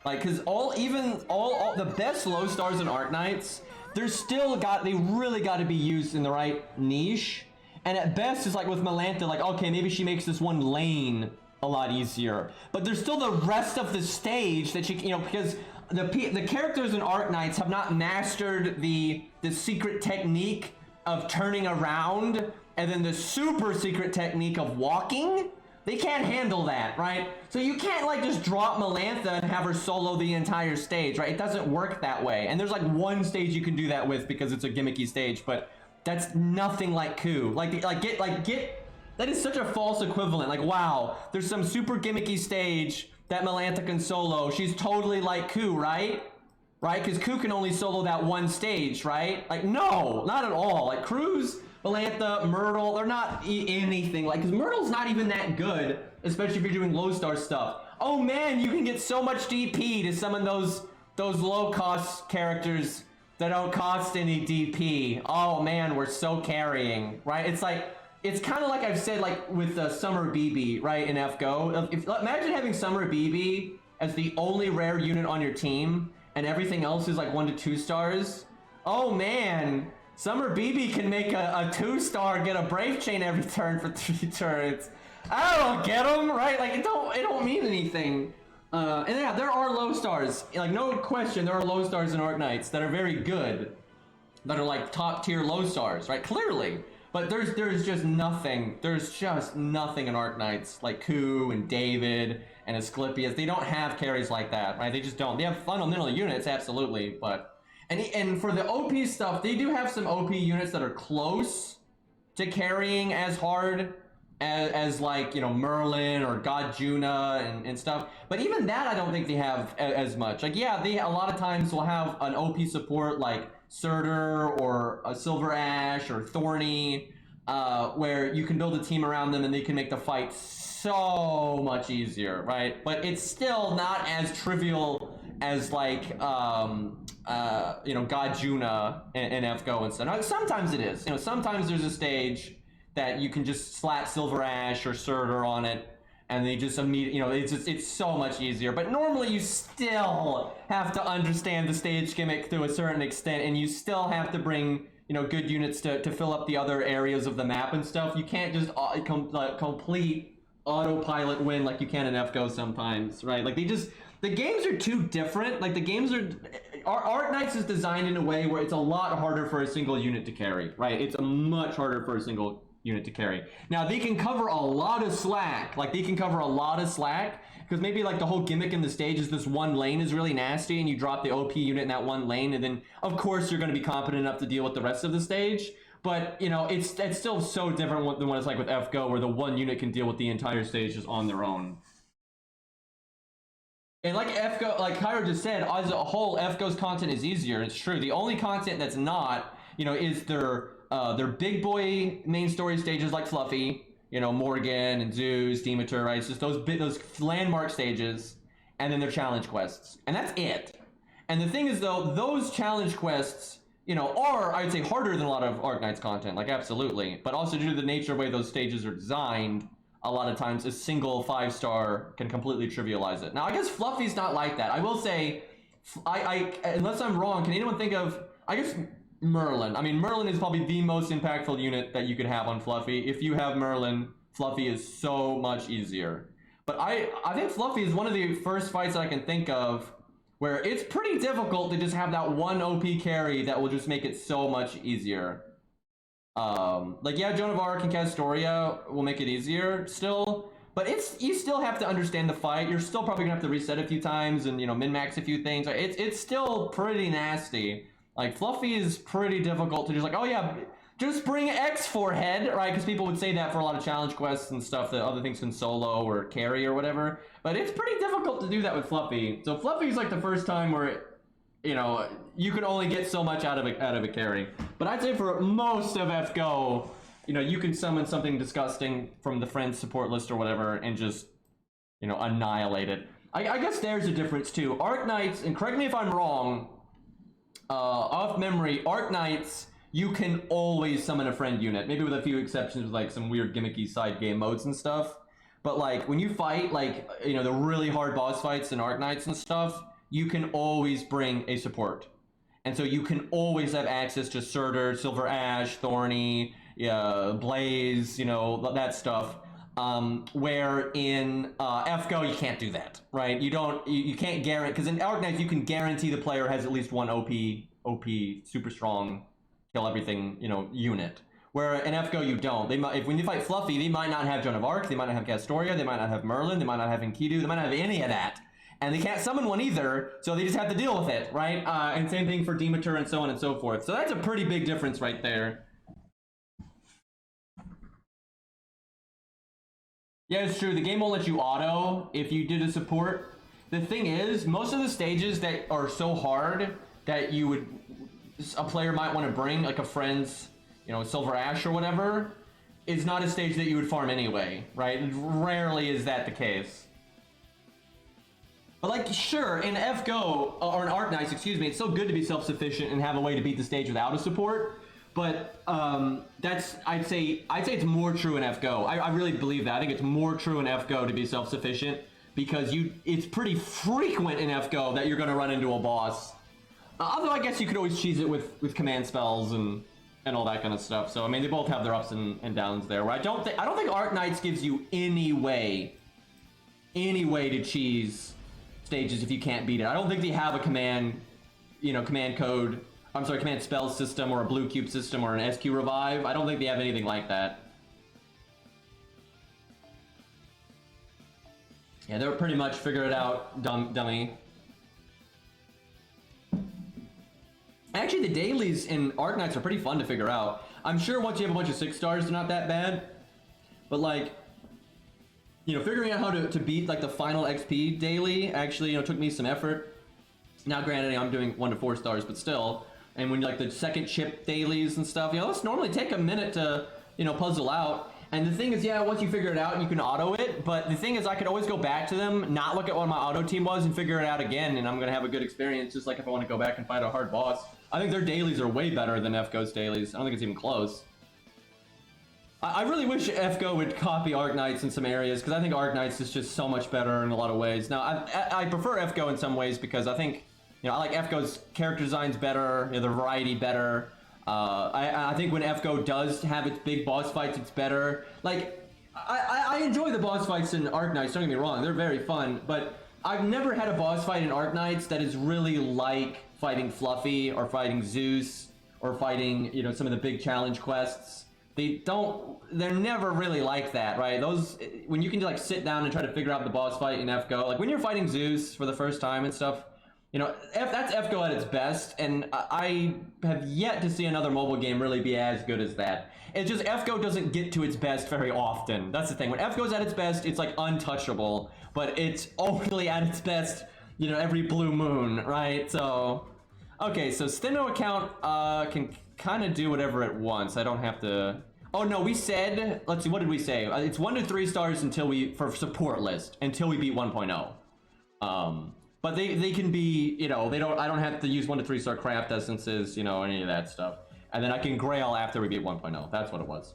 Like, cause all the best low stars in Arknights, they really got to be used in the right niche. And at best, it's like with Melantha, like, okay, maybe she makes this one lane a lot easier. But there's still the rest of the stage that she, you know, because the characters in Arknights have not mastered the secret technique of turning around and then the super secret technique of walking. They can't handle that, right? So you can't like just drop Melantha and have her solo the entire stage, right? It doesn't work that way. And there's like one stage you can do that with because it's a gimmicky stage, but that's nothing like coup. Get that is such a false equivalent. Like, wow, there's some super gimmicky stage that Melantha can solo. She's totally like coup, right? Right? Because coup can only solo that one stage, right? Like, no, not at all. Like, Cruz, Melantha, Myrtle, they're not anything. Like, because Myrtle's not even that good, especially if you're doing low star stuff. Oh man, you can get so much DP to summon those low cost characters that don't cost any DP. Oh man, we're so carrying, right? It's like, it's kind of like I've said, like with Summer BB, right, in FGO. Imagine having Summer BB as the only rare unit on your team, and everything else is like 1 to 2 stars. Oh man, Summer BB can make a 2-star, get a Brave Chain every turn for 3 turns. I don't get them, right? Like, it don't mean anything. And yeah, there are low stars. Like, no question, there are low stars in Arknights that are very good, that are like top tier low stars, right? Clearly. But there's just nothing. There's just nothing in Arknights like Ku and David and Asclepius. They don't have carries like that, right? They just don't. They have fundamental units, absolutely, but and for the OP stuff, they do have some OP units that are close to carrying as hard as like, you know, Merlin or God Juna and stuff. But even that, I don't think they have as much. Like, yeah, they a lot of times will have an OP support like Surtur or a Silver Ash or Thorny, where you can build a team around them and they can make the fight so much easier, right? But it's still not as trivial as like, you know, God Juna and FGO and stuff. Now, sometimes it is. You know, sometimes there's a stage that you can just slap Silver Ash or Surtur on it, and they just immediately, you know, it's so much easier. But normally you still have to understand the stage gimmick to a certain extent, and you still have to bring, you know, good units to fill up the other areas of the map and stuff. You can't just complete autopilot win like you can in FGO sometimes, right? Like, the games are too different. Like, the games are... Arknights is designed in a way where it's a lot harder for a single unit to carry, right? It's much harder for a single unit to carry. Now, they can cover a lot of slack. Like, they can cover a lot of slack, because maybe, like, the whole gimmick in the stage is this one lane is really nasty, and you drop the OP unit in that one lane, and then, of course, you're going to be competent enough to deal with the rest of the stage. But, you know, it's still so different than what it's like with FGO, where the one unit can deal with the entire stage just on their own. And like FGO, like Cairo just said, as a whole, FGO's content is easier. It's true. The only content that's not, you know, is their big boy main story stages like Fluffy, you know, Morgan and Zeus, Demeter, right? It's just those landmark stages, and then their challenge quests, and that's it. And the thing is, though, those challenge quests, you know, are, I would say, harder than a lot of Arknights content, like, absolutely. But also due to the nature of the way those stages are designed, a lot of times a single 5-star can completely trivialize it. Now, I guess Fluffy's not like that. I will say, unless I'm wrong, can anyone think of, I guess, Merlin. I mean, Merlin is probably the most impactful unit that you could have on Fluffy. If you have Merlin, Fluffy is so much easier. But I think Fluffy is one of the first fights I can think of where it's pretty difficult to just have that one OP carry that will just make it so much easier. Like, yeah, Joan of Arc and Castoria will make it easier still, but you still have to understand the fight. You're still probably gonna have to reset a few times and, you know, min-max a few things. It's still pretty nasty. Like, Fluffy is pretty difficult to just like, oh yeah, just bring X forehead, right? Because people would say that for a lot of challenge quests and stuff that other things can solo or carry or whatever. But it's pretty difficult to do that with Fluffy. So Fluffy's like the first time where, you know, you can only get so much out of a carry. But I'd say for most of FGO, you know, you can summon something disgusting from the friends support list or whatever and just, you know, annihilate it. I guess there's a difference too. Arknights, and correct me if I'm wrong, off memory, Arknights, you can always summon a friend unit. Maybe with a few exceptions, with like some weird gimmicky side game modes and stuff. But like when you fight, like, you know, the really hard boss fights in Arknights and stuff, you can always bring a support. And so you can always have access to Surtur, Silver Ash, Thorny, Blaze, you know, that stuff. Where in FGO you can't do that, right? You can't guarantee, because in Arknights you can guarantee the player has at least one OP super strong kill everything, you know, unit. Where in FGO you don't. When you fight Fluffy, they might not have Joan of Arc, they might not have Castoria, they might not have Merlin, they might not have Enkidu, they might not have any of that. And they can't summon one either, so they just have to deal with it, right? And same thing for Demeter and so on and so forth. So that's a pretty big difference right there. Yeah, it's true. The game won't let you auto if you did a support. The thing is, most of the stages that are so hard that a player might want to bring, like a friend's, you know, Silver Ash or whatever, is not a stage that you would farm anyway, right? Rarely is that the case. But like, sure, in FGO, or in Arknights, excuse me, it's so good to be self-sufficient and have a way to beat the stage without a support. But I'd say it's more true in FGO. I really believe that. I think it's more true in FGO to be self-sufficient because it's pretty frequent in FGO that you're going to run into a boss. Although I guess you could always cheese it with command spells and all that kind of stuff. So I mean, they both have their ups and downs there. Where I don't think Arknights gives you any way to cheese stages if you can't beat it. I don't think they have a command spell system or a blue cube system or an SQ revive. I don't think they have anything like that. Yeah, they're pretty much figure it out, dummy. Actually, the dailies in Arknights are pretty fun to figure out. I'm sure once you have a bunch of 6 stars, they're not that bad. But like, you know, figuring out how to beat like the final XP daily actually, you know, took me some effort. Now, granted, I'm doing 1 to 4 stars, but still. And when like the second chip dailies and stuff, you know, those normally take a minute to, you know, puzzle out. And the thing is, yeah, once you figure it out, you can auto it. But the thing is, I could always go back to them, not look at what my auto team was, and figure it out again. And I'm gonna have a good experience, just like if I want to go back and fight a hard boss. I think their dailies are way better than FGO's dailies. I don't think it's even close. I really wish FGO would copy Arknights in some areas, because I think Arknights is just so much better in a lot of ways. Now, I prefer FGO in some ways because I think, you know, I like FGO's character designs better, you know, the variety better. I think when FGO does have its big boss fights, it's better. Like, I enjoy the boss fights in Arknights, don't get me wrong, they're very fun, but I've never had a boss fight in Arknights that is really like fighting Fluffy or fighting Zeus or fighting, you know, some of the big challenge quests. They're never really like that, right? Those, when you can like sit down and try to figure out the boss fight in FGO, like when you're fighting Zeus for the first time and stuff, you know, that's FGO at its best, and I have yet to see another mobile game really be as good as that. It's just FGO doesn't get to its best very often. That's the thing. When FGO's at its best, it's like untouchable, but it's only at its best, you know, every blue moon, right? So, okay, so Steno account can kind of do whatever it wants. I don't have to... Oh no, we said, let's see, what did we say? It's 1 to 3 stars for support list, until we beat 1.0. But they can be, you know, I don't have to use 1 to 3 star craft essences, you know, any of that stuff. And then I can grail after we beat 1.0. That's what it was.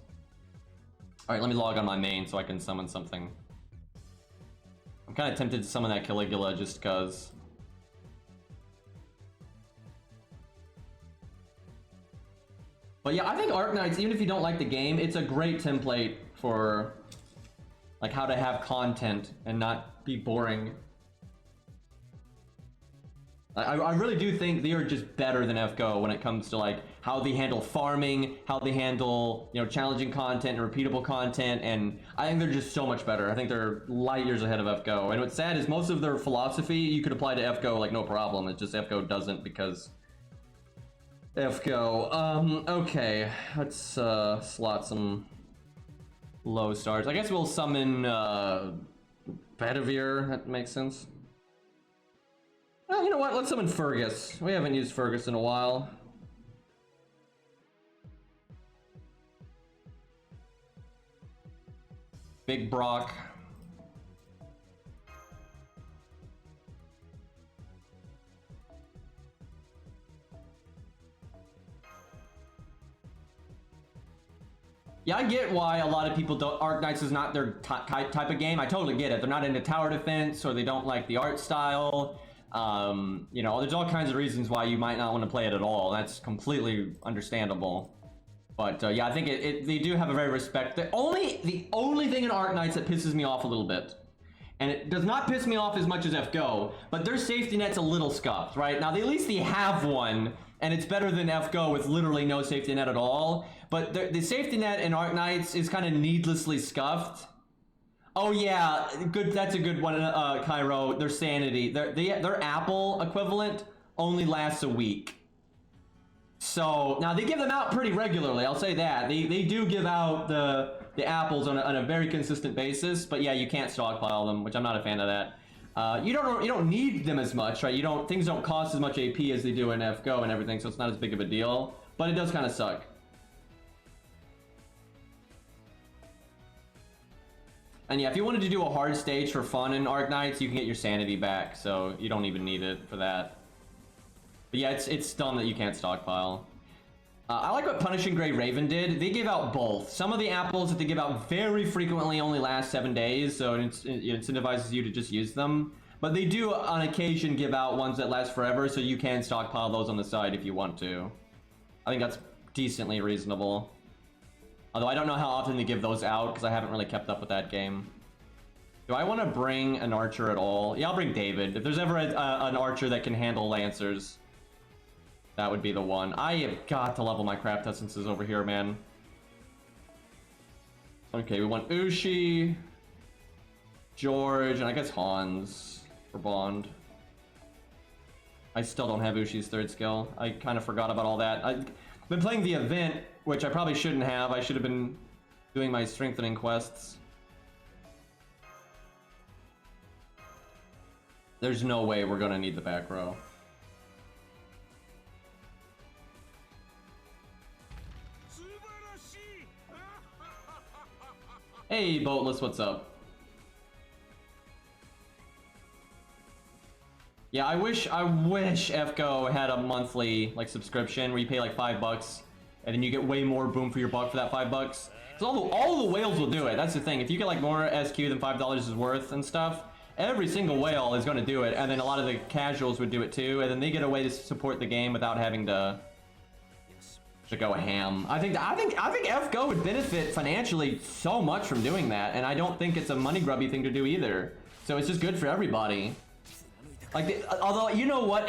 Alright, let me log on my main so I can summon something. I'm kind of tempted to summon that Caligula just because. But yeah, I think Arknights, even if you don't like the game, it's a great template for like how to have content and not be boring. I really do think they are just better than FGO when it comes to like how they handle farming, how they handle, you know, challenging content and repeatable content, and I think they're just so much better. I think they're light years ahead of FGO. And what's sad is most of their philosophy you could apply to FGO like no problem. It's just FGO doesn't because FGO. Okay, let's slot some low stars. I guess we'll summon Bedivere. That makes sense. Well, you know what? Let's summon Fergus. We haven't used Fergus in a while. Big Brock. Yeah, I get why a lot of people don't. Arknights is not their type of game. I totally get it. They're not into tower defense, or they don't like the art style. You know, there's all kinds of reasons why you might not want to play it at all. That's completely understandable. But yeah, I think they do have a very respect. The only thing in Arknights that pisses me off a little bit, and it does not piss me off as much as FGO, but their safety net's a little scuffed, right? Now, at least they have one, and it's better than FGO with literally no safety net at all. But the safety net in Arknights is kind of needlessly scuffed. Oh yeah, good. That's a good one, Cairo. Their sanity, their Apple equivalent only lasts a week. So now they give them out pretty regularly. I'll say that they do give out the apples on a very consistent basis. But yeah, you can't stockpile them, which I'm not a fan of that. You don't need them as much, right? Things don't cost as much AP as they do in FGO and everything, so it's not as big of a deal. But it does kind of suck. And yeah, if you wanted to do a hard stage for fun in Arknights, you can get your sanity back, so you don't even need it for that. But yeah, it's dumb that you can't stockpile. I like what Punishing Grey Raven did. They give out both. Some of the apples that they give out very frequently only last 7 days, so it incentivizes you to just use them. But they do, on occasion, give out ones that last forever, so you can stockpile those on the side if you want to. I think that's decently reasonable. Although I don't know how often they give those out, because I haven't really kept up with that game. Do I want to bring an archer at all? Yeah, I'll bring David. If there's ever an archer that can handle lancers, that would be the one. I have got to level my craft essences over here, man. Okay, we want Ushi, George, and I guess Hans for Bond. I still don't have Ushi's 3rd skill. I kind of forgot about all that. I've been playing the event, which I probably shouldn't have. I should have been doing my strengthening quests. There's no way we're gonna need the back row. Hey, Boatless, what's up? Yeah, I wish FGO had a monthly like subscription where you pay like $5 and then you get way more boom for your buck for that $5. Because all the whales will do it. That's the thing. If you get like more SQ than $5 is worth and stuff, every single whale is going to do it. And then a lot of the casuals would do it too. And then they get a way to support the game without having to go ham. I think FGO would benefit financially so much from doing that, and I don't think it's a money grubby thing to do either. So it's just good for everybody. Like, although you know what,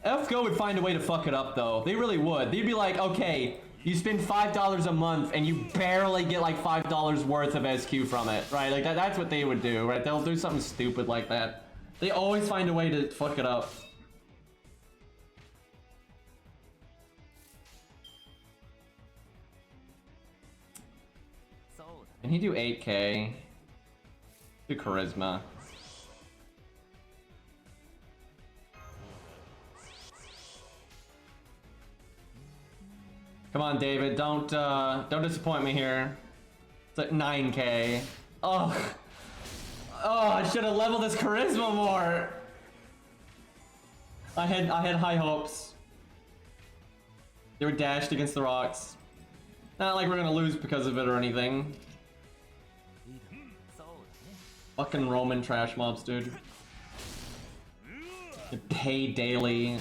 FGO would find a way to fuck it up though. They really would. They'd be like, okay, you spend $5 a month and you barely get like $5 worth of SQ from it, right? Like that's what they would do, right? They'll do something stupid like that. They always find a way to fuck it up. Can he do 8k? Do charisma. Come on, David, don't disappoint me here. It's like 9k. Oh, I should have leveled this charisma more. I had high hopes. They were dashed against the rocks. Not like we're gonna lose because of it or anything. Fucking Roman trash mobs, dude. You pay daily.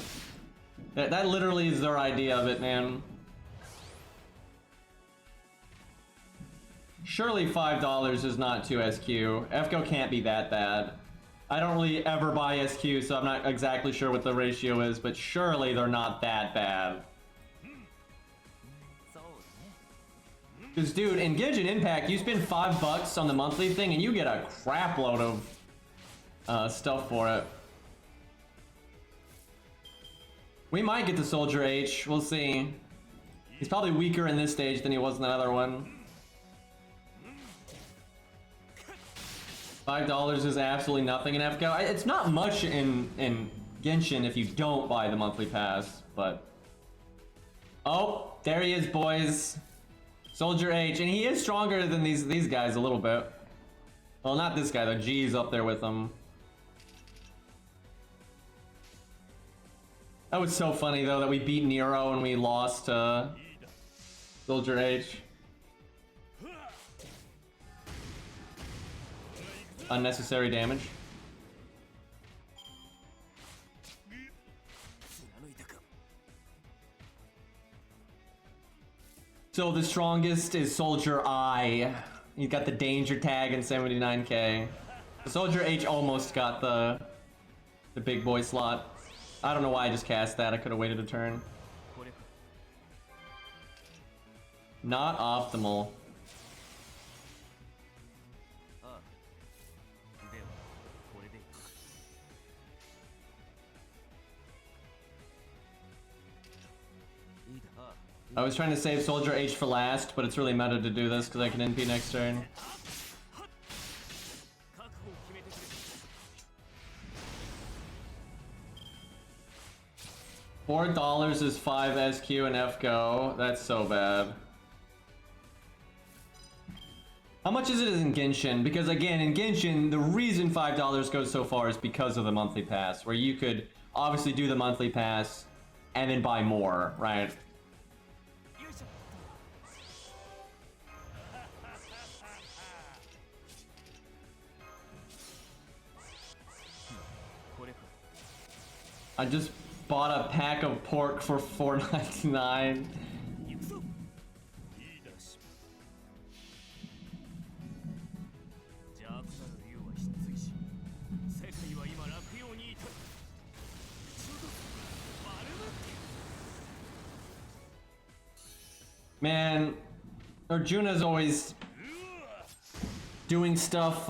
That literally is their idea of it, man. Surely $5 is not 2 SQ. FGO can't be that bad. I don't really ever buy SQ, so I'm not exactly sure what the ratio is, but surely they're not that bad. Because, dude, in Genshin Impact, you spend $5 on the monthly thing and you get a crap load of stuff for it. We might get to Soldier H, we'll see. He's probably weaker in this stage than he was in that other one. $5 is absolutely nothing in FGO. It's not much in Genshin if you don't buy the monthly pass, but... Oh, there he is, boys. Soldier H, and he is stronger than these guys a little bit. Well, not this guy though. G's up there with him. That was so funny though that we beat Nero and we lost Soldier H. Unnecessary damage. So the strongest is Soldier I. He got the danger tag in 79k. Soldier H almost got the big boy slot. I don't know why I just cast that. I could have waited a turn. Not optimal. I was trying to save Soldier H for last, but it's really meta to do this because I can NP next turn. $4 is 5 SQ and FGO. That's so bad. How much is it in Genshin? Because again, in Genshin, the reason $5 goes so far is because of the monthly pass, where you could obviously do the monthly pass and then buy more, right? I just bought a pack of pork for $4.99. Man, Arjuna's always doing stuff,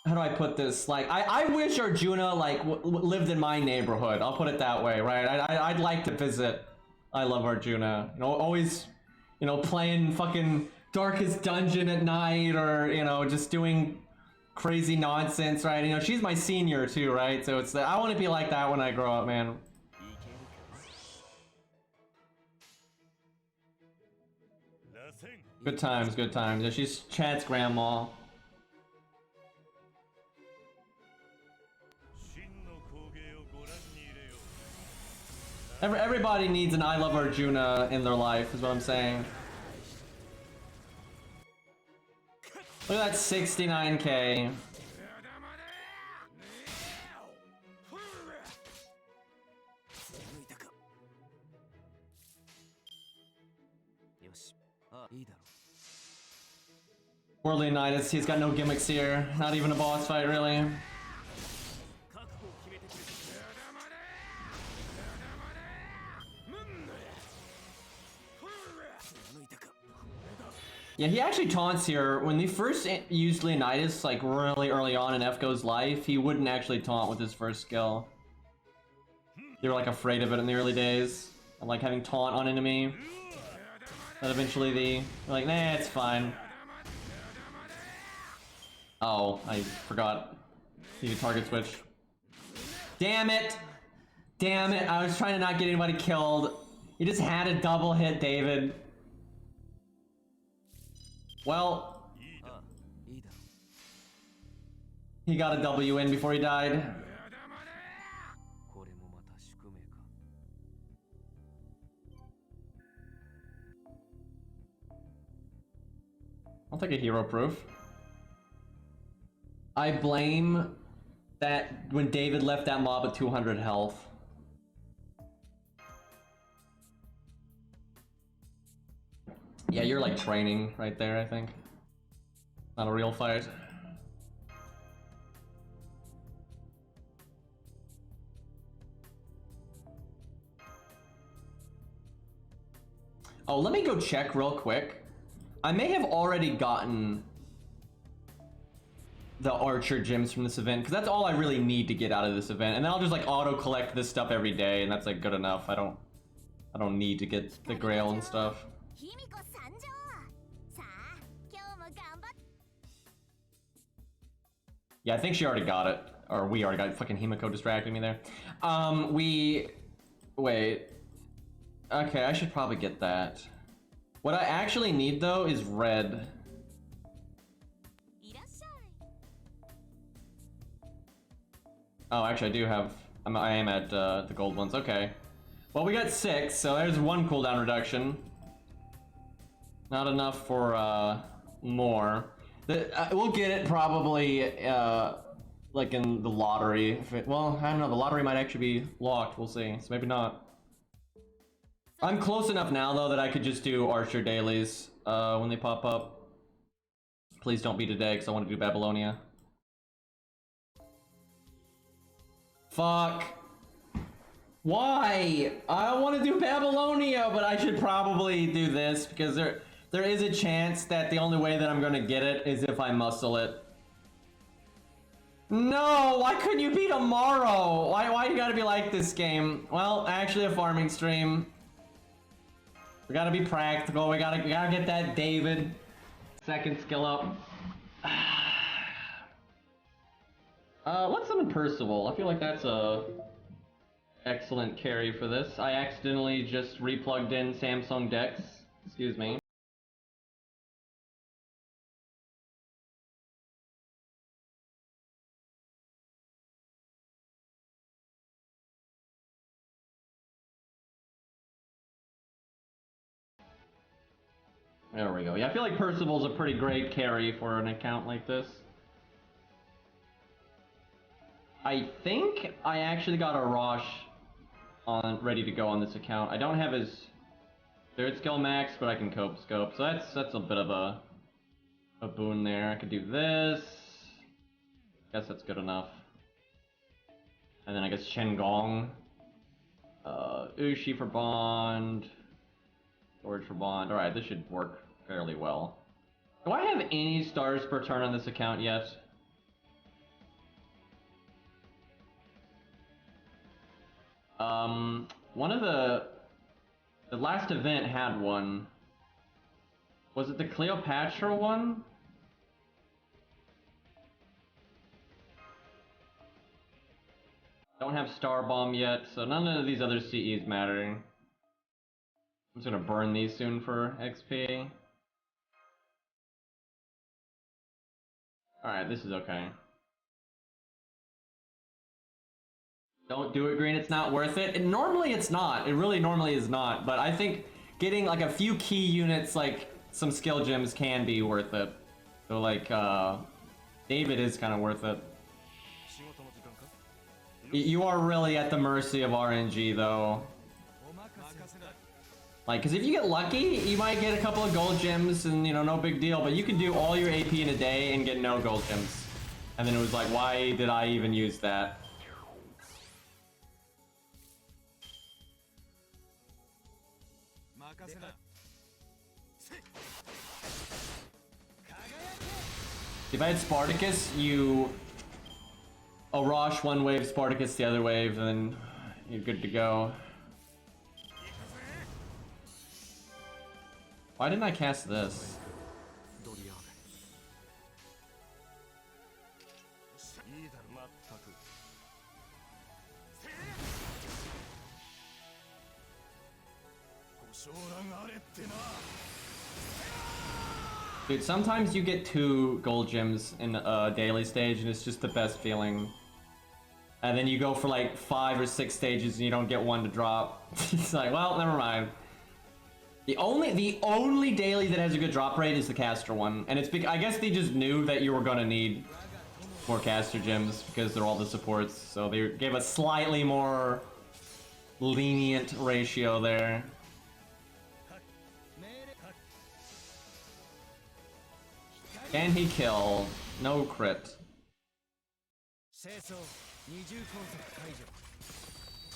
how do I put this? Like, I wish Arjuna, like, lived in my neighborhood. I'll put it that way, right? I'd like to visit. I love Arjuna. You know, always, you know, playing fucking Darkest Dungeon at night, or, you know, just doing crazy nonsense, right? You know, she's my senior too, right? So it's, I want to be like that when I grow up, man. Good times, good times. Yeah, she's Chad's grandma. Everybody needs an I Love Arjuna in their life, is what I'm saying. Look at that 69k. Poor Leonidas, he's got no gimmicks here. Not even a boss fight, really. Yeah, he actually taunts here. When they first used Leonidas, like really early on in FGO's life, he wouldn't actually taunt with his first skill. They were like afraid of it in the early days, of like having taunt on enemy. But eventually they're like, nah, it's fine. Oh, I forgot. You can target switch. Damn it! Damn it, I was trying to not get anybody killed. You just had a double hit, David. Well, he got a W in before he died. take a hero proof. I blame that when David left that mob at 200 health. Yeah, you're like training right there, I think. Not a real fight. Oh, let me go check real quick. I may have already gotten the archer gems from this event, because that's all I really need to get out of this event. And then I'll just like auto collect this stuff every day, and that's like good enough. I don't need to get the grail and stuff. Yeah, I think she already got it. Or we already got it. Fucking Himiko distracted me there. Wait. Okay, I should probably get that. What I actually need though is red. Oh, actually I do have, I am at the gold ones, okay. Well, we got 6, so there's 1 cooldown reduction. Not enough for more. We'll get it probably like in the lottery. Well, I don't know, the lottery might actually be locked, we'll see, so maybe not. I'm close enough now though that I could just do archer dailies when they pop up. Please don't be today because I want to do Babylonia. Fuck. Why? I want to do Babylonia, but I should probably do this because there is a chance that the only way that I'm gonna get it is if I muscle it. No, why couldn't you be tomorrow? Why you gotta be like this game? Well, actually a farming stream. We gotta be practical. We gotta get that David second skill up. Let's summon Percival. I feel like that's a excellent carry for this. I accidentally just replugged in Samsung Dex. Excuse me. There we go. Yeah, I feel like Percival's a pretty great carry for an account like this. I think I actually got a Rosh ready to go on this account. I don't have his third skill max, but I can cope scope, so that's a bit of a boon there. I could do this. Guess that's good enough. And then I guess Chen Gong, Ushi for bond, storage for bond. All right, this should work fairly well. Do I have any stars per turn on this account yet? One of the last event had one. Was it the Cleopatra one? Don't have Star Bomb yet, so none of these other CEs matter. I'm just gonna burn these soon for XP. Alright, this is okay. Don't do it, Green, it's not worth it. Normally it's not, it really normally is not, but I think getting like a few key units, like some skill gems can be worth it. So like, David is kind of worth it. You are really at the mercy of RNG though. Like, cause if you get lucky, you might get a couple of gold gems and, you know, no big deal, but you can do all your AP in a day and get no gold gems. And then it was like, why did I even use that? If I had Spartacus, you Arash one wave, Spartacus the other wave, and then you're good to go. Why didn't I cast this? Dude, sometimes you get 2 gold gems in a daily stage and it's just the best feeling. And then you go for like 5 or 6 stages and you don't get one to drop. It's like, well, never mind. The only daily that has a good drop rate is the caster one, and it's I guess they just knew that you were gonna need more caster gems because they're all the supports, so they gave a slightly more lenient ratio there. Can he kill? No crit.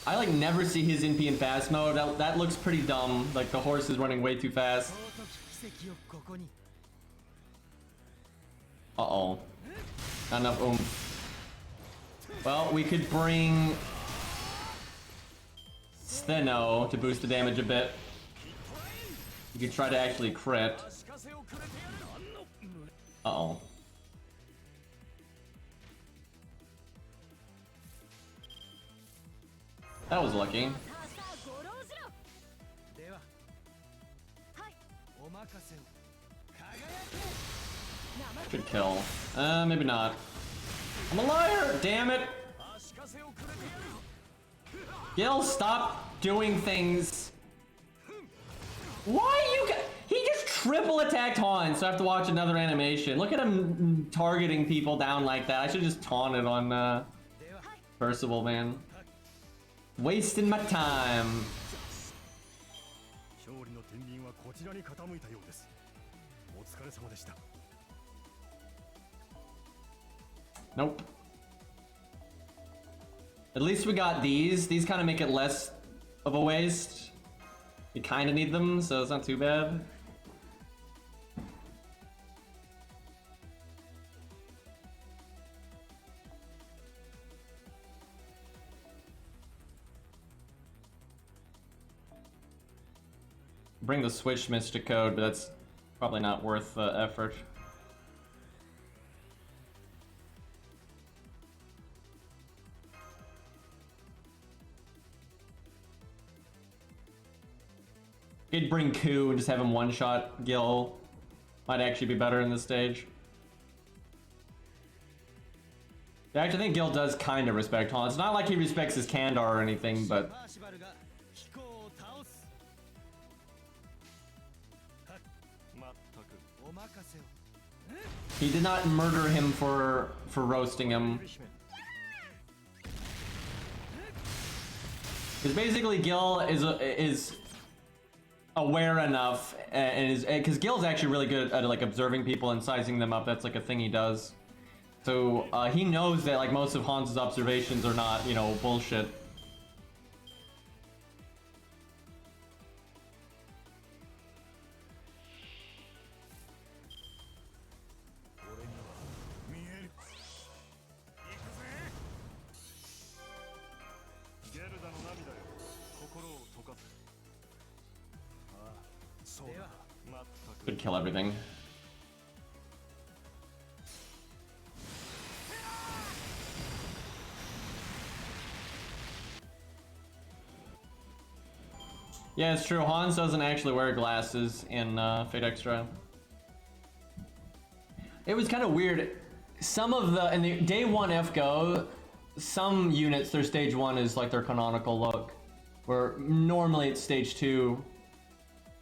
I like never see his NP in fast mode. That looks pretty dumb. Like the horse is running way too fast. Uh-oh. Not enough oomph. Well, we could bring Steno to boost the damage a bit. We could try to actually crit. Uh-oh. That was lucky. Good kill. Maybe not. I'm a liar! Damn it! Gil, stop doing things. Why you he just triple attacked Hans, so I have to watch another animation. Look at him targeting people down like that. I should just taunted on Percival, man. Wasting my time. Nope. At least we got these. These kind of make it less of a waste. We kind of need them, so it's not too bad. Bring the Switch Mystic Code, but that's probably not worth the effort. Could bring Ku and just have him one-shot Gil. Might actually be better in this stage. Yeah, actually, I think Gil does kind of respect Hans. It's not like he respects his Kandar or anything, but... he did not murder him for roasting him. Because basically Gil is aware enough and is because Gil's actually really good at like observing people and sizing them up. That's like a thing he does. So he knows that like most of Hans's observations are not, you know, bullshit. Could kill everything. Yeah, it's true. Hans doesn't actually wear glasses in Fate Extra. It was kind of weird. Some of the in the day one FGO, some units their stage 1 is like their canonical look, where normally it's stage 2.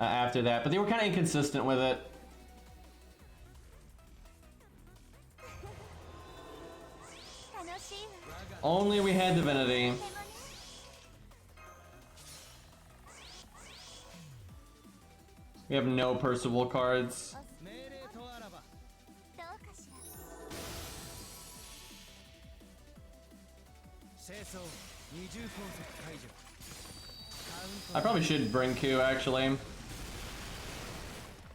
After that, but they were kind of inconsistent with it. Only we had Divinity. We have no Percival cards. I probably should bring Q actually.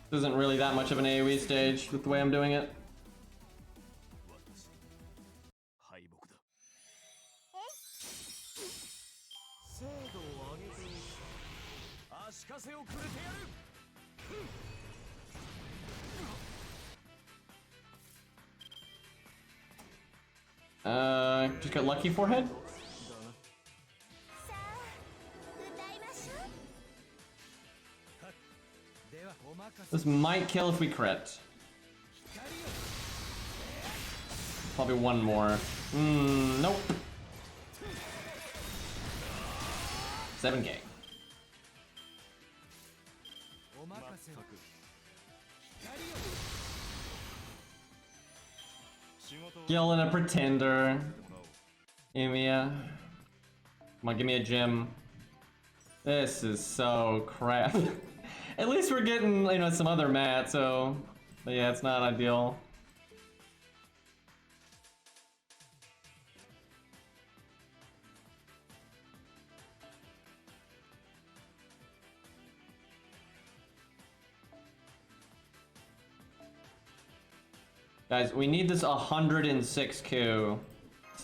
This isn't really that much of an AoE stage with the way I'm doing it. Just got lucky forehead? This might kill if we crit. Probably one more. Nope. 7k. Gil and a pretender. Emia. Come on, give me a gym. This is so crap. At least we're getting, you know, some other mat, so... But yeah, it's not ideal. Guys, we need this 106 Q.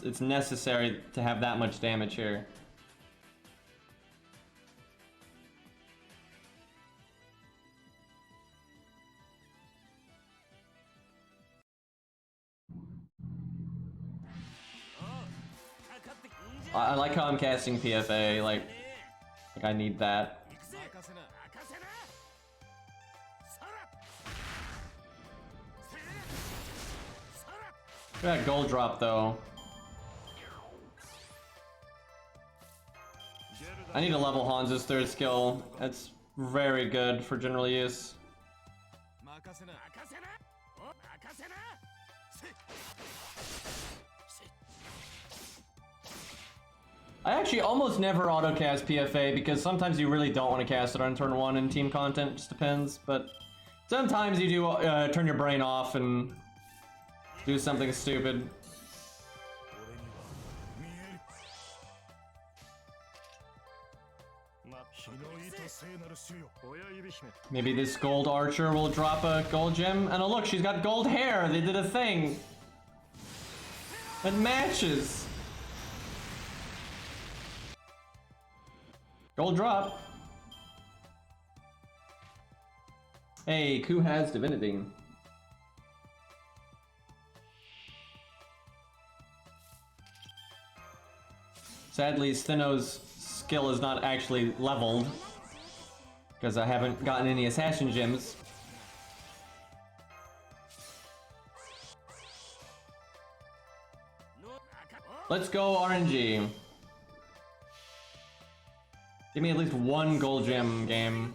It's necessary to have that much damage here. I like how I'm casting PFA, like I need that. Look at that gold drop though. I need to level Hanzo's third skill. That's very good for general use. I actually almost never auto-cast PFA because sometimes you really don't want to cast it on turn 1 in team content, it just depends, but sometimes you do turn your brain off and do something stupid. Maybe this gold archer will drop a gold gem. And oh look, she's got gold hair! They did a thing! It matches! Gold drop. Hey, Ku has divinity. Sadly, Steno's skill is not actually leveled because I haven't gotten any assassin gems. Let's go RNG. Give me at least one gold gem game.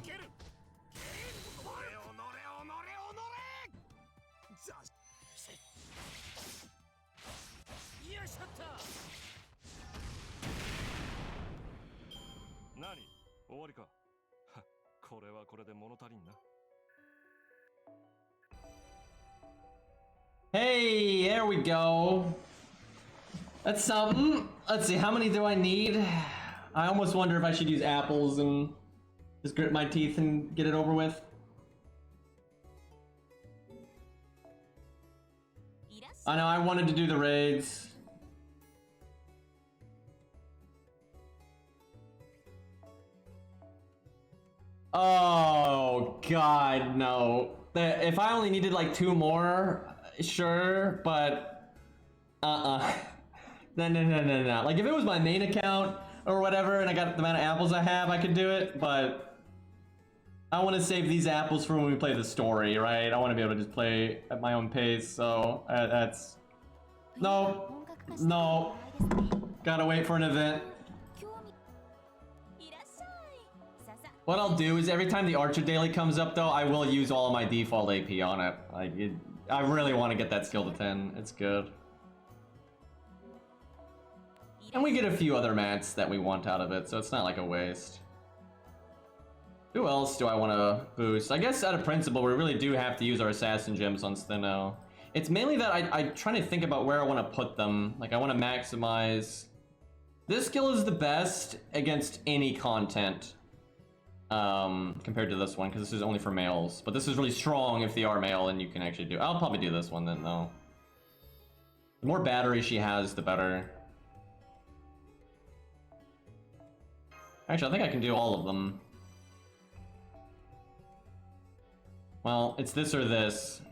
Hey, there we go. That's something. Let's see, how many do I need? I almost wonder if I should use apples and just grit my teeth and get it over with. I know, I wanted to do the raids. Oh, God, no. If I only needed like 2 more, sure, but... No. Like, if it was my main account or whatever, and I got the amount of apples I have, I could do it, but... I want to save these apples for when we play the story, right? I want to be able to just play at my own pace, so that's... No. No. Gotta wait for an event. What I'll do is every time the Archer Daily comes up, though, I will use all of my default AP on it. Like, I really want to get that skill to 10. It's good. And we get a few other mats that we want out of it, so it's not like a waste. Who else do I want to boost? I guess out of principle, we really do have to use our assassin gems on Steno. It's mainly that I'm trying to think about where I want to put them. Like, I want to maximize... This skill is the best against any content. Compared to this one, because this is only for males. But this is really strong if they are male, and you can actually do... I'll probably do this one then, though. The more battery she has, the better. Actually, I think I can do all of them. Well, it's this or this.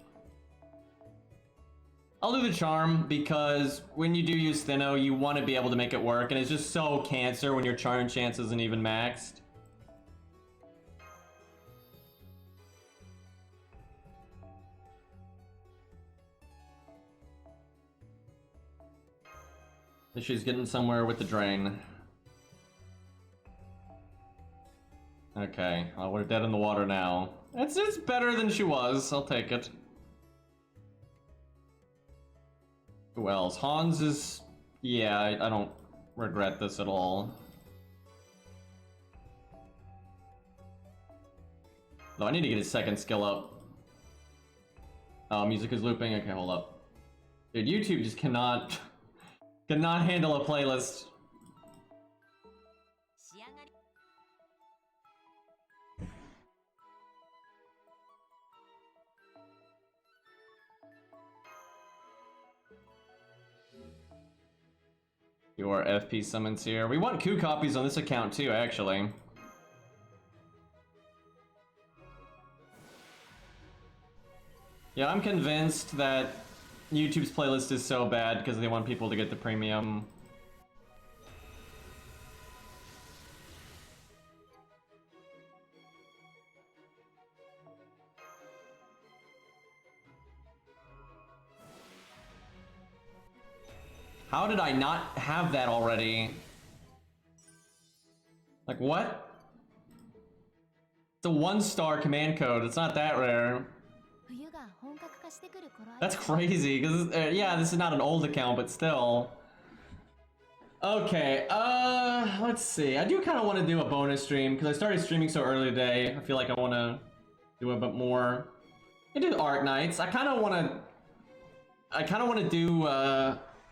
I'll do the charm, because when you do use Steno, you want to be able to make it work, and it's just so cancer when your charm chance isn't even maxed. She's getting somewhere with the drain. Okay, well, we're dead in the water now. It's better than she was, I'll take it. Who else? Hans is... Yeah, I don't regret this at all. Though I need to get his second skill up. Oh, music is looping. Okay, hold up. Dude, YouTube just cannot handle a playlist. Your FP summons here. We want Q copies on this account too, actually. Yeah, I'm convinced that YouTube's playlist is so bad because they want people to get the premium. How did I not have that already? Like, what? It's a 1-star command code. It's not that rare. That's crazy, because, yeah, this is not an old account, but still. Okay, let's see. I do kind of want to do a bonus stream, because I started streaming so early today. I feel like I want to do a bit more. I do Arknights. I kind of want to do,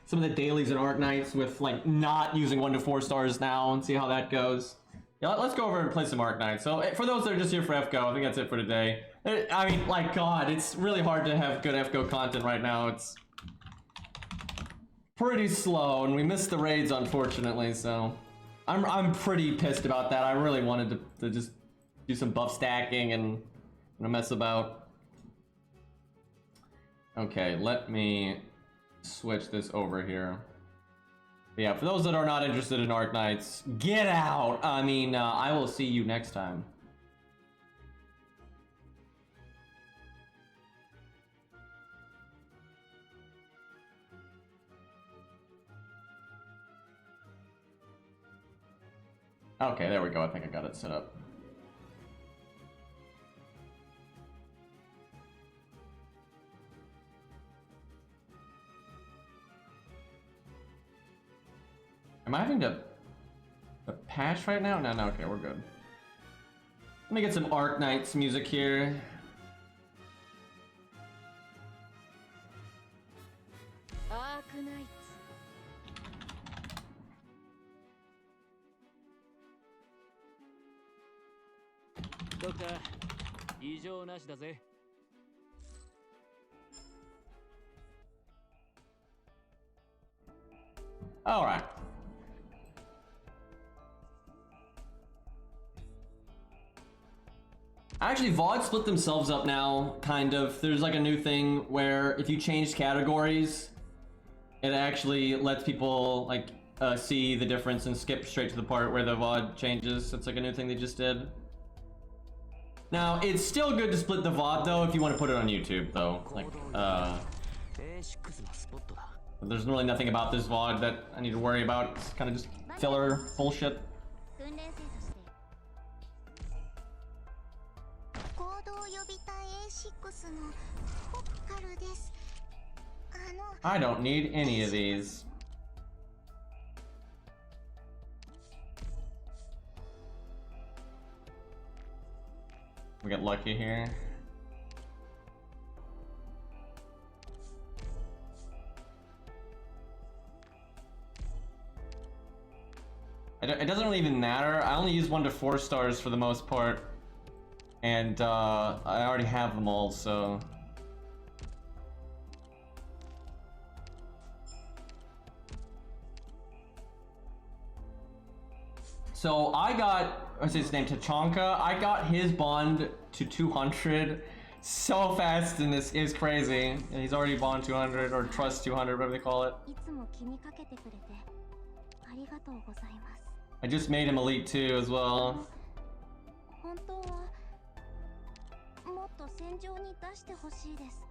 some of the dailies in Arknights with, like, not using 1 to 4 stars now and see how that goes. Yeah, let's go over and play some Arknights. So, for those that are just here for FGO, I think that's it for today. I mean, like, God, it's really hard to have good FGO content right now. It's pretty slow, and we missed the raids, unfortunately, so... I'm pretty pissed about that. I really wanted to just do some buff stacking and mess about. Okay, let me switch this over here. But yeah, for those that are not interested in Arknights, get out! I mean, I will see you next time. Okay, there we go. I think I got it set up. Am I having to patch right now? No, okay, we're good. Let me get some Arknights music here. Arknights. ドクター、異常なしだぜ。All right. Actually, VOD split themselves up now, kind of. There's like a new thing where if you change categories, it actually lets people like see the difference and skip straight to the part where the VOD changes. It's like a new thing they just did. Now, it's still good to split the VOD though if you want to put it on YouTube though. Like, there's really nothing about this VOD that I need to worry about. It's kind of just filler bullshit. I don't need any of these. We get lucky here. It doesn't really even matter. I only use 1 to 4 stars for the most part. And I already have them all, so... So I got, what's his name, Tachanka? I got his bond to 200 so fast in this, is crazy. And he's already bond 200 or trust 200, whatever they call it. I just made him Elite 2 as well.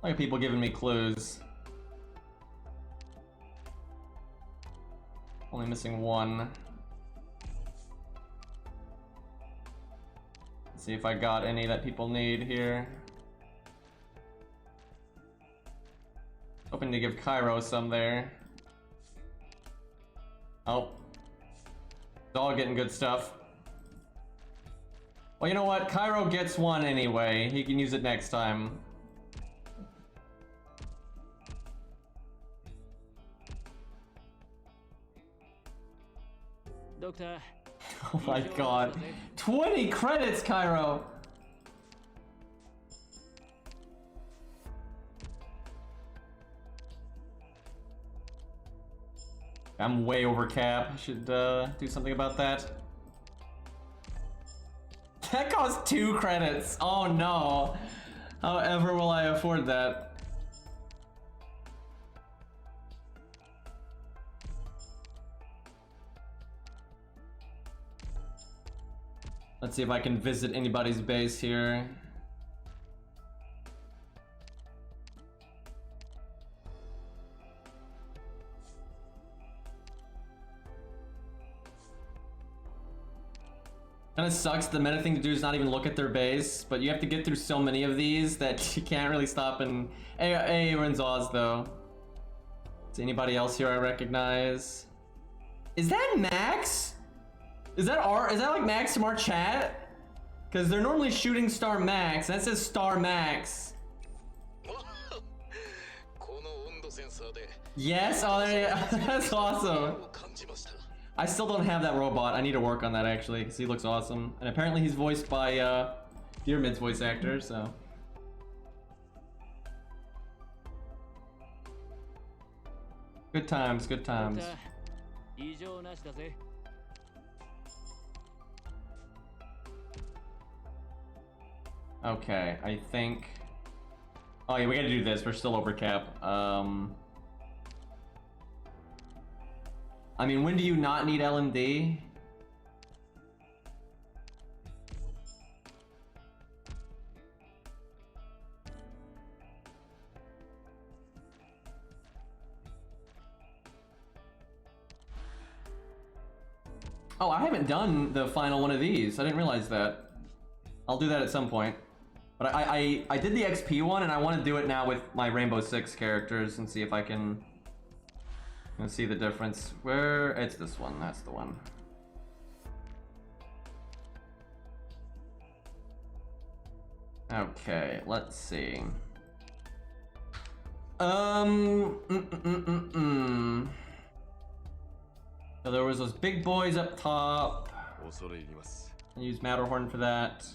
Look at people giving me clues. Only missing 1. Let's see if I got any that people need here. Hoping hoping to give Cairo some there. Oh. It's all getting good stuff. Well, you know what? Cairo gets one anyway. He can use it next time. Doctor. Oh my god. 20 credits, Cairo! I'm way over cap. I should do something about that. That costs 2 credits. Oh no. However will I afford that? Let's see if I can visit anybody's base here. Kinda sucks. The meta thing to do is not even look at their base, but you have to get through so many of these that you can't really stop and... Hey, we're in Zaws though. Is anybody else here I recognize? Is that Max? Is that like Max from our chat? Because they're normally shooting Star Max, and that says Star Max. Yes, oh there you go. That's awesome. I still don't have that robot. I need to work on that actually, because he looks awesome. And apparently he's voiced by Dearmid's voice actor, so. Good times, good times. Okay, I think... Oh yeah, we gotta do this. We're still over cap. I mean, when do you not need LMD? Oh, I haven't done the final one of these. I didn't realize that. I'll do that at some point. But I did the XP one, and I want to do it now with my Rainbow Six characters and see if I can see the difference. Where? It's this one. That's the one. Okay, let's see. So there was those big boys up top. I use Matterhorn for that.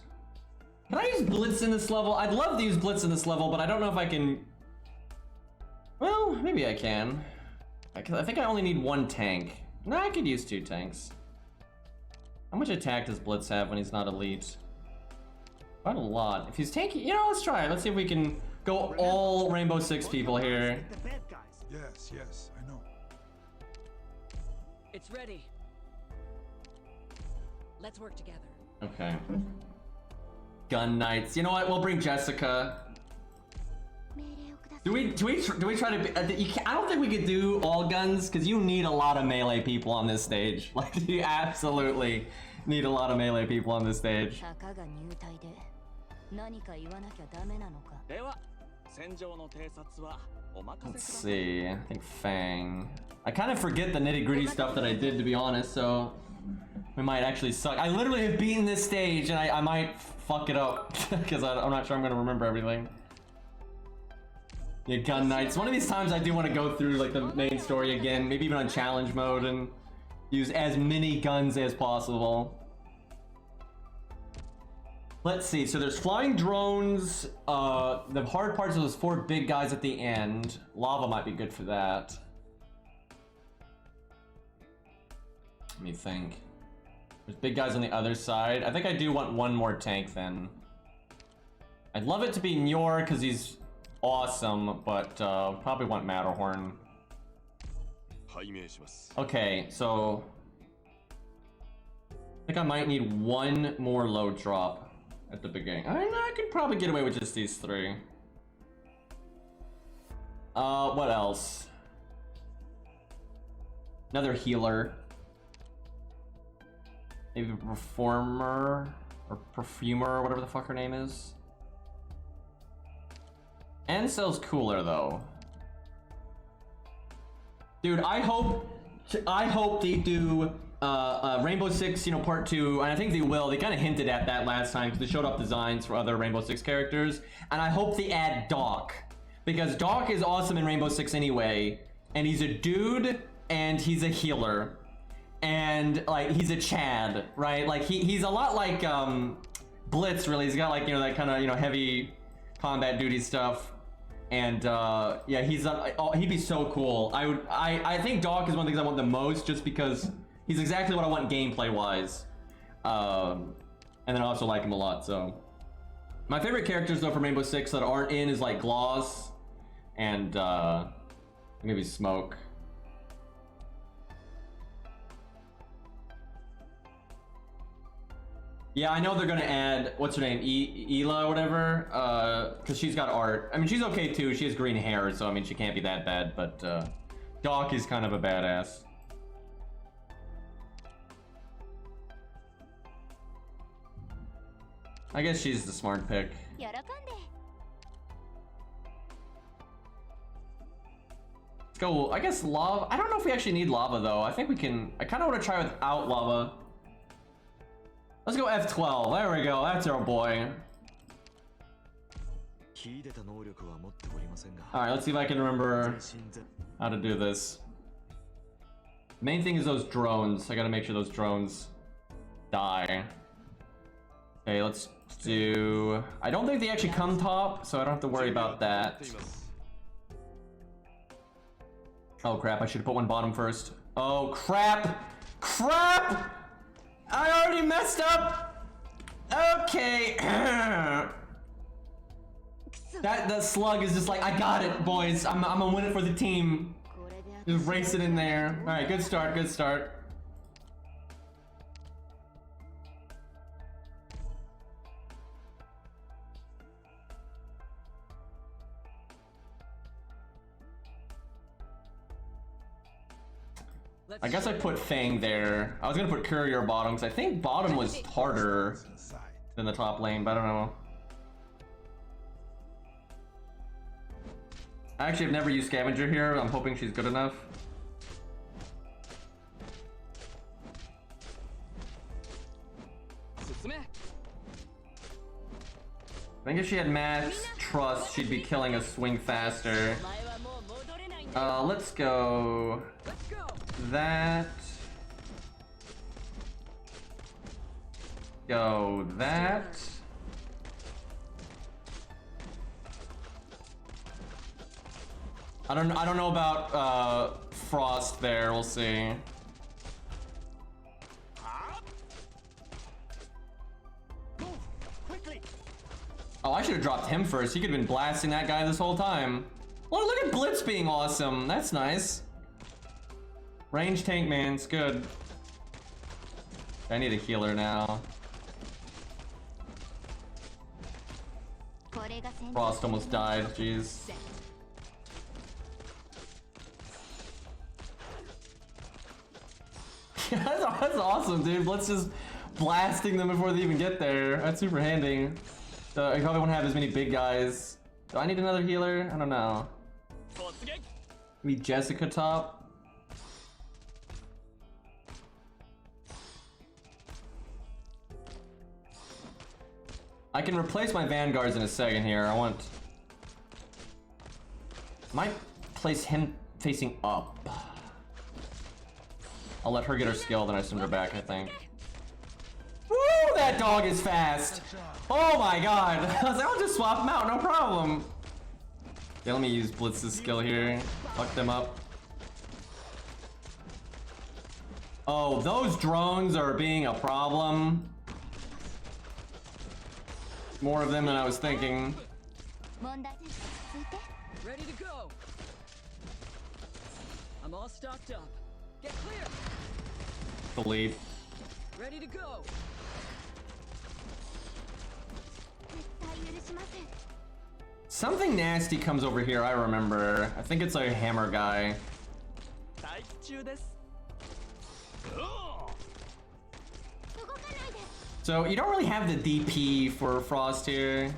Can I use Blitz in this level? I'd love to use Blitz in this level, but I don't know if I can... Well, maybe I can. I think I only need 1 tank. No, I could use 2 tanks. How much attack does Blitz have when he's not elite? Quite a lot. If he's tanky... You know, let's try it. Let's see if we can go all Rainbow Six people here. Yes, yes, I know. It's ready. Let's work together. Okay. Gun Knights. You know what? We'll bring Jessica. Do we try to? I don't think we could do all guns because you need a lot of melee people on this stage. Like you absolutely need a lot of melee people on this stage. Let's see. I think Fang. I kind of forget the nitty-gritty stuff that I did, to be honest. So we might actually suck. I literally have beaten this stage, and I might fuck it up because I'm not sure I'm gonna remember everything. Yeah, Gun Knights. One of these times I do want to go through like the main story again, maybe even on challenge mode, and use as many guns as possible. Let's see. So there's flying drones. The hard parts are those 4 big guys at the end. Lava might be good for that. Let me think. There's big guys on the other side. I think I do want 1 more tank then. I'd love it to be Nyor because he's awesome, but probably want Matterhorn. Okay, so I think I might need 1 more low drop at the beginning. I could probably get away with just these 3. What else? Another healer. Maybe Performer or Perfumer or whatever the fuck her name is. Ansel's cooler though. Dude, I hope they do Rainbow Six, you know, Part 2, and I think they will. They kind of hinted at that last time because they showed off designs for other Rainbow Six characters, and I hope they add Doc, because Doc is awesome in Rainbow Six anyway, and he's a dude and he's a healer, and like he's a Chad, right? Like he's a lot like Blitz, really. He's got like, you know, that kind of, you know, heavy combat duty stuff. And yeah, he'd be so cool. I think Doc is one of the things I want the most, just because he's exactly what I want gameplay wise. And then I also like him a lot. So my favorite characters though from Rainbow Six that aren't in is like Gloss and maybe Smoke. Yeah, I know they're gonna add, what's her name, Ela or whatever, because she's got art. I mean, she's okay too. She has green hair, so I mean, she can't be that bad. But Doc is kind of a badass. I guess she's the smart pick. Let's go. I guess lava. I don't know if we actually need lava though. I think we can. I kind of want to try without lava. Let's go F12. There we go. That's our boy. Alright, let's see if I can remember how to do this. Main thing is those drones. I gotta make sure those drones die. Okay, let's do... I don't think they actually come top, so I don't have to worry about that. Oh crap, I should have put one bottom first. Oh crap! Crap! I already messed up! Okay. That slug is just like, I got it, boys. I'm gonna win it for the team. Just race it in there. Alright, good start, good start. I guess I put Fang there. I was gonna put Courier bottom because I think bottom was harder than the top lane, but I don't know. I actually have never used Scavenger here. I'm hoping she's good enough. I think if she had max trust, she'd be killing a swing faster. Let's go that. Go that. I don't know about Frost there. We'll see. Oh, I should have dropped him first. He could have been blasting that guy this whole time. Well, look at Blitz being awesome. That's nice. Range tank man's good. I need a healer now. Frost almost died. Jeez. That's awesome, dude. Blitz just blasting them before they even get there. That's super handy. So I probably won't have as many big guys. Do I need another healer? I don't know. Maybe Jessica top. I can replace my vanguards in a second here. Might place him facing up. I'll let her get her skill, then I send her back, I think. Woo! That dog is fast! Oh my god! I was like, I'll just swap him out, no problem. Okay, let me use Blitz's skill here. Fuck them up. Oh, those drones are being a problem. More of them than I was thinking. Ready to go. I'm all stocked up. Get clear. Delete. Ready to go. Something nasty comes over here, I remember. I think it's a hammer guy. So you don't really have the DP for Frost here.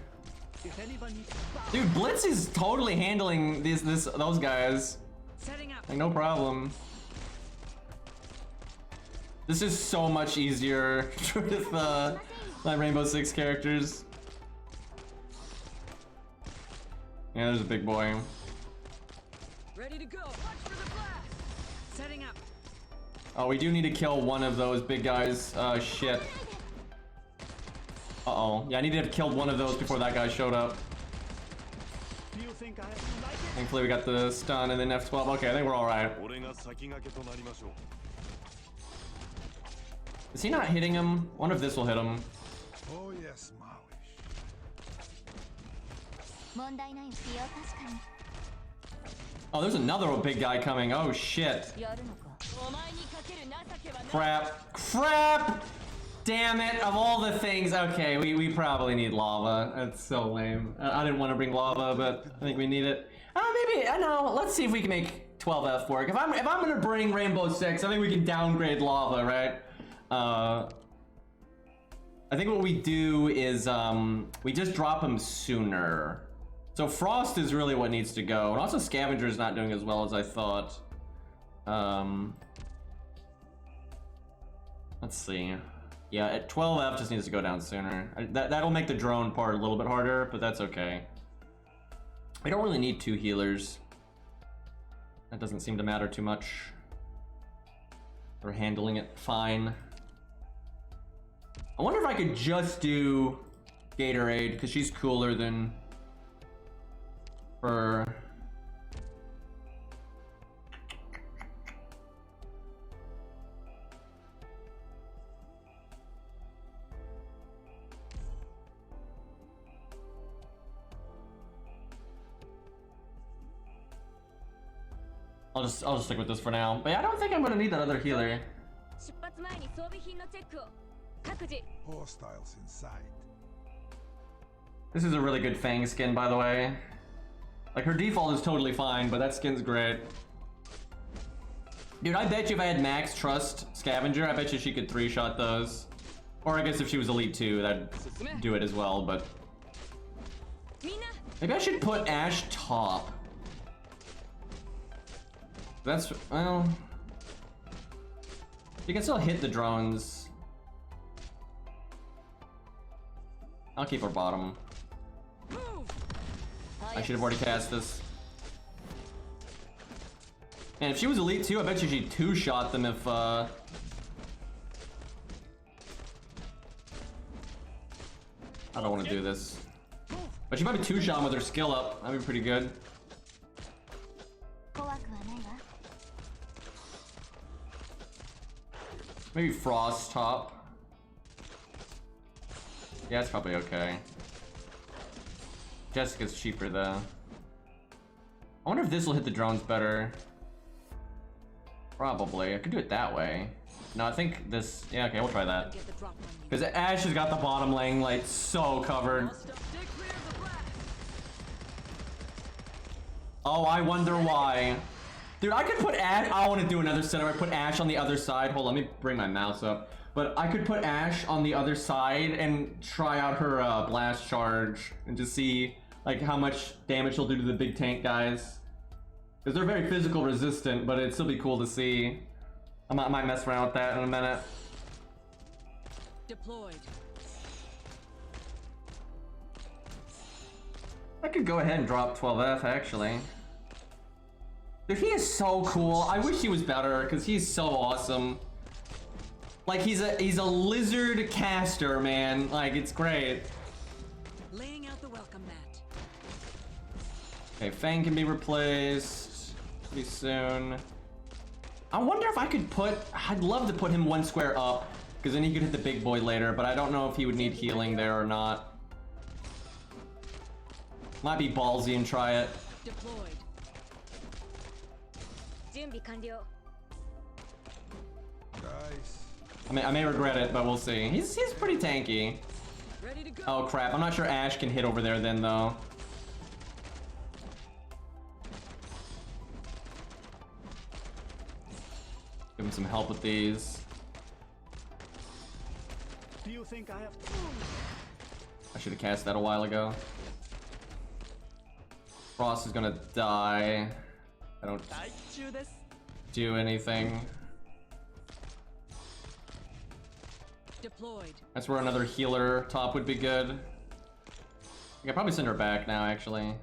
Dude, Blitz is totally handling those guys. Setting up. Like, no problem. This is so much easier with my Rainbow Six characters. Yeah, there's a big boy. Ready to go. Watch for the blast. Setting up. Oh, we do need to kill one of those big guys. Shit. Uh-oh. Yeah, I needed to have killed one of those before that guy showed up. Do you think I like it? Thankfully, we got the stun and then F12. Okay, I think we're alright. Is he not hitting him? I wonder if this will hit him. Oh yes, Maoish. Oh, there's another big guy coming. Oh, shit. Crap. Crap! Damn it, of all the things. Okay, we probably need lava. That's so lame. I didn't want to bring lava, but I think we need it. Maybe, I know. Let's see if we can make 12F work. If I'm gonna bring Rainbow Six, I think we can downgrade lava, right? I think what we do is we just drop him sooner. So Frost is really what needs to go, and also Scavenger is not doing as well as I thought. Let's see. Yeah, at 12F just needs to go down sooner. That'll make the drone part a little bit harder, but that's okay. We don't really need 2 healers. That doesn't seem to matter too much. We're handling it fine. I wonder if I could just do Gatorade, because she's cooler than her. I'll just stick with this for now. But yeah, I don't think I'm gonna need that other healer. Hostiles in sight. This is a really good Fang skin, by the way. Like, her default is totally fine, but that skin's great. Dude, I bet you if I had max trust Scavenger, I bet you she could 3-shot those. Or I guess if she was Elite 2, that'd do it as well, but... Maybe I should put Ashe top. That's, well... You can still hit the drones. I'll keep her bottom. I should have already cast this. And if she was Elite 2, I bet you she 2-shot them if, I don't want to do this. But she might be 2-shot with her skill up. That'd be pretty good. Maybe Frost top. Yeah, it's probably okay. Jessica's cheaper though. I wonder if this will hit the drones better. Probably. I could do it that way. No, I think this... Yeah, okay, we'll try that. Because Ashe has got the bottom lane, like, so covered. Oh, I wonder why. Dude, I could put Ashe... I want to do another setup. I put Ashe on the other side. Hold on, let me bring my mouse up. But I could put Ashe on the other side and try out her blast charge and just see like how much damage she'll do to the big tank guys. Because they're very physical resistant, but it'd still be cool to see. I might mess around with that in a minute. Deployed. I could go ahead and drop 12F actually. Dude, he is so cool. I wish he was better because he's so awesome. Like he's a lizard caster, man. Like it's great. Laying out the welcome mat. Okay, Fang can be replaced pretty soon. I wonder if I could put... I'd love to put him 1 square up, because then he could hit the big boy later, but I don't know if he would need healing there or not. Might be ballsy and try it. Deployed. Guys. I may regret it, but we'll see. He's pretty tanky. Ready to go. Oh crap, I'm not sure Ashe can hit over there then though. Give him some help with these. Do you think I have... I should have cast that a while ago. Frost is gonna die. I don't do anything. Deployed. That's where another healer top would be good. I could probably send her back now, actually.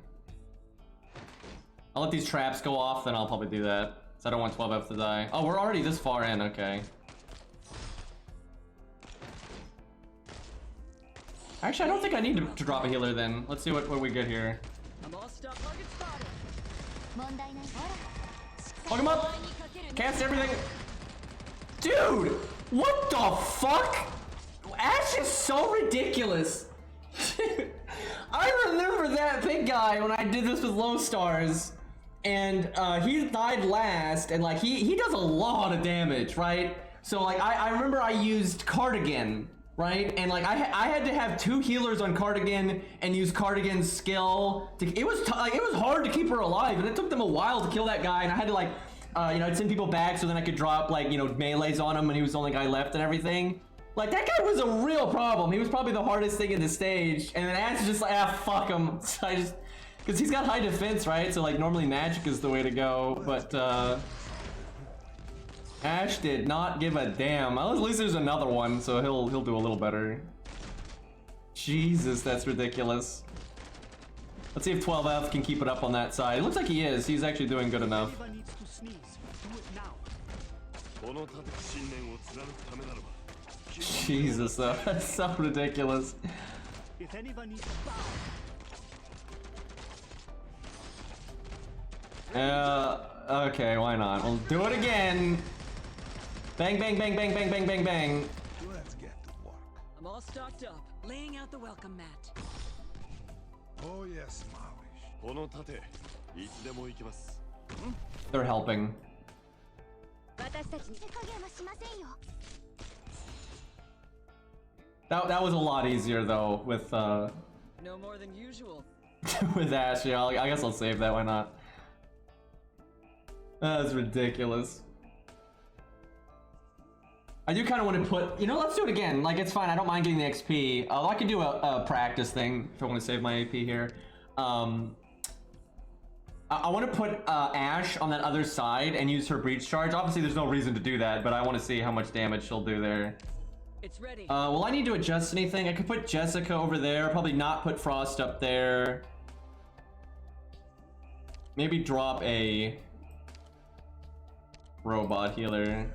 I'll let these traps go off, then I'll probably do that. So I don't want 12F to die. Oh, we're already this far in, okay. Actually, I don't think I need to drop a healer then. Let's see what we get here. I'm all stopped. Target spotted. Fuck him up! Cast everything! Dude! What the fuck? Ash is so ridiculous! I remember that big guy when I did this with low stars. And he died last, and like he does a lot of damage, right? So like I remember I used Cardigan, right? And like I had to have 2 healers on Cardigan and use Cardigan's skill. It was hard to keep her alive, and it took them a while to kill that guy. And I had to like you know, I'd send people back so then I could drop like, you know, melees on him when he was the only guy left and everything. Like that guy was a real problem. He was probably the hardest thing in the stage. And then Ash is just like, ah, fuck him. So I just. Because he's got high defense, right? So like normally magic is the way to go, but Ash did not give a damn. Well, at least there's another one, so he'll do a little better. Jesus, that's ridiculous. Let's see if 12F can keep it up on that side. It looks like he is. He's actually doing good enough. Jesus, though, that's so ridiculous. Okay, why not? We'll do it again. Bang, bang, bang, bang, bang, bang, bang, bang. Let's get to work. I'm all stocked up. Laying out the welcome mat. Oh yes, Mawish. They're helping. That was a lot easier though with No more than usual. with Ash. Yeah, I guess I'll save that. Why not? That's ridiculous. I do kind of want to put, you know, let's do it again. Like, it's fine. I don't mind getting the XP. I could do a practice thing if I want to save my AP here. I want to put Ash on that other side and use her breach charge. Obviously, there's no reason to do that, but I want to see how much damage she'll do there. It's ready. Will I need to adjust anything? I could put Jessica over there. Probably not put Frost up there. Maybe drop a robot healer.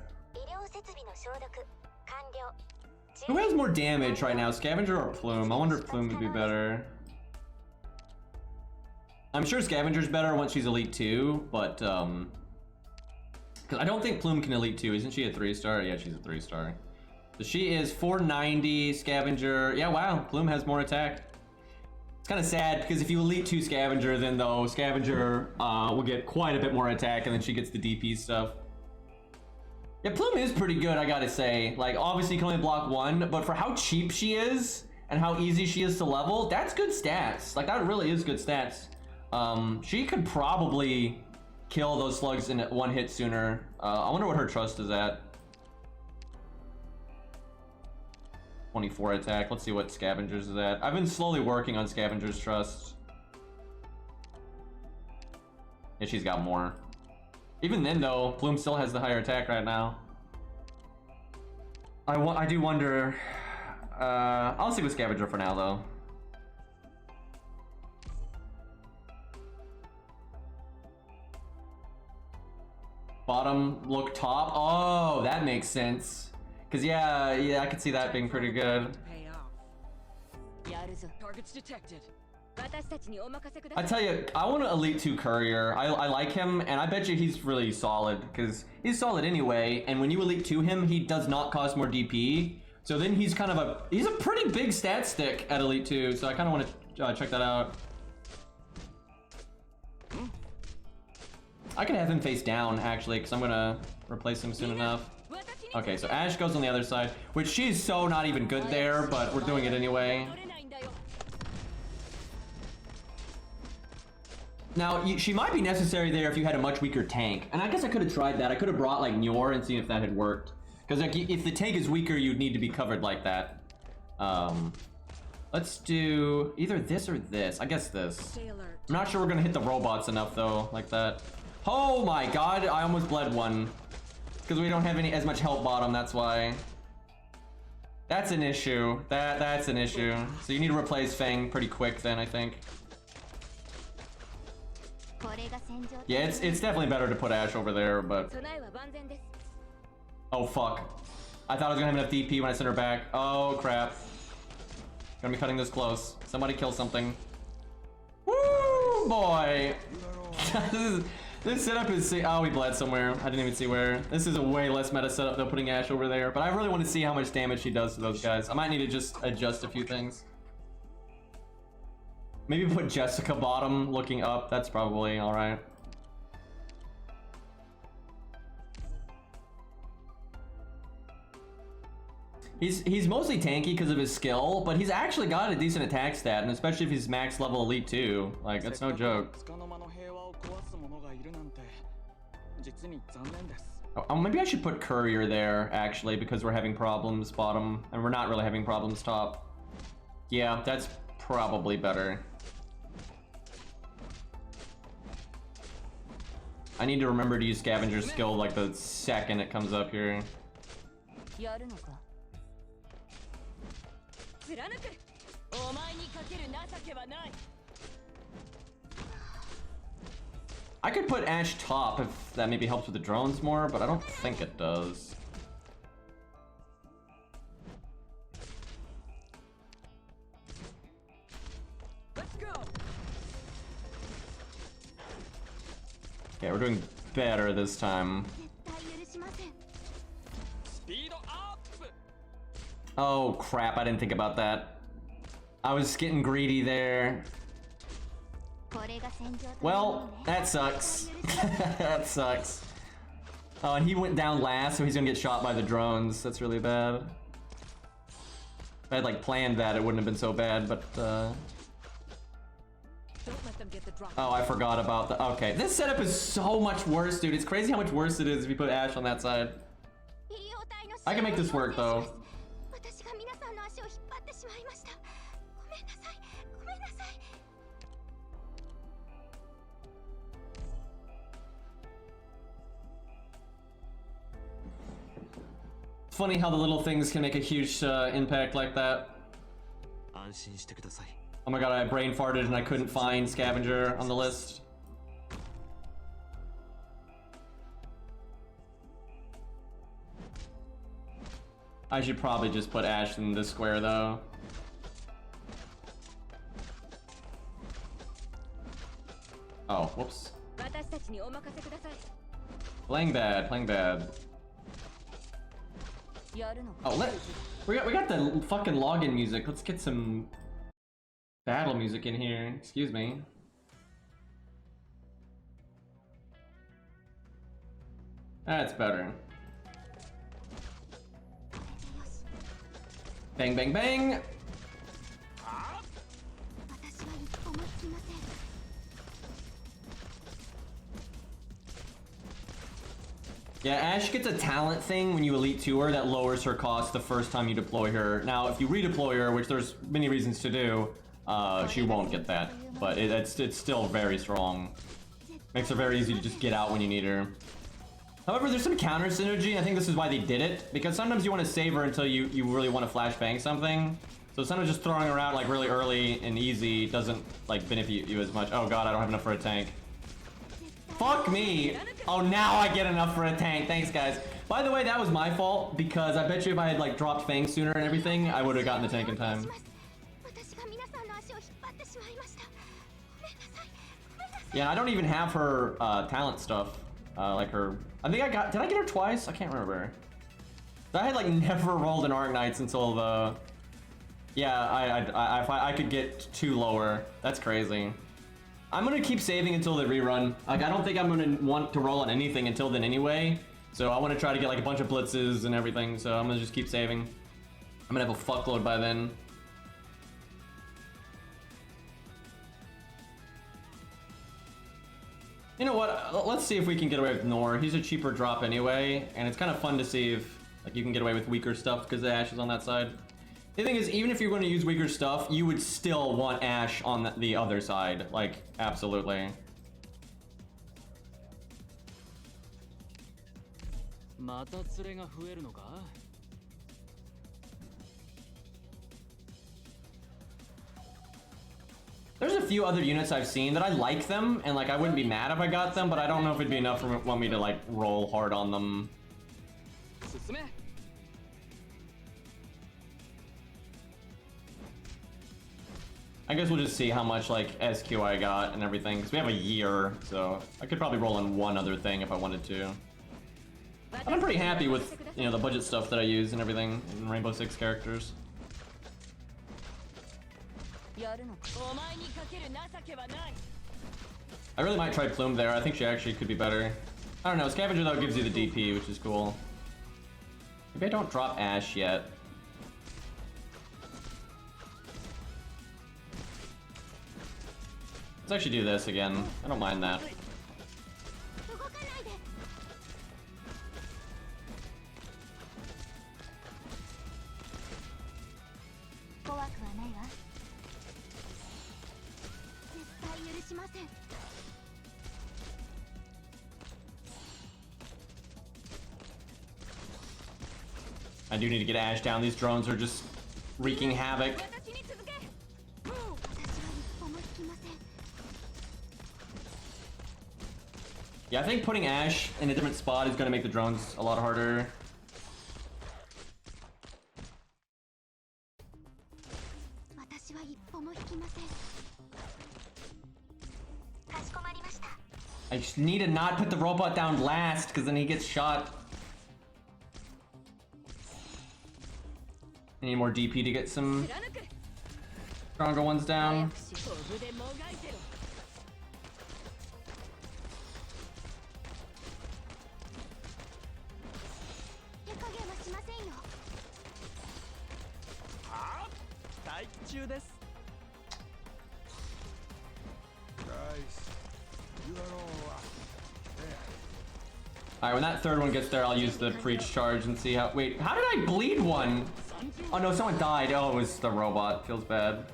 Who has more damage right now, Scavenger or Plume? I wonder if Plume would be better. I'm sure Scavenger's better once she's Elite 2, but because I don't think Plume can Elite 2. Isn't she a 3-star? Yeah, she's a 3-star. So she is 490, Scavenger. Yeah, wow, Plume has more attack. It's kind of sad because if you Elite 2 Scavenger, then though Scavenger will get quite a bit more attack, and then she gets the DP stuff. Yeah, Plume is pretty good, I gotta say. Like, obviously you can only block 1, but for how cheap she is and how easy she is to level, that's good stats. Like, that really is good stats. She could probably kill those slugs in 1 hit sooner. I wonder what her trust is at. 24 attack. Let's see what Scavenger's is at. I've been slowly working on Scavenger's trust. Yeah, she's got more. Even then, though, Plume still has the higher attack right now. I do wonder. I'll stick with Scavenger for now, though. Bottom look top. Oh, that makes sense. Cause yeah, I could see that being pretty good. Pay off. Targets detected. I tell you, I want to Elite 2 Courier. I like him, and I bet you he's really solid, because he's solid anyway, and when you Elite 2 him, he does not cost more DP. So then he's kind of he's a pretty big stat stick at Elite 2, so I kind of want to check that out. I can have him face down, actually, because I'm going to replace him soon enough. Okay, so Ash goes on the other side, which she's so not even good there, but we're doing it anyway. Now, she might be necessary there if you had a much weaker tank. And I guess I could have tried that. I could have brought, like, Nyor and seen if that had worked. Because like, if the tank is weaker, you'd need to be covered like that. Let's do either this or this. I guess this. I'm not sure we're going to hit the robots enough, though, like that. Oh my god, I almost bled one. Because we don't have as much health bottom, that's why. That's an issue. That's an issue. So you need to replace Fang pretty quick then, I think. Yeah, it's definitely better to put Ash over there, but... Oh fuck. I thought I was gonna have enough DP when I sent her back. Oh crap. Gonna be cutting this close. Somebody kill something. Woo boy! This setup is... Oh, we bled somewhere. I didn't even see where. This is a way less meta setup than putting Ash over there. But I really want to see how much damage she does to those guys. I might need to just adjust a few things. Maybe put Jessica bottom looking up. That's probably alright. He's mostly tanky because of his skill, but he's actually got a decent attack stat, and especially if he's max level elite too. Like, that's no joke. Oh, maybe I should put Courier there, actually, because we're having problems bottom, and we're not really having problems top. Yeah, that's probably better. I need to remember to use Scavenger's skill like the second it comes up here. I could put Ash top if that maybe helps with the drones more, but I don't think it does. Let's go. Okay, we're doing better this time. Oh crap, I didn't think about that. I was getting greedy there. Well, that sucks. That sucks. Oh, and he went down last, so he's gonna get shot by the drones. That's really bad. If I had like planned that, it wouldn't have been so bad, but Don't let them get the drop. oh, I forgot about the... Okay, this setup is so much worse, dude. It's crazy how much worse it is if you put Ash on that side. I can make this work, though. It's funny how the little things can make a huge impact like that. Oh my god, I brain farted and I couldn't find Scavenger on the list. I should probably just put Ash in this square though. Oh, whoops. Playing bad, playing bad. Oh, we got the fucking login music. Let's get some battle music in here. Excuse me. That's better. Bang, bang, bang. Yeah, Ash gets a talent thing when you Elite 2 her that lowers her cost the first time you deploy her. Now, if you redeploy her, which there's many reasons to do, she won't get that. But it's still very strong. Makes her very easy to just get out when you need her. However, there's some counter synergy. I think this is why they did it. Because sometimes you want to save her until you really want to flashbang something. So sometimes just throwing her out like really early and easy doesn't like benefit you as much. Oh god, I don't have enough for a tank. Fuck me! Oh, now I get enough for a tank. Thanks, guys. By the way, that was my fault, because I bet you if I had, like, dropped Fang sooner and everything, I would have gotten the tank in time. Yeah, I don't even have her, talent stuff. Like her... I think I got... Did I get her twice? I can't remember. I had, like, never rolled an Arknights until the... Yeah, I could get 2 lower. That's crazy. I'm gonna keep saving until the rerun. Like, I don't think I'm gonna want to roll on anything until then anyway. So I want to try to get like a bunch of blitzes and everything. So I'm gonna just keep saving. I'm gonna have a fuckload by then. You know what? Let's see if we can get away with Nor. He's a cheaper drop anyway, and it's kind of fun to see if like you can get away with weaker stuff because the Ash is on that side. The thing is, even if you're going to use weaker stuff, you would still want Ash on the other side. Like, absolutely. また連れが増えるのか? There's a few other units I've seen that I like them, and like I wouldn't be mad if I got them, but I don't know if it'd be enough for want me to like roll hard on them. I guess we'll just see how much like SQ I got and everything, because we have a year, so I could probably roll in one other thing if I wanted to. But I'm pretty happy with, you know, the budget stuff that I use and everything in Rainbow Six characters. I really might try Plume there. I think she actually could be better. I don't know. Scavenger though gives you the DP, which is cool. Maybe I don't drop Ash yet. Let's actually do this again. I don't mind that. I do need to get Ash down. These drones are just wreaking havoc. Yeah, I think putting Ash in a different spot is going to make the drones a lot harder. I just need to not put the robot down last, because then he gets shot. I need more DP to get some stronger ones down. Alright, when that third one gets there, I'll use the Preach Charge and see how- wait, how did I bleed one? Oh no, someone died. Oh, it was the robot. Feels bad.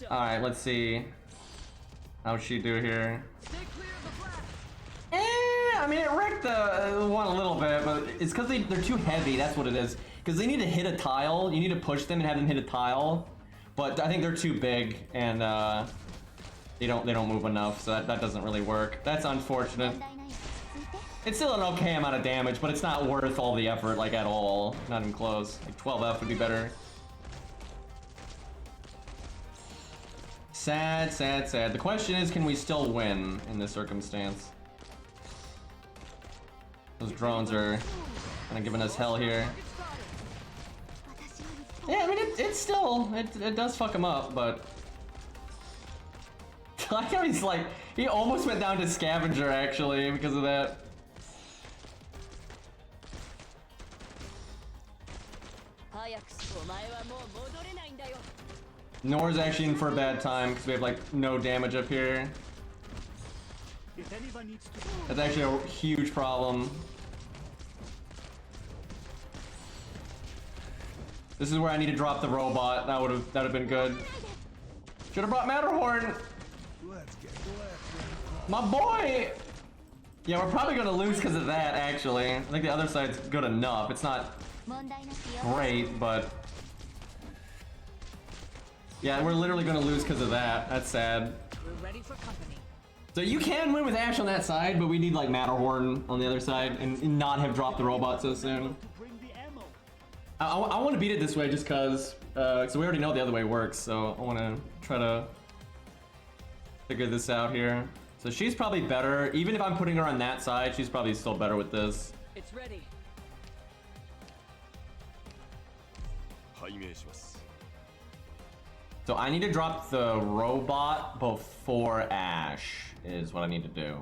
Alright, let's see. How'd she do here? I mean, it wrecked the one a little bit, but it's because they're too heavy, that's what it is. Because they need to hit a tile, you need to push them and have them hit a tile. But I think they're too big, and they don't move enough, so that doesn't really work. That's unfortunate. It's still an okay amount of damage, but it's not worth all the effort, like, at all. Not even close. Like, 12F would be better. Sad, sad, sad. The question is, can we still win in this circumstance? Those drones are kind of giving us hell here. Yeah, I mean, it's still, it does fuck him up, but... I like how he's like, he almost went down to Scavenger, actually, because of that. Nor's actually in for a bad time because we have like no damage up here. That's actually a huge problem. This is where I need to drop the robot. That would have been good. Should have brought Matterhorn. My boy. Yeah, we're probably gonna lose because of that. Actually, I think the other side's good enough. It's not great, but yeah, we're literally gonna lose because of that. That's sad. We're ready for company. So you can win with Ash on that side, but we need like Matterhorn on the other side and not have dropped the robot so soon. I want to beat it this way just because we already know the other way works, so I want to try to figure this out here. So she's probably better, even if I'm putting her on that side, she's probably still better with this. It's ready. So I need to drop the robot before Ash is what I need to do.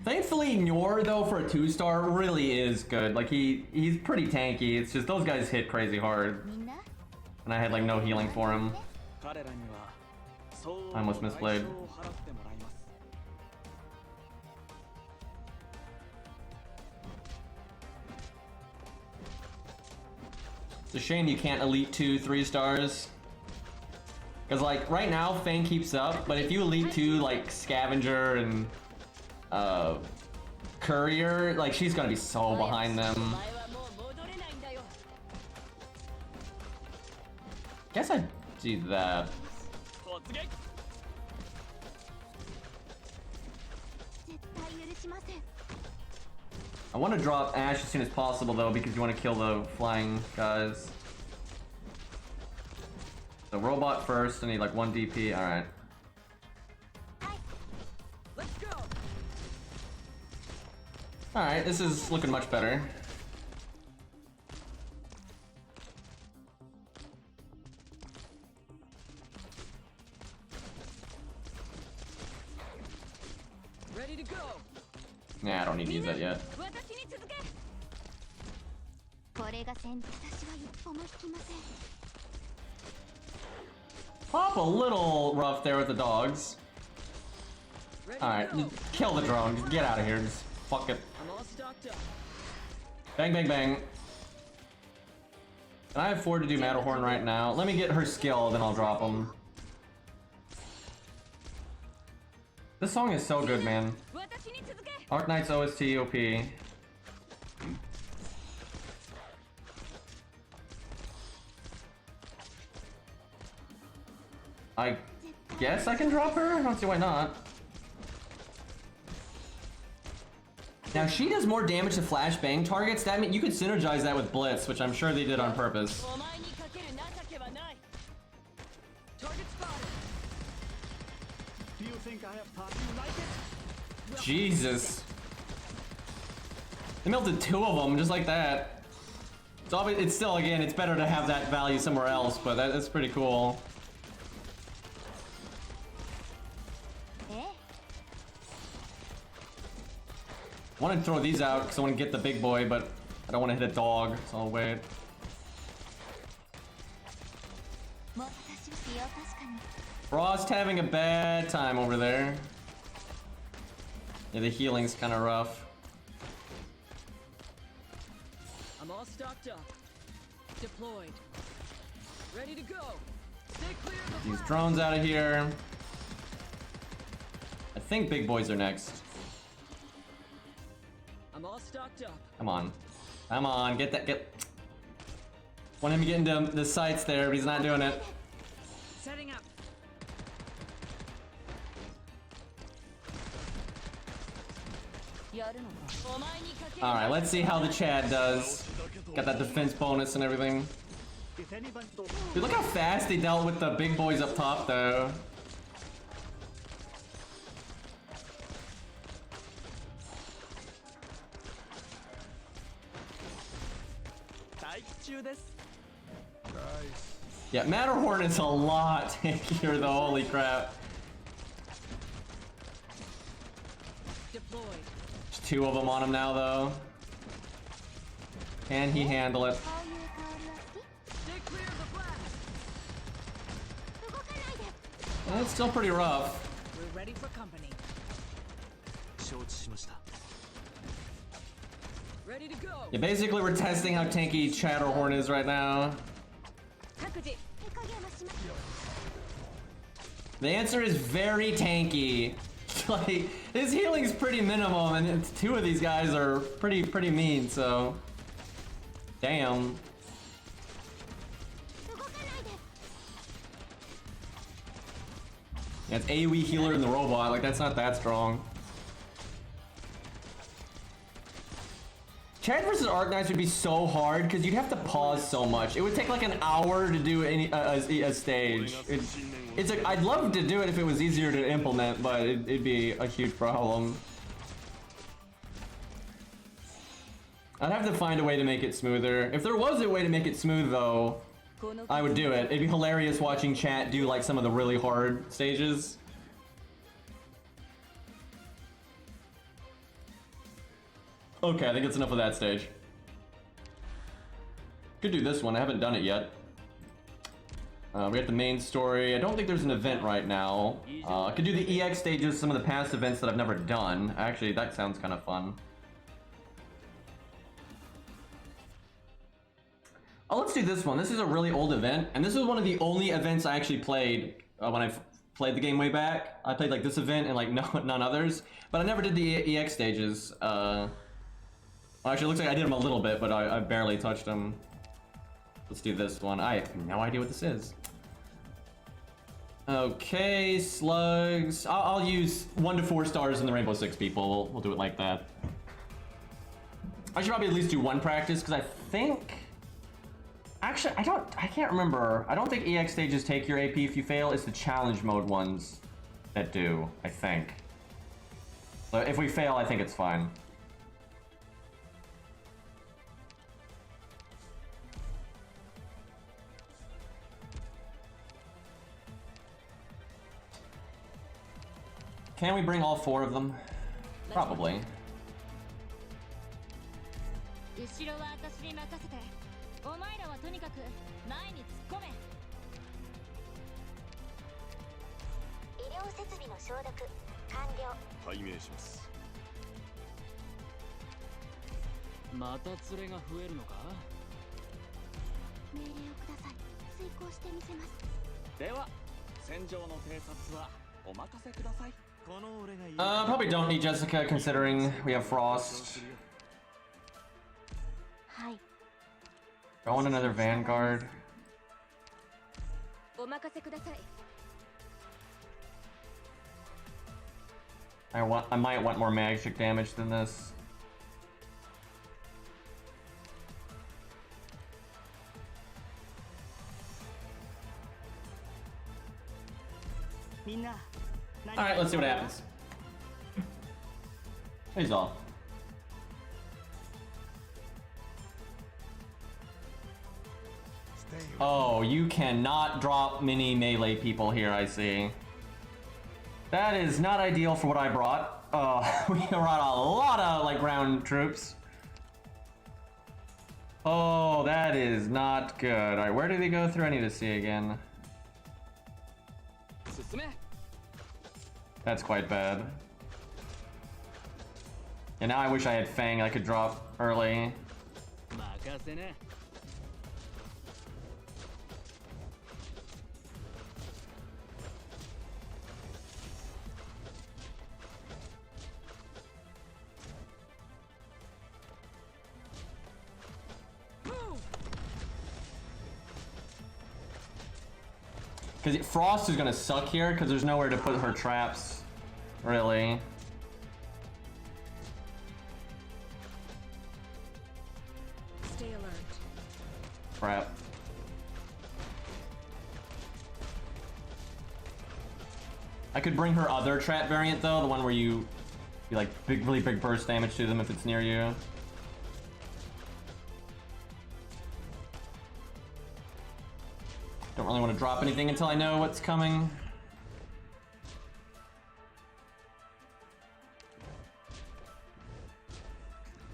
Thankfully, Nyor though for a 2-star really is good. Like he's pretty tanky. It's just those guys hit crazy hard, and I had like no healing for him. I almost misplayed. It's a shame you can't elite 2 3-stars. Because like right now Fang keeps up, but if you elite 2 like Scavenger and Courier, like she's gonna be so behind them. Guess I'd do that. I want to drop Ash as soon as possible though, because you want to kill the flying guys. The robot first, I need like 1 DP, alright. Let's go. Alright, this is looking much better. Ready to go. Nah, I don't need to use that yet. Pop a little rough there with the dogs. Alright, kill the drone. Just get out of here. Just fuck it. I'm all stocked up. Bang, bang, bang. Can I afford to do Matterhorn right now? Let me get her skill, then I'll drop them. This song is so good, man. Arknights OST OP. I guess I can drop her? I don't see why not. Now she does more damage to flashbang targets. That means you could synergize that with Blitz, which I'm sure they did on purpose. Target spotted. Do you think I have taught you like it? Jesus. They melted 2 of them just like that. It's still, again, it's better to have that value somewhere else, but that's pretty cool. I want to throw these out because I want to get the big boy, but I don't want to hit a dog, so I'll wait. Frost having a bad time over there. Yeah, the healing's kind of rough. I'm all stocked up. Deployed. Ready to go. Stay clear of the These blast. drones out of here. I think big boys are next. I'm all stocked up. Come on. Come on, get that, get... Want him to get into the sights there, but he's not doing it. Setting up. Alright, let's see how the Chad does. Got that defense bonus and everything. If anybody Dude, look how fast they dealt with the big boys up top, though. Guys, Yeah, Matterhorn is a lot tankier, though. Holy crap. Deployed. There's 2 of them on him now, though. Can he handle it? Stay clear of the blast. It's still pretty rough. We're ready for company. Ready to go. Yeah, basically we're testing how tanky Chatterhorn is right now. The answer is very tanky. Like, his healing's pretty minimum, and 2 of these guys are pretty mean, so... Damn. Yeah, it's AoE healer in the robot, like that's not that strong. Chad versus Arknights would be so hard because you'd have to pause so much. It would take like an hour to do a stage. I'd love to do it if it was easier to implement, but it'd be a huge problem. I'd have to find a way to make it smoother. If there was a way to make it smooth though, I would do it. It'd be hilarious watching chat do like some of the really hard stages. Okay, I think that's enough of that stage. Could do this one, I haven't done it yet. We got the main story. I don't think there's an event right now. I could do the EX stages, some of the past events that I've never done. Actually, that sounds kind of fun. Oh, let's do this one. This is a really old event, and this is one of the only events I actually played when I played the game way back. I played like this event and like none others, but I never did the EX stages. Well, actually, it looks like I did them a little bit, but I barely touched them. Let's do this one. I have no idea what this is. Okay, slugs. I'll use 1 to 4 stars in the Rainbow Six people. We'll do it like that. I should probably at least do 1 practice because I think. Actually, I can't remember. I don't think EX stages take your AP if you fail. It's the challenge mode ones that do, I think. So if we fail, I think it's fine. Can we bring all 4 of them? Probably. 後ろは私に任せて。お前らはとにかく前に突っ込め。医療設備の消毒完了。拝命します。また連れが増えるのか？命令をください。遂行してみせます。では、戦場の偵察はお任せください。この俺がいい。Probably don't need Jessica considering we have Frost. はい。I want another Vanguard. お任せください。I might want more magic damage than this. みんな。Alright, let's see what happens. He's all. Oh, you cannot drop mini melee people here, I see. That is not ideal for what I brought. We brought a lot of, like, ground troops. Oh, that is not good. Alright, where do they go through? I need to see again. That's quite bad. And now I wish I had Fang I could drop early. Because Frost is gonna suck here because there's nowhere to put her traps, really. Stay alert. Crap. I could bring her other trap variant though, the one where you like really big burst damage to them if it's near you. Don't really want to drop anything until I know what's coming.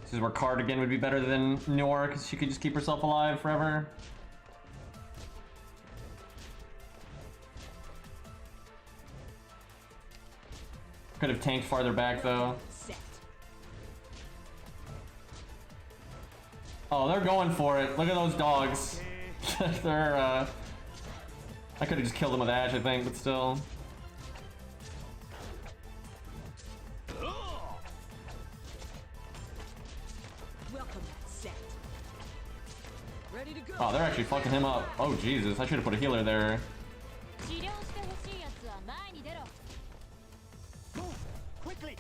This is where Cardigan would be better than Noor because she could just keep herself alive forever. Could have tanked farther back though. Oh, they're going for it. Look at those dogs. They're I could have just killed them with Ash, I think, but still. Ready to go. Oh, they're actually fucking him up. Oh, Jesus. I should have put a healer there. Quickly.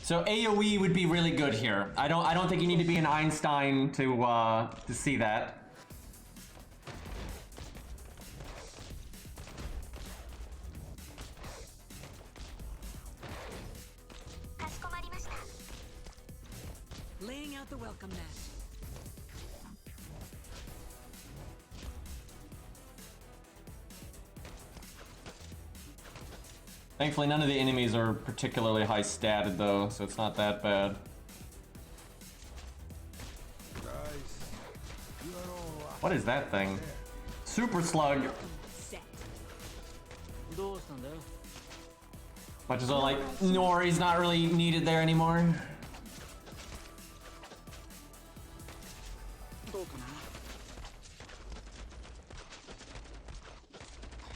So AoE would be really good here. I don't think you need to be an Einstein to see that. Laying out the welcome mat. Thankfully, none of the enemies are particularly high statted though, so it's not that bad. What is that thing? Super Slug. Set. Much as I like Nori's not really needed there anymore. どうかな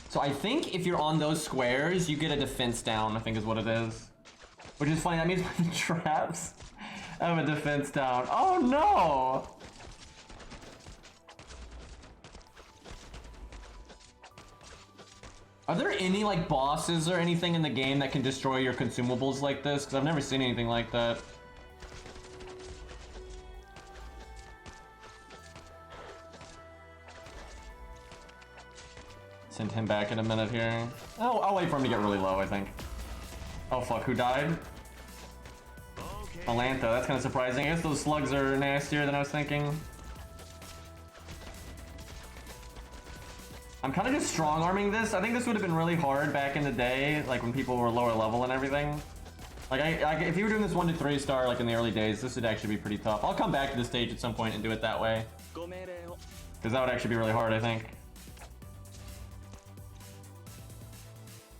So I think if you're on those squares, you get a defense down, I think is what it is. Which is funny, that means the traps have a defense down. Oh no! Are there any like bosses or anything in the game that can destroy your consumables like this? Because I've never seen anything like that. Send him back in a minute here. Oh, I'll wait for him to get really low, I think. Oh fuck, who died? Alantha, that's kind of surprising. I guess those slugs are nastier than I was thinking. I'm kind of just strong-arming this. I think this would have been really hard back in the day, like when people were lower level and everything. Like, if you were doing this 1 to 3 star, like in the early days, this would actually be pretty tough. I'll come back to this stage at some point and do it that way. Because that would actually be really hard, I think.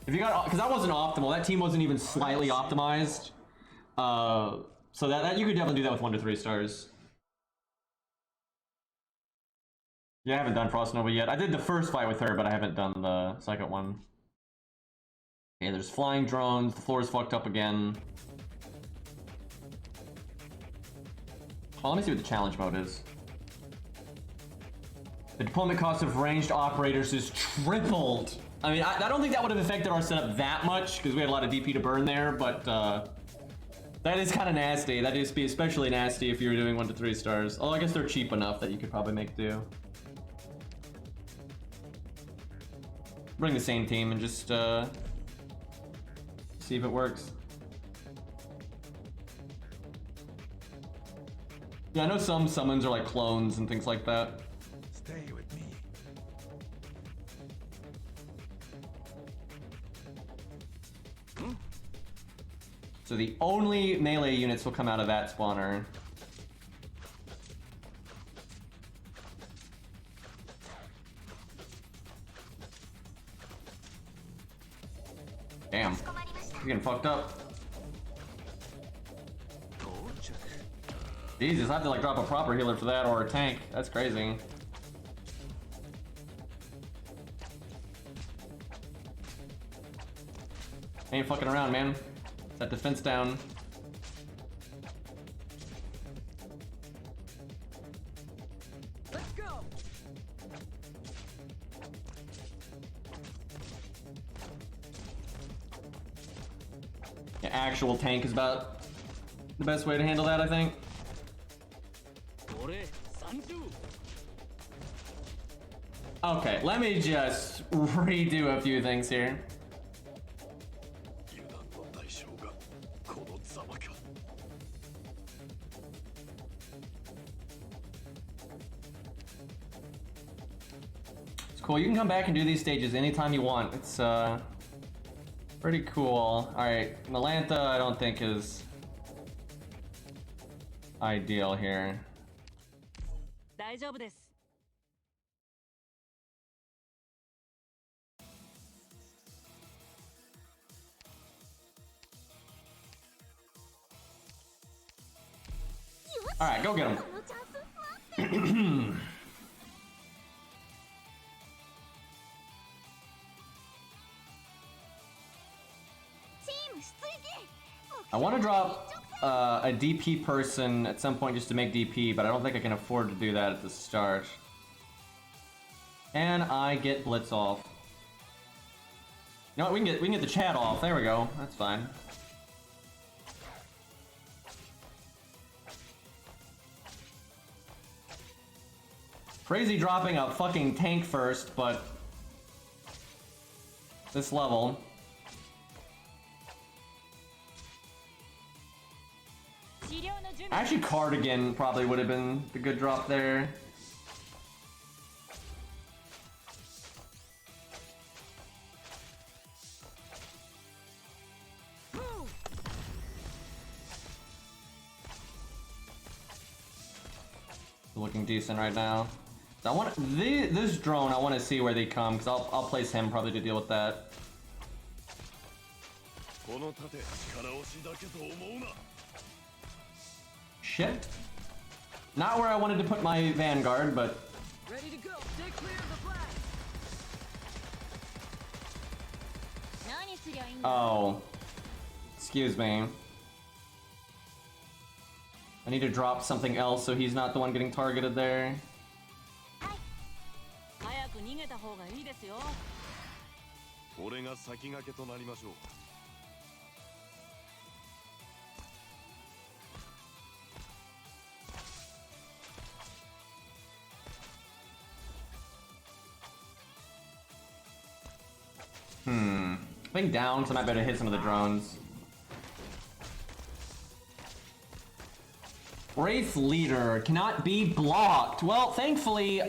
If you got, because that wasn't optimal. That team wasn't even slightly optimized. So that you could definitely do that with 1 to 3 stars. Yeah, I haven't done Frost Nova yet. I did the first fight with her, but I haven't done the second one. Okay, there's flying drones. The floor is fucked up again. Oh, let me see what the challenge mode is. The deployment cost of ranged operators is tripled. I mean, I don't think that would have affected our setup that much because we had a lot of DP to burn there, but that is kind of nasty. That is be especially nasty if you were doing 1 to 3 stars. Although I guess they're cheap enough that you could probably make do. Bring the same team and just see if it works. Yeah, I know some summons are like clones and things like that. Stay with me. So the only melee units will come out of that spawner. Damn. You're getting fucked up. Jesus, I have to like drop a proper healer for that or a tank. That's crazy. Ain't fucking around, man. That defense down. Let's go. Yeah, actual tank is about the best way to handle that, I think. Okay, let me just redo a few things here. It's cool. You can come back and do these stages anytime you want. It's pretty cool. Alright, Melantha I don't think is ideal here. 大丈夫です。Alright, go get him. このチャンス待ってる I want to drop a DP person at some point just to make DP, but I don't think I can afford to do that at the start. And I get Blitz off. You know what? We can get the chat off. There we go. That's fine. Crazy dropping a fucking tank first, but this level. Actually, Cardigan probably would have been the good drop there. Looking decent right now. I want this drone. I want to see where they come because I'll place him probably to deal with that. Shit. Not where I wanted to put my Vanguard, but Ready to go. Stay clear of the flag. 何すりゃいいんだ。 oh. Excuse me. I need to drop something else so he's not the one getting targeted there. 早く逃げた方がいいですよ。俺が先駆けとなりましょう。I think down, so I might better hit some of the drones. Wraith leader cannot be blocked. Well, thankfully,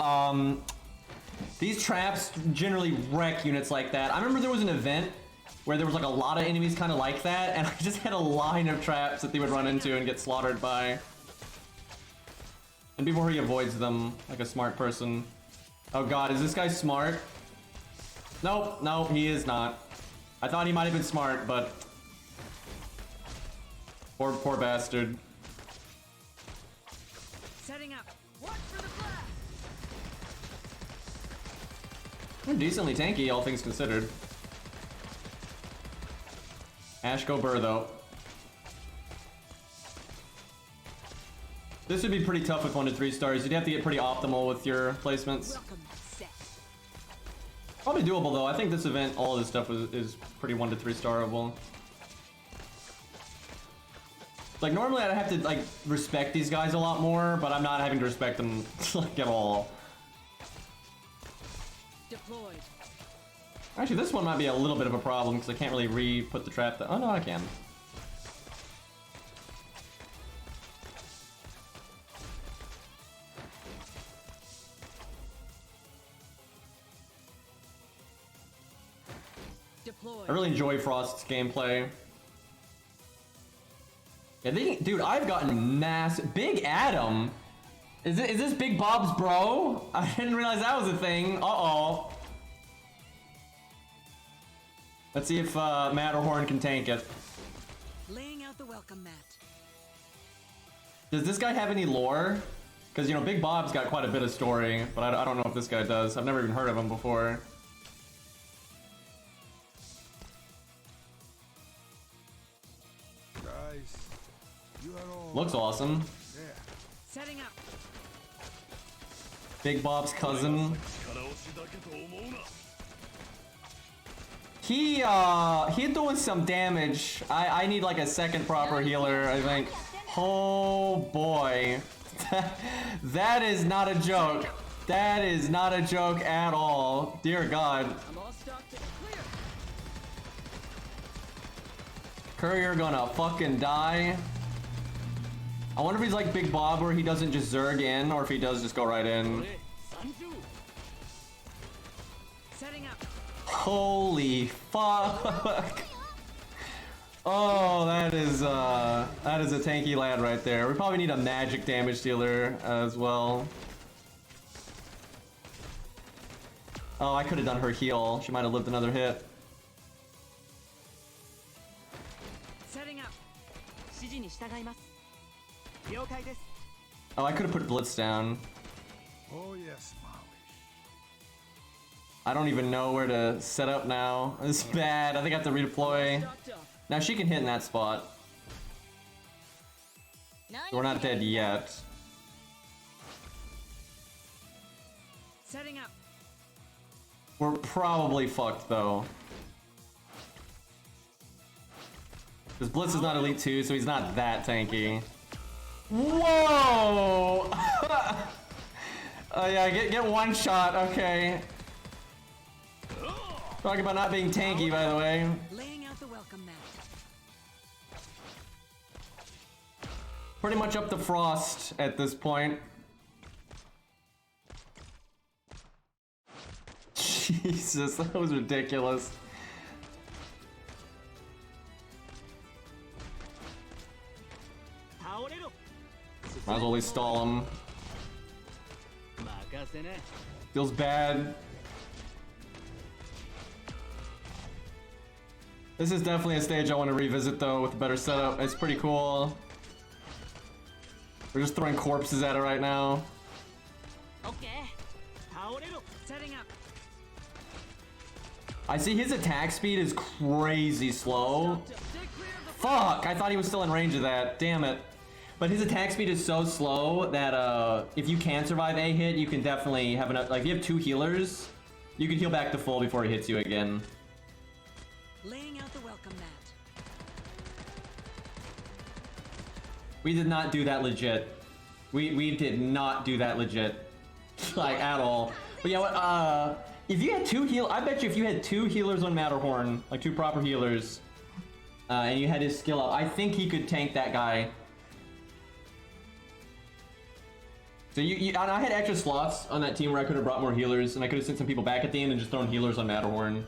these traps generally wreck units like that. I remember there was an event where there was like a lot of enemies kind of like that, and I just had a line of traps that they would run into and get slaughtered by. And before he avoids them, like a smart person. Oh god, is this guy smart? Nope, no, he is not. I thought he might have been smart, but... Poor bastard. Setting up. Watch for the flag. They're decently tanky, all things considered. Ash go Burr, though. This would be pretty tough with 1 to 3 stars. You'd have to get pretty optimal with your placements. Welcome set. Probably doable, though. I think this event, all of this stuff is pretty 1 to 3 starable. Like, normally I'd have to, like, respect these guys a lot more, but I'm not having to respect them, like, at all. Deployed. Actually, this one might be a little bit of a problem, because I can't really re-put the trap that- oh, no, I can. Deployed. I really enjoy Frost's gameplay. Yeah, dude, I've gotten Big Adam? Is this Big Bob's bro? I didn't realize that was a thing. Uh-oh. Let's see if Matterhorn can tank it. Laying out the welcome mat. Does this guy have any lore? Because, you know, Big Bob's got quite a bit of story, but I don't know if this guy does. I've never even heard of him before. Guys, you are all Looks awesome. there. Setting up. Big Bob's cousin. He's doing some damage. I need like a second proper healer, I think. Oh boy. That is not a joke. That is not a joke at all. Dear God. I'm all stocked and clear. Courier gonna fucking die. I wonder if he's like Big Bob where he doesn't just zerg in, or if he does just go right in. Setting up. Holy fuck. Oh, that is a tanky lad right there. We probably need a magic damage dealer as well. Oh, I could have done her heal. She might have lived another hit. Setting up. 指示に従います。了解です。 Oh, I could have put Blitz down. Oh yes, Maui. I don't even know where to set up now. It's bad. I think I have to redeploy. Stocked up. Now she can hit in that spot. 何 We're not すりゃい dead いんだ。 yet. Setting up. We're probably fucked though. Because Blitz is not Elite 2, so he's not that tanky. Whoa! Oh yeah, get one shot, okay. Talking about not being tanky, by the way. Laying out the welcome mat. Pretty much up to Frost at this point. Jesus, that was ridiculous. Might as well at least stall him. Feels bad. This is definitely a stage I want to revisit though with a better setup. It's pretty cool. We're just throwing corpses at it right now. Okay. Setting up. I see his attack speed is crazy slow. Stay clear of the Fuck! I thought he was still in range of that. Damn it. But his attack speed is so slow that if you can survive a hit, you can definitely have enough. Like if you have 2 healers, you can heal back to full before he hits you again. laying out the welcome mat. We did not do that legit. We did not do that legit. Like at all. But yeah, what if you had 2 I bet you if you had 2 healers on Matterhorn, like 2 proper healers, and you had his skill up, I think he could tank that guy. So and I had extra slots on that team where I could have brought more healers, and I could have sent some people back at the end and just thrown healers on Matterhorn.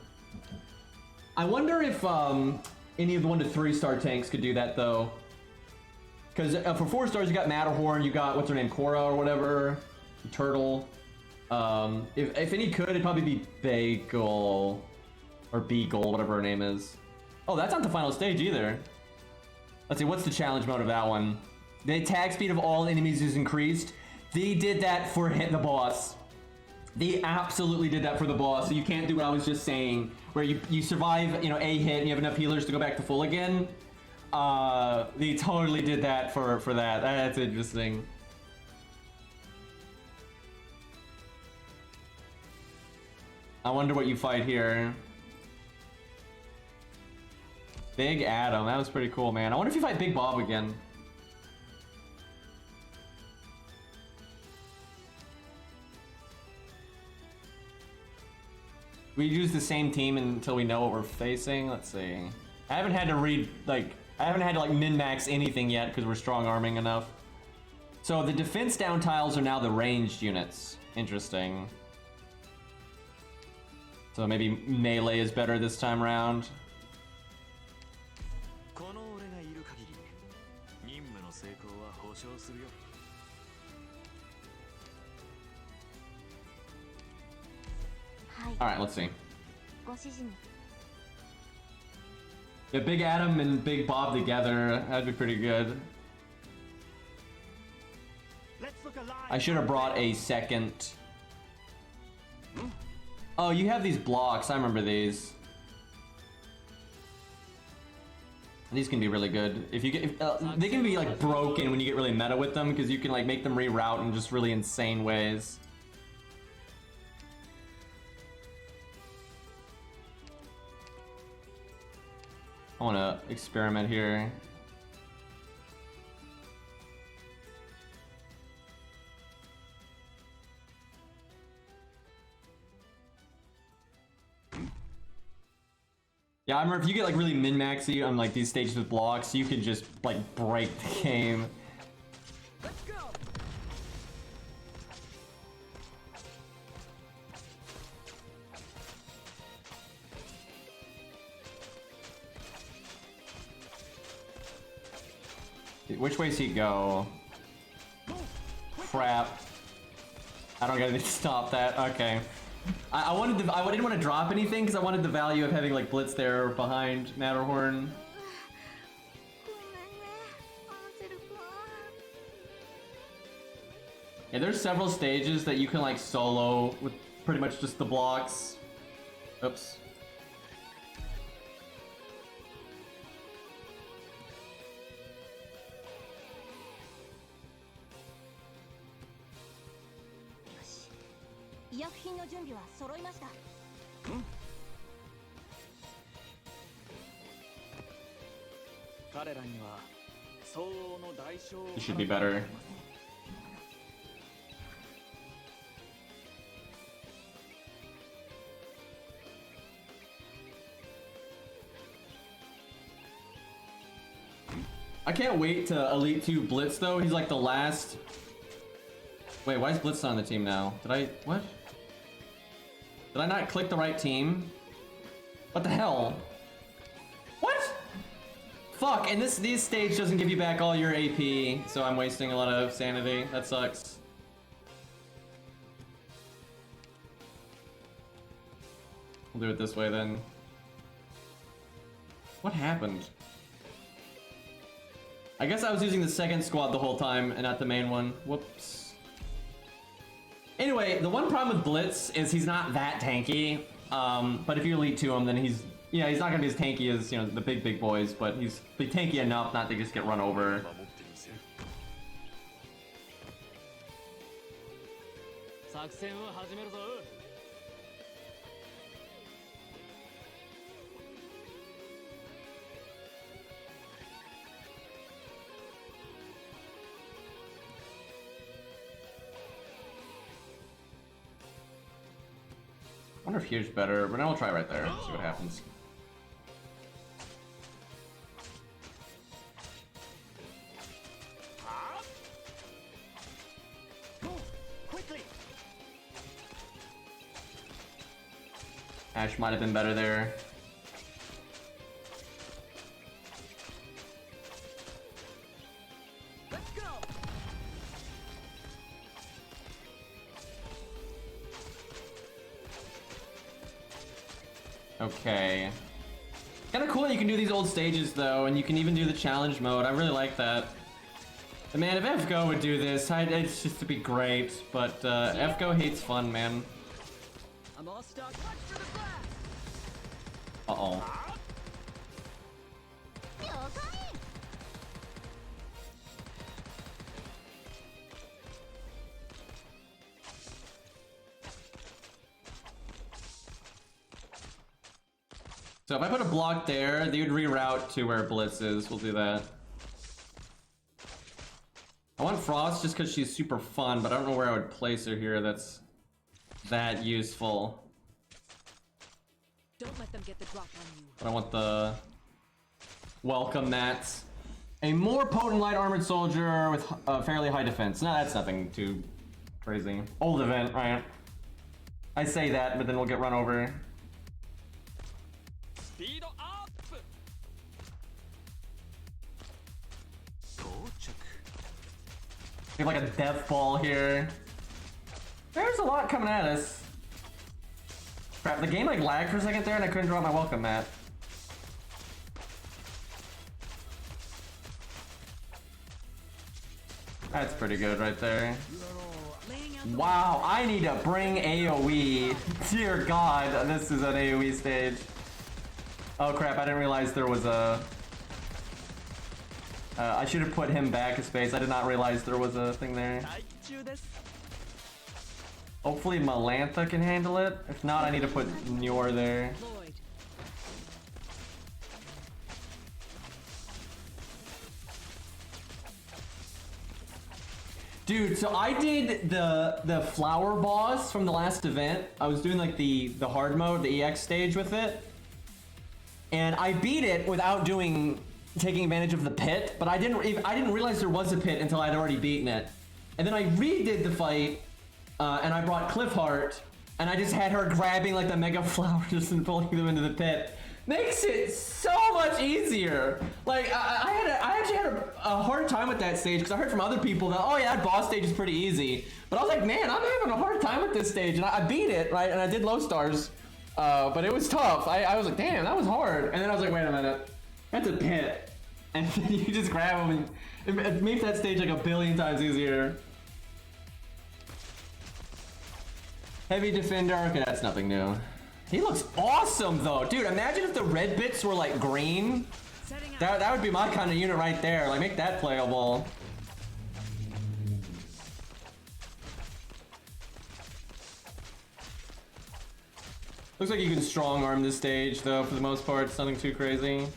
I wonder if any of the 1 to 3 star tanks could do that though. Because for 4 stars you got Matterhorn, you got what's her name, Cora or whatever, Turtle. If any could, it'd probably be Bagel or Beagle, whatever her name is. Oh, that's not the final stage either. Let's see, what's the challenge mode of that one? The attack speed of all enemies is increased. They did that for the boss. They absolutely did that for the boss. So you can't do what I was just saying, where you survive, a hit and you have enough healers to go back to full again. They totally did that for that. That's interesting. I wonder what you fight here. Big Adam, that was pretty cool, man. I wonder if you fight Big Bob again. We use the same team until we know what we're facing. Let's see. I haven't had to min-max anything yet because we're strong arming enough. So the defense down tiles are now the ranged units. Interesting. So maybe melee is better this time around. Alright, let's see. Yeah, Big Adam and Big Bob together, that'd be pretty good. I should have brought a second. Oh, you have these blocks, I remember these. These can be really good. If you get, they can be like broken when you get really meta with them because you can like make them reroute in just really insane ways. I want to experiment here. Yeah, I remember if you get like really min-maxy on like these stages with blocks, you can just like break the game. Let's go. Which way's he go? Crap. I don't gotta stop that. Okay. I didn't want to drop anything because I wanted the value of having like Blitz there behind Matterhorn. Yeah, there's several stages that you can like solo with pretty much just the blocks. Oops. You should be better. I can't wait to Elite 2 Blitz though. He's like the last. Wait, why is Blitz on the team now? What? Did I not click the right team? What the hell? What? Fuck, and this stage doesn't give you back all your AP, so I'm wasting a lot of sanity. That sucks. We'll do it this way then. What happened? I guess I was using the second squad the whole time and not the main one. Whoops. Anyway, the one problem with Blitz is he's not that tanky. But if you elite to him, then he's not gonna be as tanky as, you know, the big boys, but he's tanky enough not to just get run over. I wonder if here's better, but now we'll try right there, see what happens. Ash might have been better there. Let's go. Okay. Kinda cool that you can do these old stages though, and you can even do the challenge mode. I really like that. And man, if FGO would do this, it's just to be great. But FGO hates fun, man. I'm all stocked. Watch for the blast. Uh-oh. So if I put a block there, they would reroute to where Blitz is. We'll do that. I want Frost just because she's super fun, but I don't know where I would place her here that's that useful. Don't let them get the drop on you. But I want the welcome mats. A more potent light armored soldier with fairly high defense. No, that's nothing too crazy. Old event, right? I say that, but then we'll get run over. Speed up. We have like a death ball here. There's a lot coming at us. Crap, the game like lagged for a second there and I couldn't draw my welcome mat. That's pretty good right there. Wow, I need to bring AoE. Dear God, this is an AoE stage. Oh crap, I didn't realize there was a... I should have put him back a space. I did not realize there was a thing there. Hopefully Melantha can handle it. If not, I need to put Nyor there. Dude, so I did the flower boss from the last event. I was doing like the hard mode, the EX stage with it. And I beat it without taking advantage of the pit, but I didn't realize there was a pit until I'd already beaten it. And then I redid the fight, and I brought Cliffheart, and I just had her grabbing like the mega flowers and pulling them into the pit. Makes it so much easier. Like I actually had a hard time with that stage because I heard from other people that, oh yeah, that boss stage is pretty easy. But I was like, man, I'm having a hard time with this stage, and I beat it, right? And I did low stars, but it was tough. I was like, damn, that was hard. And then I was like, wait a minute. That's a pit. And then you just grab them and it makes that stage like a billion times easier. Heavy defender, okay, that's nothing new. He looks awesome though. Dude, imagine if the red bits were like green. That would be my kind of unit right there. Like, make that playable. Looks like you can strong arm this stage though, for the most part. It's nothing too crazy.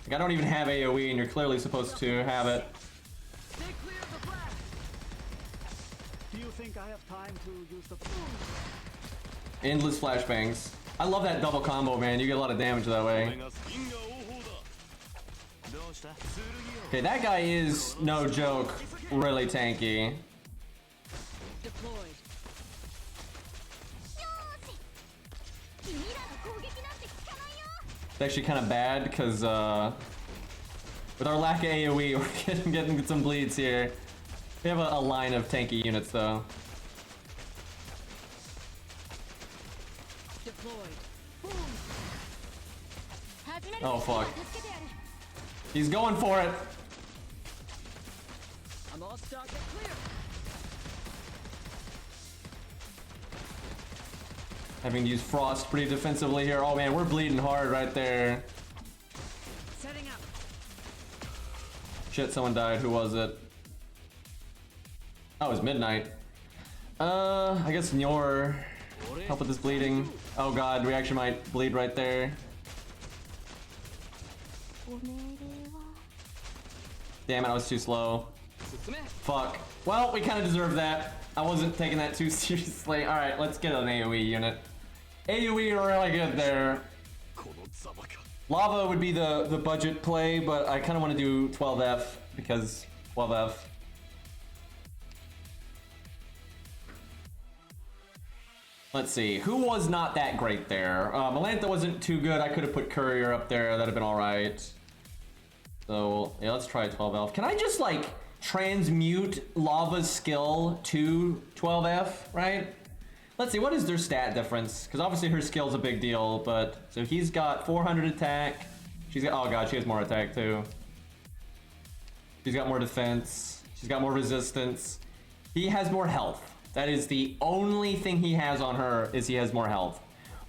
Like, I don't even have AoE and you're clearly supposed to have it. Stay clear of the blast. Do you think I have time to use the Endless flashbangs. I love that double combo, man. You get a lot of damage that way. Okay, that guy is, no joke, really tanky. Deployed. It's actually kind of bad because with our lack of AoE, we're getting some bleeds here. We have a line of tanky units though. Deployed. Boom. Had Oh fuck. He's going for it. I'm all stocked and clear. Having to use Frost pretty defensively here. Oh man, we're bleeding hard right there. Setting up. Shit, someone died. Who was it? Oh, it was Midnight. I guess Nyor. Help with this bleeding. Oh god, we actually might bleed right there. Damn it, I was too slow. Fuck. Well, we kind of deserve that. I wasn't taking that too seriously. Alright, let's get an AoE unit. AoE are really good there. Lava would be the budget play, but I kind of want to do 12F because 12F. Let's see, who was not that great there? Melantha wasn't too good. I could have put Courier up there. That'd have been all right. So yeah, let's try 12F. Can I just like transmute Lava's skill to 12F, right? Let's see, what is their stat difference? Because obviously her skill's a big deal, but so he's got 400 attack. She's got, oh god, she has more attack too. She's got more defense. She's got more resistance. He has more health. That is the only thing he has on her, is he has more health.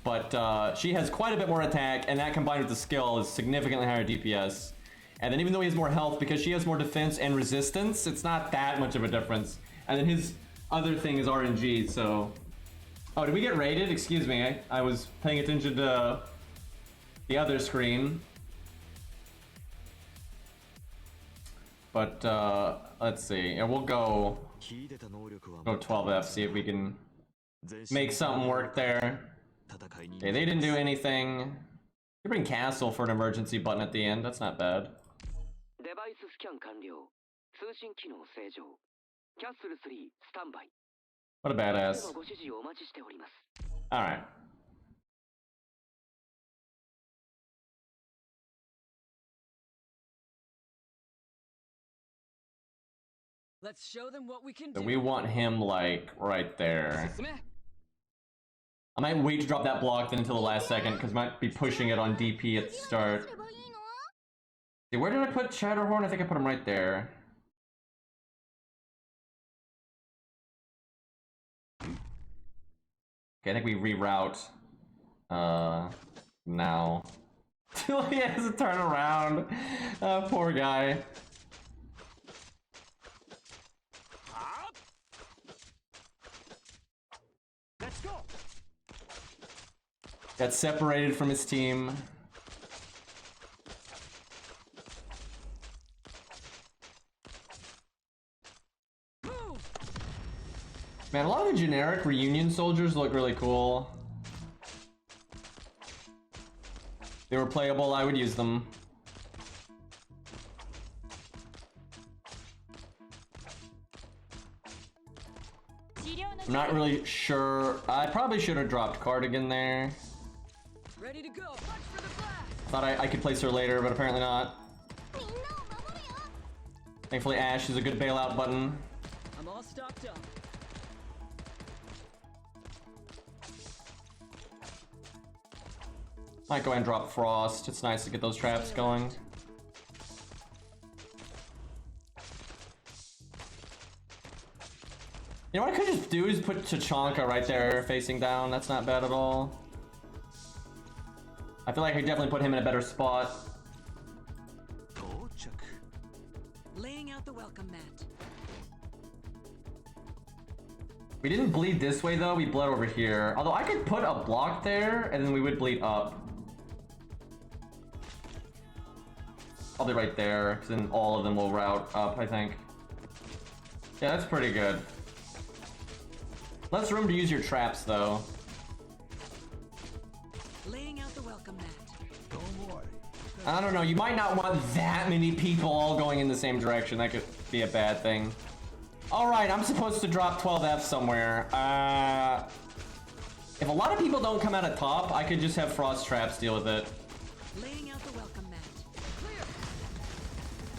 But she has quite a bit more attack, and that combined with the skill is significantly higher DPS. And then even though he has more health, because she has more defense and resistance, it's not that much of a difference. And then his other thing is RNG, so... Oh, did we get raided? Excuse me, I was paying attention to the other screen. But, let's see. Yeah, we'll go 12F, see if we can make something work there. Okay, they didn't do anything. You bring Castle for an emergency button at the end, that's not bad. What a badass. Alright. Let's show them what we can So do. we want him like right there. I might wait to drop that block then until the last second because might be pushing it on DP at the start. See, where did I put Shatterhorn? I think I put him right there. Okay, I think we reroute now. He has to turn around. Poor guy. Let's go. Got separated from his team. Man, a lot of the generic reunion soldiers look really cool. If they were playable, I would use them. I'm not really sure. I probably should have dropped Cardigan there. Ready to go. Punch for the blast. Thought I could place her later, but apparently not. Thankfully, Ashe is a good bailout button. I'm all stocked up. Might go ahead and drop Frost. It's nice to get those traps going. You know what I could just do is put Tachanka right there facing down. That's not bad at all. I feel like I could definitely put him in a better spot. Laying out the welcome mat. We didn't bleed this way though, we bled over here. Although I could put a block there and then we would bleed up. Probably right there, because then all of them will route up, I think. Yeah, that's pretty good. Less room to use your traps though. Laying out the welcome mat. I don't know, you might not want that many people all going in the same direction. That could be a bad thing. Alright, I'm supposed to drop 12F somewhere. If a lot of people don't come out at top, I could just have Frost Traps deal with it. Laying out the welcome mat. Clear.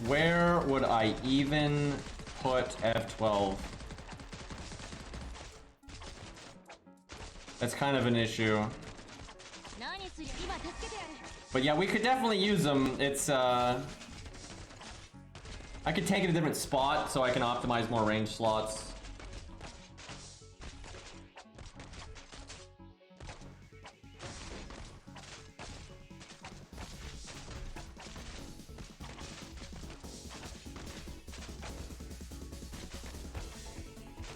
Where would I even put F12? That's kind of an issue. But yeah, we could definitely use them. It's I could take it a different spot so I can optimize more range slots.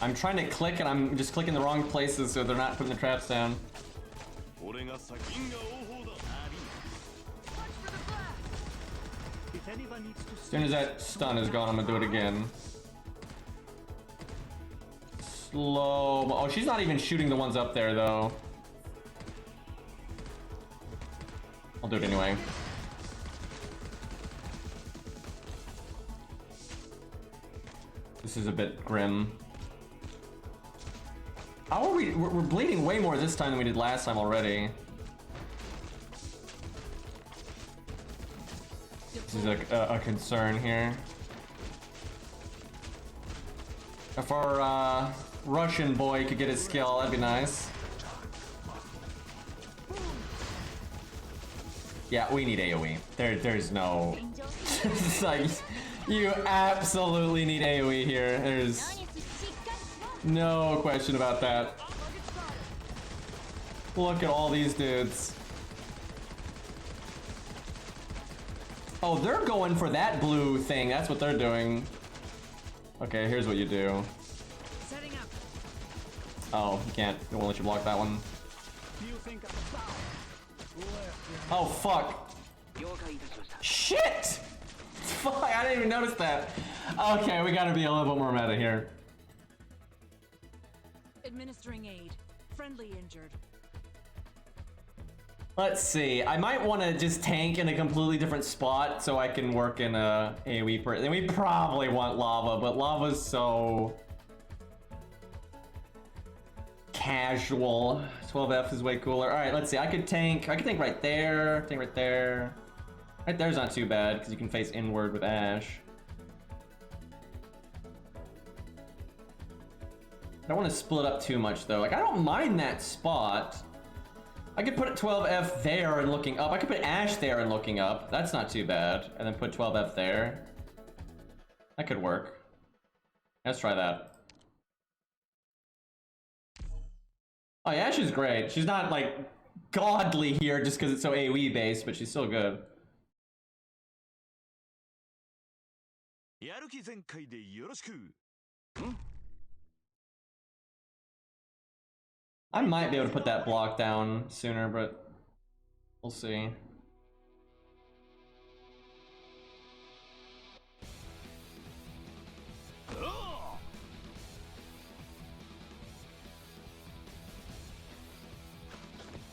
I'm trying to click and I'm just clicking the wrong places so they're not putting the traps down. As soon as that stun is gone, I'm gonna do it again. Slow. Oh, she's not even shooting the ones up there though. I'll do it anyway. This is a bit grim. How are we? We're bleeding way more this time than we did last time already. This is a concern here. If our Russian boy could get his skill, that'd be nice. Yeah, we need AoE. There's no... It's like, you absolutely need AoE here. There's no question about that. Look at all these dudes. Oh, they're going for that blue thing. That's what they're doing. Okay, here's what you do. Setting up. Oh, you can't. It won't let you block that one. Oh, fuck. Shit! Fuck, I didn't even notice that. Okay, we gotta be a little bit more meta here. Administering aid. Friendly injured. Let's see. I might want to just tank in a completely different spot so I can work in a AoE per. Then we probably want lava, but lava's so casual. 12F is way cooler. All right, let's see. I could tank right there. Tank right there. Right there's not too bad because you can face inward with Ash. I don't want to split up too much though. Like I don't mind that spot. I could put 12F there and looking up. I could put Ash there and looking up. That's not too bad. And then put 12F there. That could work. Let's try that. Oh, yeah, Ash is great. She's not like godly here just because it's so AoE based, but she's still good. I might be able to put that block down sooner, but we'll see.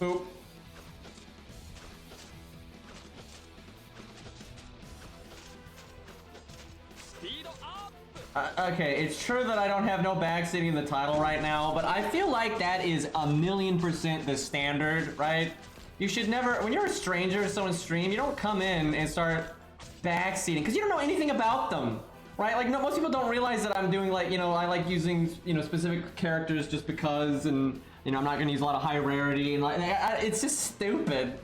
Boop. Okay, it's true that I don't have no backseating in the title right now, but I feel like that is 1,000,000% the standard, right? You should never, when you're a stranger to someone's stream, you don't come in and start backseating, because you don't know anything about them, right? Like, no, most people don't realize that I'm doing, like, you know, I like using, you know, specific characters just because, and, you know, I'm not going to use a lot of high rarity, and like, it's just stupid.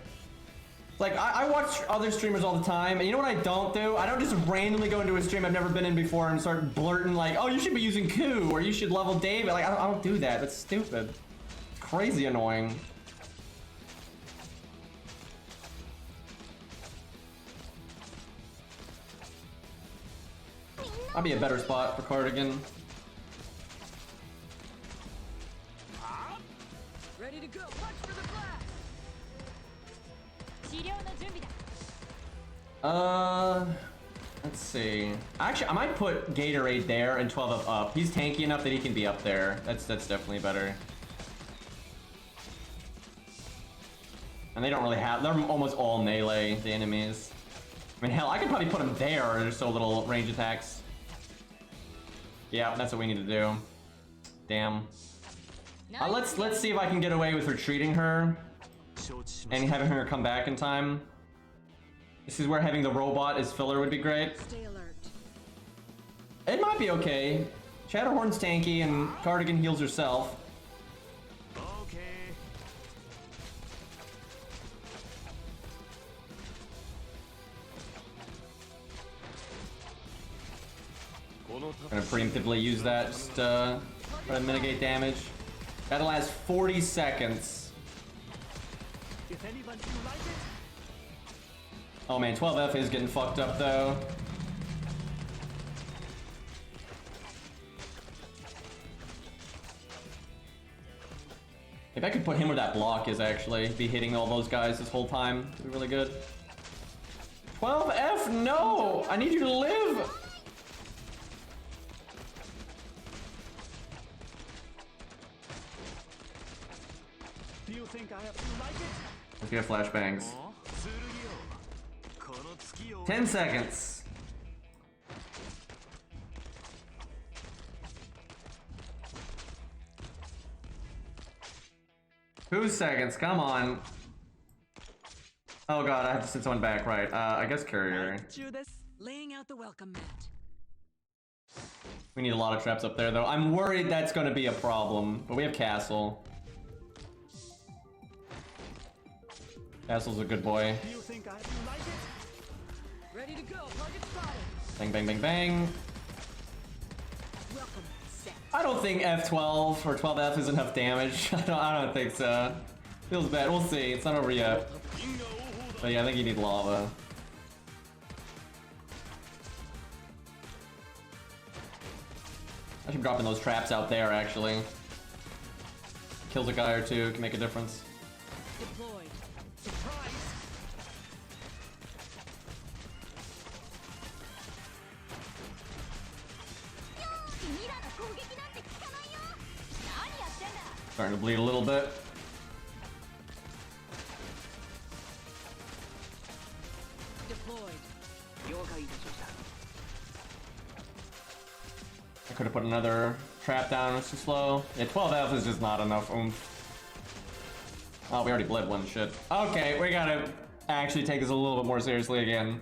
Like, I watch other streamers all the time, and you know what I don't do? I don't just randomly go into a stream I've never been in before and start blurting like, oh, you should be using Q, or you should level David. Like, I don't do that. That's stupid. It's crazy annoying. That'd be a better spot for Cardigan. Ready to go. Watch for the blast. Let's see. Actually, I might put Gatorade there and 12 up. He's tanky enough that he can be up there. That's definitely better. And they don't really have, they're almost all melee, the enemies. I mean, hell, I could probably put him there, there's so little range attacks. Yeah, that's what we need to do. Damn. Let's see if I can get away with retreating her and having her come back in time. This is where having the robot as filler would be great. Stay alert. It might be okay. Shatterhorn's tanky and Cardigan heals herself. Gonna preemptively use that just try to mitigate damage. That'll last 40 seconds. If anybody you like it, Oh man, 12F is getting fucked up though. If I could put him where that block is actually, be hitting all those guys this whole time, it'd be really good. 12F, no! I need you to live! do you think I have to like it? Let's get flashbangs. この月を 10 seconds. Two seconds, come on. Oh god, I have to send someone back, right. I guess carrier. 中です Laying out the welcome mat. We need a lot of traps up there though. I'm worried that's gonna be a problem, but we have Castle. Castle's a good boy. Do you think I have to like it? Ready to go. Target spotted. Bang, bang, bang, bang. Welcome set. I don't think F12 or 12F is enough damage. I don't think so. Feels bad. We'll see. It's not over yet. But yeah, I think you need lava. I should be dropping those traps out there actually. Kills a guy or two, can make a difference. Deployed. Surprise! Starting to bleed a little bit. Deployed. I could have put another trap down, it's too slow. Yeah, 12F is just not enough oomph. Oh, we already bled one, shit. Okay, we gotta actually take this a little bit more seriously again.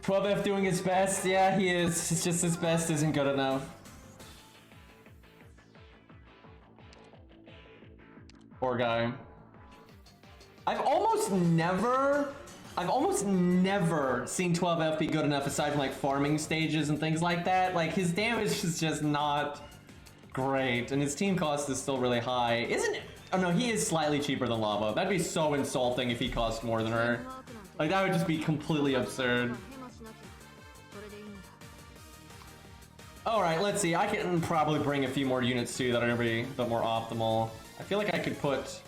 12F doing his best, yeah, he is. It's just his best isn't good enough. Poor guy. I've almost never seen 12F be good enough aside from like farming stages and things like that. Like his damage is just not great and his team cost is still really high. Isn't it? Oh no, he is slightly cheaper than Lava. That'd be so insulting if he cost more than her. Like that would just be completely absurd. Alright, let's see. I can probably bring a few more units too that are gonna be a bit more optimal. I feel like I could put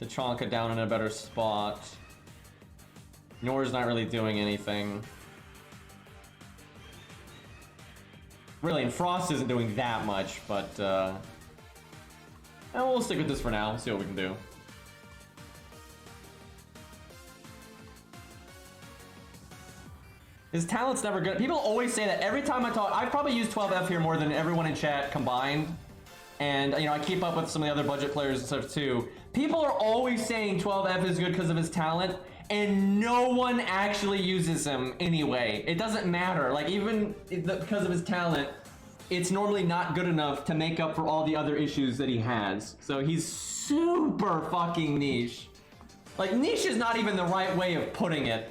Tachanka down in a better spot. Nor's not really doing anything. Really, and Frost isn't doing that much, but and we'll stick with this for now, see what we can do. His talent's never good. People always say that every time I talk. I've probably used 12F here more than everyone in chat combined. And, you know, I keep up with some of the other budget players and stuff too. People are always saying 12F is good because of his talent, and no one actually uses him anyway. It doesn't matter. Like, even because of his talent, it's normally not good enough to make up for all the other issues that he has. So he's super fucking niche. Like, niche is not even the right way of putting it.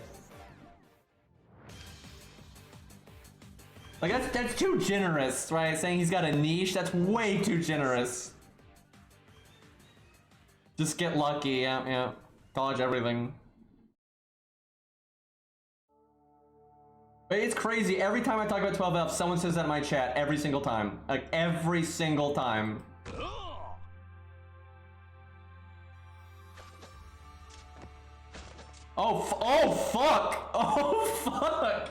Like, that's too generous, right? Saying he's got a niche, that's way too generous. Just get lucky, yeah. Dodge everything. But it's crazy, every time I talk about 12F, someone says that in my chat, every single time. Like, every single time. Oh fuck! Oh fuck!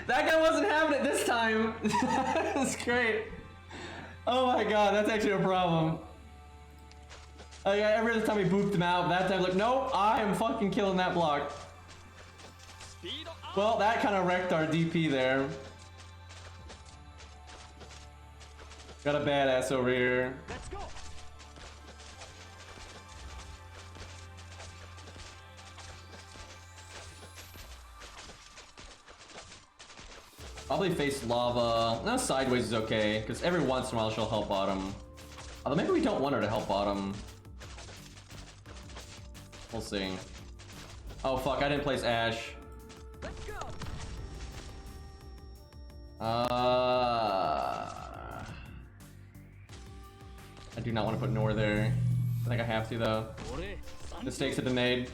That guy wasn't having it this time. That's great. Oh my god, that's actually a problem. Every other time we booped him out, that time like, nope, I am fucking killing that block. Well, that kind of wrecked our DP there. Got a badass over here. Let's go. Probably face lava. No, sideways is okay, because every once in a while she'll help bottom. Although maybe we don't want her to help bottom. We'll see. Oh fuck, I didn't place Ash. Let's go. I do not want to put Nor there. I think I have to though. 俺 Mistakes have been made.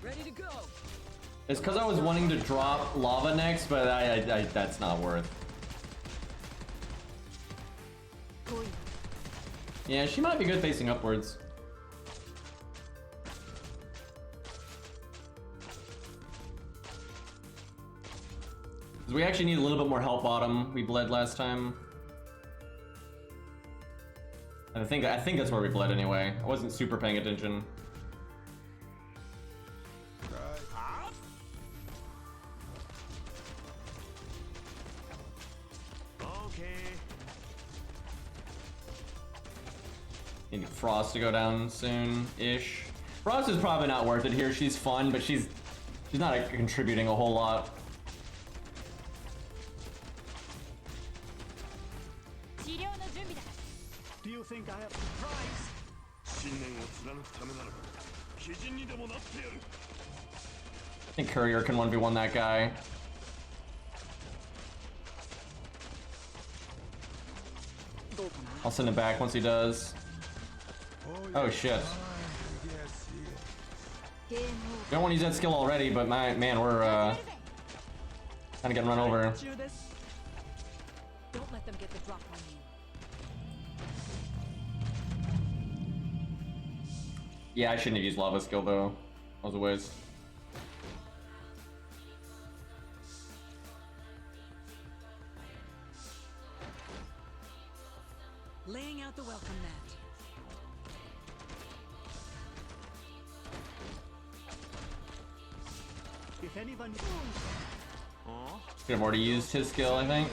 Ready to go. It's because I was wanting to drop lava next, but that's not worth. Yeah, she might be good facing upwards. 'Cause we actually need a little bit more help bottom. We bled last time. And I think that's where we bled anyway. I wasn't super paying attention. Need Frost to go down soon-ish. Frost is probably not worth it here. She's fun, but she's not contributing a whole lot. Do you think I have surprise? 信念を貫くためなら鬼人にでもなってやる I think Courier can 1v1 that guy. I'll send him back once he does. Oh shit. Don't want to use that skill already, but man, we're kind of getting run over. Don't let them get the drop on you. Yeah, I shouldn't have used lava skill though. That was a waste. Laying out the welcome mat. If anyone Could have already used his skill, I think.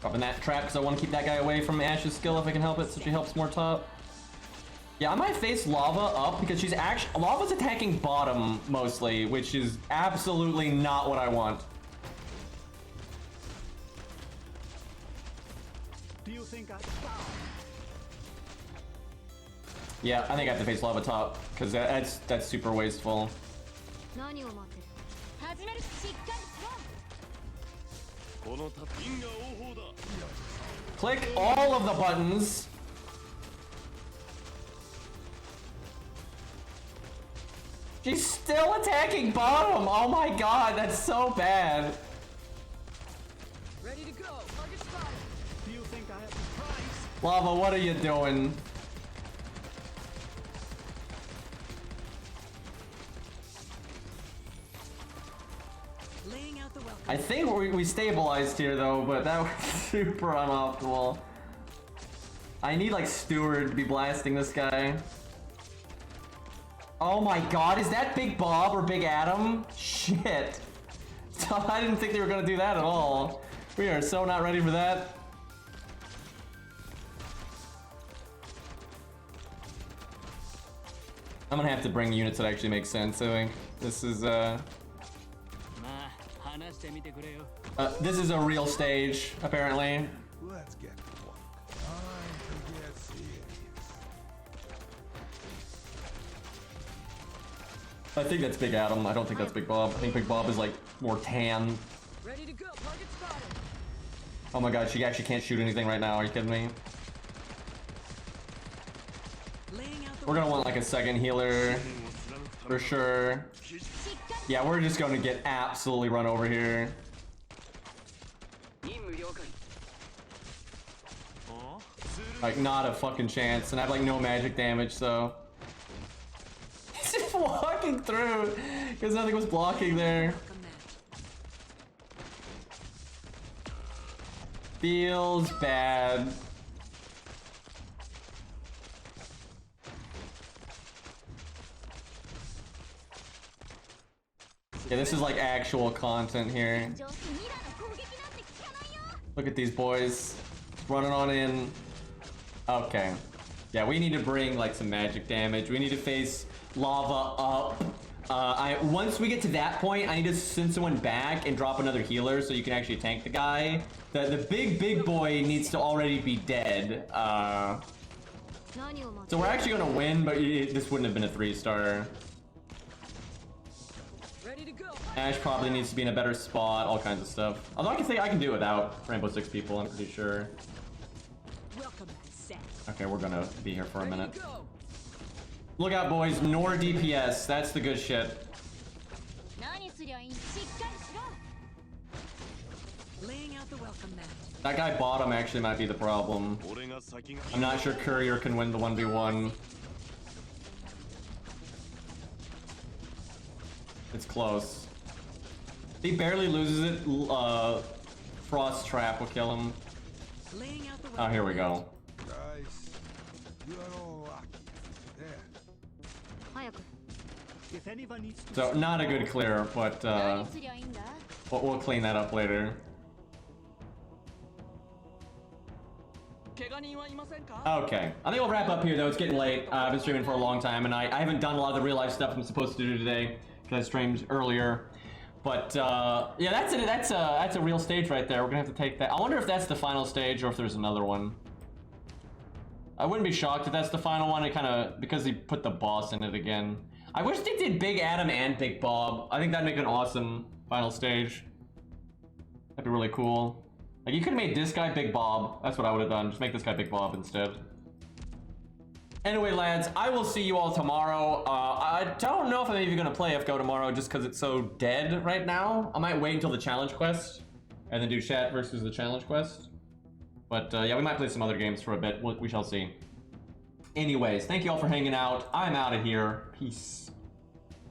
Dropping that trap because I want to keep that guy away from Ash's skill if I can help it, so she helps more top. Yeah, I might face Lava up because she's actually Lava's attacking bottom mostly, which is absolutely not what I want. do you think I Yeah, I think I have to face Lava top because that's super wasteful. 何を待ってる始めるしっかりしろこのタピンが王法だ Click all of the buttons. She's still attacking bottom. Oh my god, that's so bad. Ready to go. Target spotted. do you think I have surprise? Lava, what are you doing? Laying out the welcome. I think we stabilized here though, but that was super unoptimal. I need like Steward to be blasting this guy. Oh my god, is that Big Bob or Big Adam? Shit. So I didn't think they were gonna do that at all. We are so not ready for that. I'm gonna have to bring units that actually make sense, I think. This is this is a real stage, apparently. Let's get to work. Time to get serious. I think that's Big Adam. I don't think that's Big Bob. I think Big Bob is like more tan. Ready to go. Target spotted. Oh my god, she actually can't shoot anything right now. Are you kidding me? Laying out the We're gonna want like a second healer for sure. Yeah, we're just gonna get absolutely run over here. Like not a fucking chance, and I have like no magic damage, so he's just walking through because nothing was blocking there. welcome mat. Feels bad. Yeah, this is like actual content here. 上司ミラの攻撃なんて効かないよ Look at these boys running on in. Okay. Yeah, we need to bring like some magic damage. We need to face lava up. Once we get to that point, I need to send someone back and drop another healer so you can actually tank the guy. The big boy needs to already be dead. So we're actually gonna win, but this wouldn't have been a 3-star. Ready to go. Ash probably needs to be in a better spot, all kinds of stuff. Although I can say I can do without Rainbow Six people, I'm pretty sure. Welcome back, Seth. Okay, we're gonna be here for a Ready minute. to go. Look out, boys. Nor DPS. That's the good shit. 何すりゃいいんしっかりしろ Laying out the welcome mat. That guy bottom actually might be the problem. 俺が先が I'm not sure Courier can win the 1v1. It's close. He barely loses it. Frost Trap will kill him. Laying out the Oh, welcome here we go. Guys, you are all lucky. There. 早く If anyone needs to So not a good clear, but 何すりゃいいんだ we'll clean that up later. 怪我人はいませんか Okay, I think we'll wrap up here though. It's getting late. I've been streaming for a long time, and I haven't done a lot of the real life stuff I'm supposed to do today because I streamed earlier. But yeah, that's it. That's a real stage right there. We're gonna have to take that. I wonder if that's the final stage or if there's another one. I wouldn't be shocked if that's the final one. It kind of because he put the boss in it again. I wish they did Big Adam and Big Bob. I think that'd make an awesome final stage. That'd be really cool. Like, you could have made this guy Big Bob. That's what I would have done. Just make this guy Big Bob instead. Anyway, lads, I will see you all tomorrow. I don't know if I'm even gonna play FGO tomorrow just because it's so dead right now. I might wait until the challenge quest and then do chat versus the challenge quest. But yeah, we might play some other games for a bit. We shall see. Anyways, thank you all for hanging out. I'm out of here. Peace.